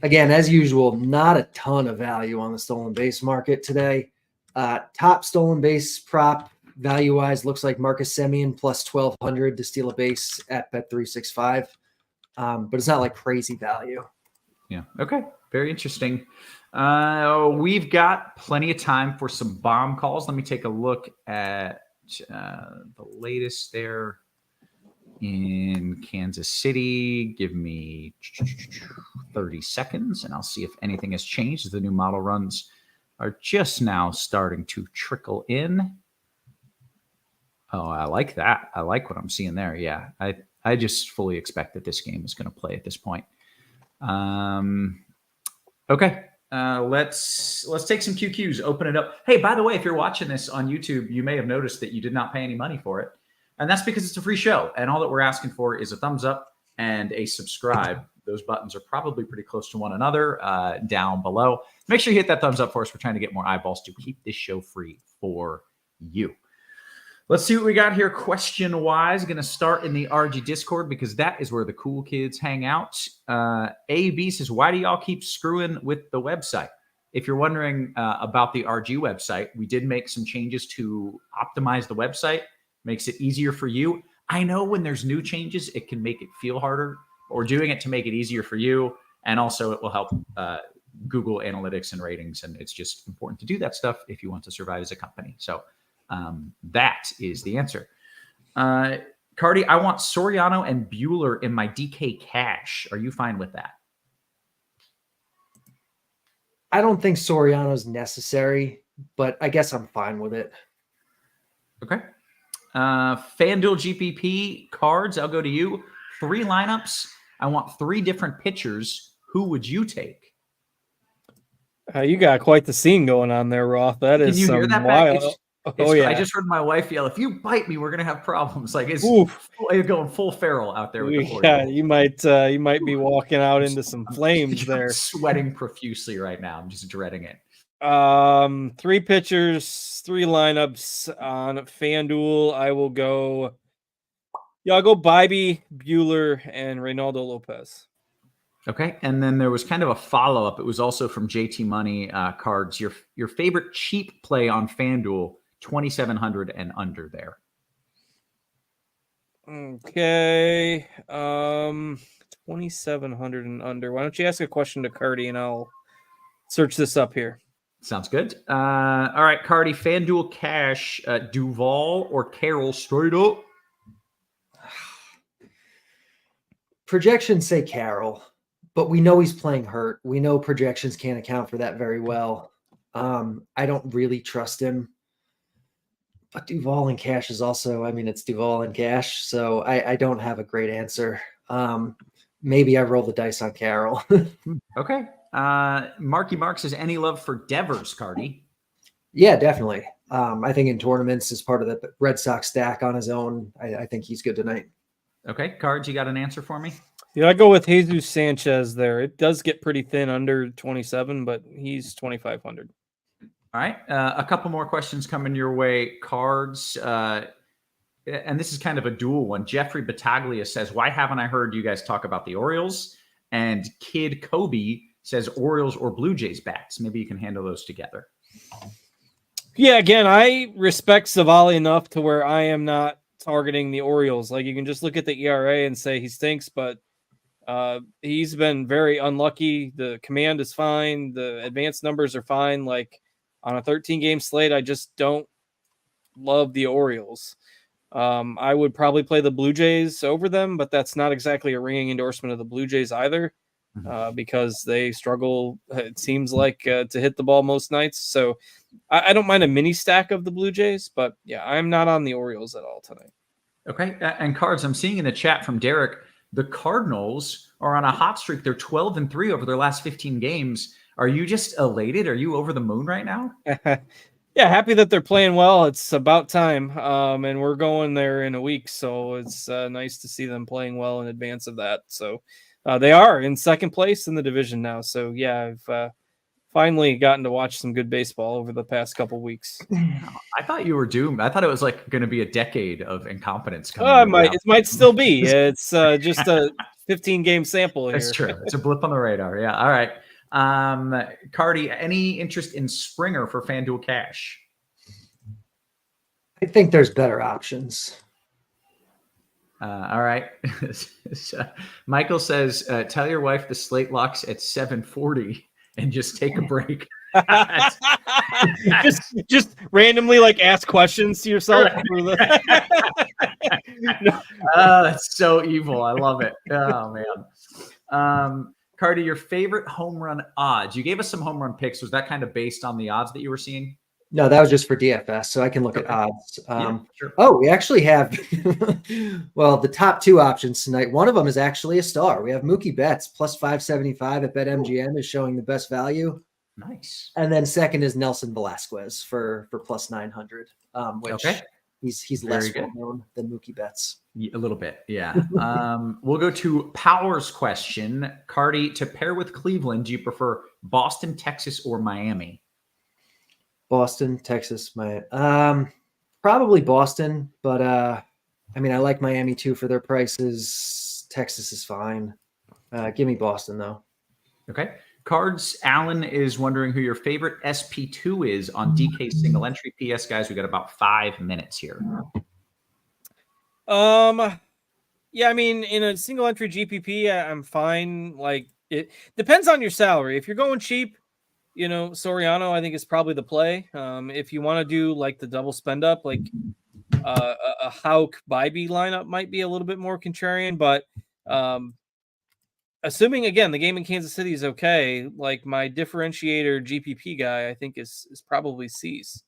again, as usual, not a ton of value on the stolen base market today. Top stolen base prop value-wise looks like Marcus Semien plus 1,200 to steal a base at Bet365. But it's not like crazy value. Yeah. Okay. Very interesting. We've got plenty of time for some bomb calls. Let me take a look at the latest there in Kansas City. Give me 30 seconds and I'll see if anything has changed. The new model runs are just now starting to trickle in. Oh, I like that. I like what I'm seeing there. Yeah. I just fully expect that this game is going to play at this point. Okay. Let's take some QQs, open it up. Hey, by the way, if you're watching this on YouTube, you may have noticed that you did not pay any money for it. And that's because it's a free show. And all that we're asking for is a thumbs up and a subscribe. Those buttons are probably pretty close to one another down below. Make sure you hit that thumbs up for us. We're trying to get more eyeballs to keep this show free for you. Let's see what we got here question-wise. Going to start in the RG Discord because that is where the cool kids hang out. AB says, why do y'all keep screwing with the website? If you're wondering about the RG website, we did make some changes to optimize the website. Makes it easier for you. I know when there's new changes, it can make it feel harder. We're doing it to make it easier for you. And also it will help Google Analytics and ratings. And it's just important to do that stuff if you want to survive as a company. So that is the answer. Carty, I want Soriano and Bueller in my DK cash. Are you fine with that? I don't think Soriano's necessary, but I guess I'm fine with it. Okay. FanDuel GPP cards, I'll go to you. 3 lineups. I want 3 different pitchers. Who would you take? You got quite the scene going on there, Roth. That is Can you hear that wild. I just heard my wife yell, if you bite me, we're going to have problems. Like it's going full feral out there. With the you might be walking out into some flames there. I'm sweating profusely right now. I'm just dreading it. 3 pitchers, 3 lineups on FanDuel. I'll go Bibee, Bueller, and Reynaldo Lopez. Okay. And then there was kind of a follow-up. It was also from JT Money cards. Your favorite cheap play on FanDuel, 2,700 and under there. Okay. 2,700 and under. Why don't you ask a question to Carty and I'll search this up here. Sounds good. All right, Carty, FanDuel cash, Duvall or Carroll straight up? Projections say Carroll, but we know he's playing hurt. We know projections can't account for that very well. I don't really trust him. But Duval and Cash is also, I mean, it's Duval and Cash, so I don't have a great answer. Maybe I roll the dice on Carroll. Okay. Marky Mark says, any love for Devers, Carty? Yeah, definitely. I think in tournaments as part of the Red Sox stack on his own, I think he's good tonight. Okay. Cards, you got an answer for me? Yeah, I go with Jesus Sanchez there. It does get pretty thin under 27, but he's 2,500. All right. A couple more questions coming your way. Cards. And this is kind of a dual one. Jeffrey Battaglia says, why haven't I heard you guys talk about the Orioles? And Kid Kobe says Orioles or Blue Jays bats. Maybe you can handle those together. Yeah, again, I respect Savali enough to where I am not targeting the Orioles. Like, you can just look at the ERA and say he stinks, but he's been very unlucky. The command is fine. The advanced numbers are fine. Like, on a 13-game slate, I just don't love the Orioles. I would probably play the Blue Jays over them, but that's not exactly a ringing endorsement of the Blue Jays either, because they struggle, it seems like, to hit the ball most nights. So I don't mind a mini stack of the Blue Jays, but yeah, I'm not on the Orioles at all tonight. Okay. And Cards, I'm seeing in the chat from Derek, the Cardinals are on a hot streak. They're 12-3 over their last 15 games. Are you just elated? Are you over the moon right now? Yeah, happy that they're playing well. It's about time, and we're going there in a week, so it's nice to see them playing well in advance of that. So they are in second place in the division now. So yeah, I've finally gotten to watch some good baseball over the past couple weeks. I thought you were doomed. I thought it was like going to be a decade of incompetence. It might still be. It's just a 15-game sample here. That's true. It's a blip on the radar. Yeah. All right. Carty, any interest in Springer for FanDuel Cash? I think there's better options. All right. Michael says, tell your wife the slate locks at 7:40 and just take a break. just randomly like ask questions to yourself. That's so evil. I love it. Oh man. Carty, your favorite home run odds? You gave us some home run picks. Was that kind of based on the odds that you were seeing? No, that was just for DFS, so I can look at odds. Sure. Oh, we actually have, well, the top two options tonight. One of them is actually a star. We have Mookie Betts plus 575 at BetMGM is showing the best value. Nice. And then second is Nelson Velasquez for plus 900, which he's less well known than Mookie Betts. A little bit, yeah. We'll go to Power's question. Carty, to pair with Cleveland, do you prefer Boston, Texas, or Miami? Boston, Texas, Miami. Probably Boston, but I mean, I like Miami too for their prices. Texas is fine. Give me Boston though. Okay. Cards, Alan is wondering who your favorite SP2 is on DK single entry. PS, guys, we got about 5 minutes here. Yeah, I mean, in a single entry GPP, I'm fine. Like, it depends on your salary. If you're going cheap, you know, Soriano, I think, is probably the play. If you want to do like the double spend up, like a Houck Bybee lineup might be a little bit more contrarian, but assuming again the game in Kansas City is okay, like my differentiator GPP guy, I think is probably Cease.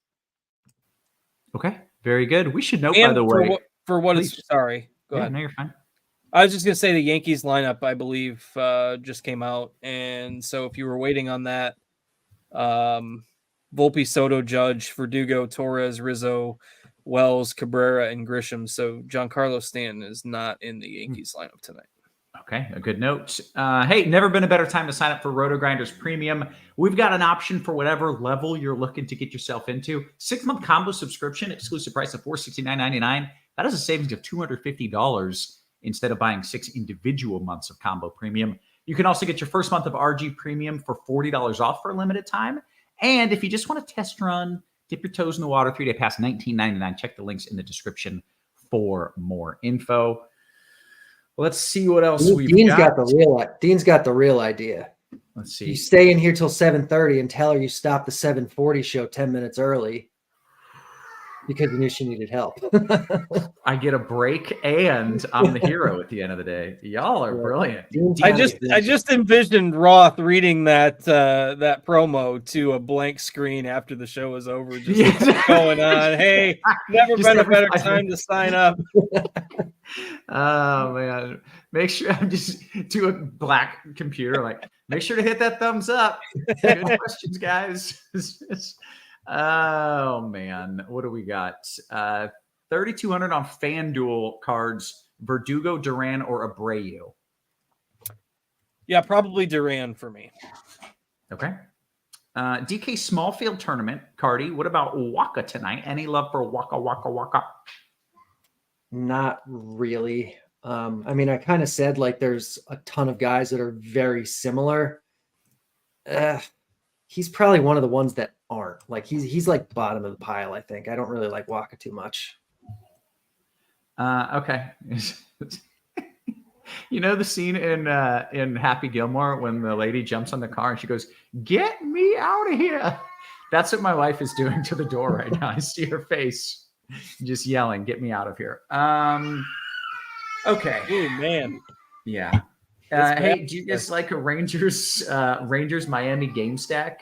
Okay, very good. We should note, by the way, for what it's sorry. Go ahead. No, you're fine. I was just gonna say the Yankees lineup, I believe, just came out, and so if you were waiting on that, Volpe, Soto, Judge, Verdugo, Torres, Rizzo, Wells, Cabrera, and Grisham. So Giancarlo Stanton is not in the Yankees lineup tonight. Okay, a good note. Hey, never been a better time to sign up for RotoGrinders Premium. We've got an option for whatever level you're looking to get yourself into. 6-month combo subscription, exclusive price of $469.99. That is a savings of $250 instead of buying 6 individual months of combo premium. You can also get your first month of RG Premium for $40 off for a limited time. And if you just want to test run, dip your toes in the water, 3-day pass, $19.99. Check the links in the description for more info. Let's see what else we've got. Dean's got the real idea. Let's see. You stay in here till 7:30 and tell her you stopped the 7:40 show 10 minutes early. because you knew she needed help. I get a break and I'm the hero at the end of the day. Y'all are brilliant. I just envisioned Roth reading that that promo to a blank screen after the show was over, just going on. Hey, never been a better time to sign up. Oh man, make sure I'm just to a black computer. Like, make sure to hit that thumbs up. Good questions, guys. Oh man, what do we got? 3,200 on FanDuel cards. Verdugo, Duran, or Abreu? Yeah, probably Duran for me. Okay. DK small field tournament. Carty, what about Waka tonight? Any love for Waka? Not really. I mean, I kind of said like there's a ton of guys that are very similar. He's probably one of the ones that aren't. Like he's like bottom of the pile, I think. I don't really like Waka too much. Okay. You know the scene in Happy Gilmore when the lady jumps on the car and she goes, "Get me out of here." That's what my wife is doing to the door right now. I see her face just yelling, "Get me out of here." Okay. Oh man. Yeah. Hey, do you guys like a Rangers Miami game stack?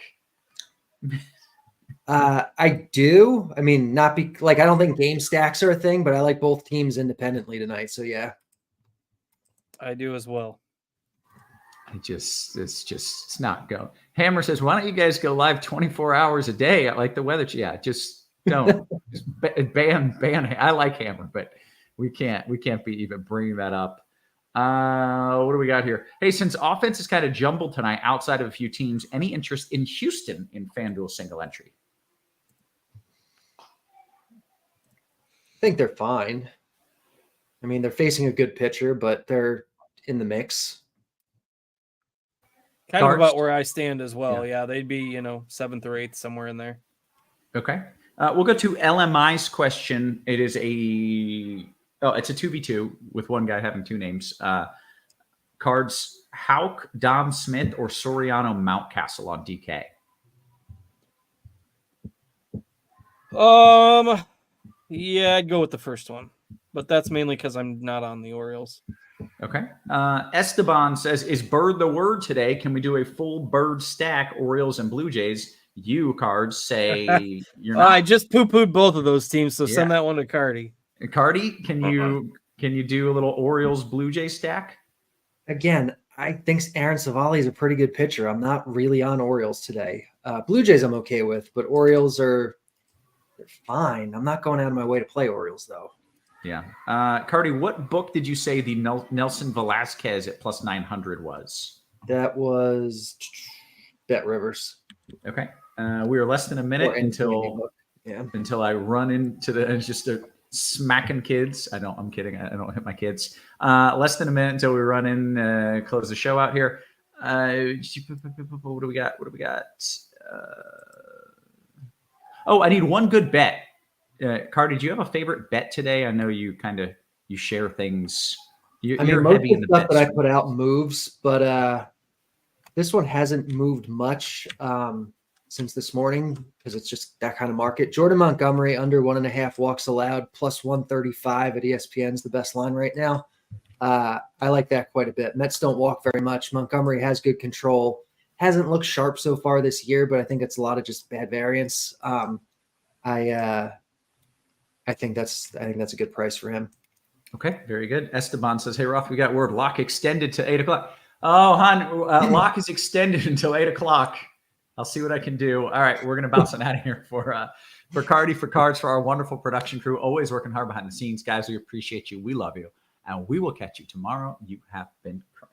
I do. I mean, I don't think game stacks are a thing, but I like both teams independently tonight. So yeah. I do as well. It's not go. Hammer says, "Why don't you guys go live 24 hours a day? I like the weather." Yeah, just don't. Just ban. I like Hammer, but we can't be even bringing that up. What do we got here? Hey, since offense is kind of jumbled tonight, outside of a few teams, any interest in Houston in FanDuel single entry? I think they're fine. I mean, they're facing a good pitcher, but they're in the mix. Kind of about where I stand as well. Yeah, they'd be, 7th or 8th, somewhere in there. Okay. We'll go to LMI's question. It is it's a 2v2 with one guy having two names. Cards, Houck, Dom Smith, or Soriano Mountcastle on DK? Yeah, I'd go with the first one. But that's mainly because I'm not on the Orioles. Okay. Esteban says, "Is Bird the word today? Can we do a full Bird stack, Orioles and Blue Jays?" You cards say you're not. I just poo-pooed both of those teams, so send that one to Carty. Carty, can you do a little Orioles Blue Jay stack? Again, I think Aaron Savali is a pretty good pitcher. I'm not really on Orioles today. Blue Jays I'm okay with, but Orioles they're fine. I'm not going out of my way to play Orioles though. Yeah. Carty, what book did you say the Nelson Velasquez at plus 900 was? That was Bet Rivers. Okay. We are less than a minute until I run into just smacking kids. I'm kidding. I don't hit my kids. Less than a minute until we run in, close the show out here. What do we got? I need one good bet. Carty, do you have a favorite bet today? I know you share things. You're most heavy of in the the stuff bets. that I put out moves, but this one hasn't moved much since this morning because it's just that kind of market. Jordan Montgomery under 1.5 walks allowed plus 135 at ESPN is the best line right now. I like that quite a bit. Mets don't walk very much. Montgomery has good control. Hasn't looked sharp so far this year, but I think it's a lot of just bad variance. I think that's a good price for him. Okay, very good. Esteban says, "Hey Roth, we got word lock extended to 8 o'clock." Oh, hon, lock is extended until 8 o'clock. I'll see what I can do. All right, we're gonna bounce on out of here for Carty, for Cards, for our wonderful production crew, always working hard behind the scenes, guys. We appreciate you. We love you, and we will catch you tomorrow. You have been crushed.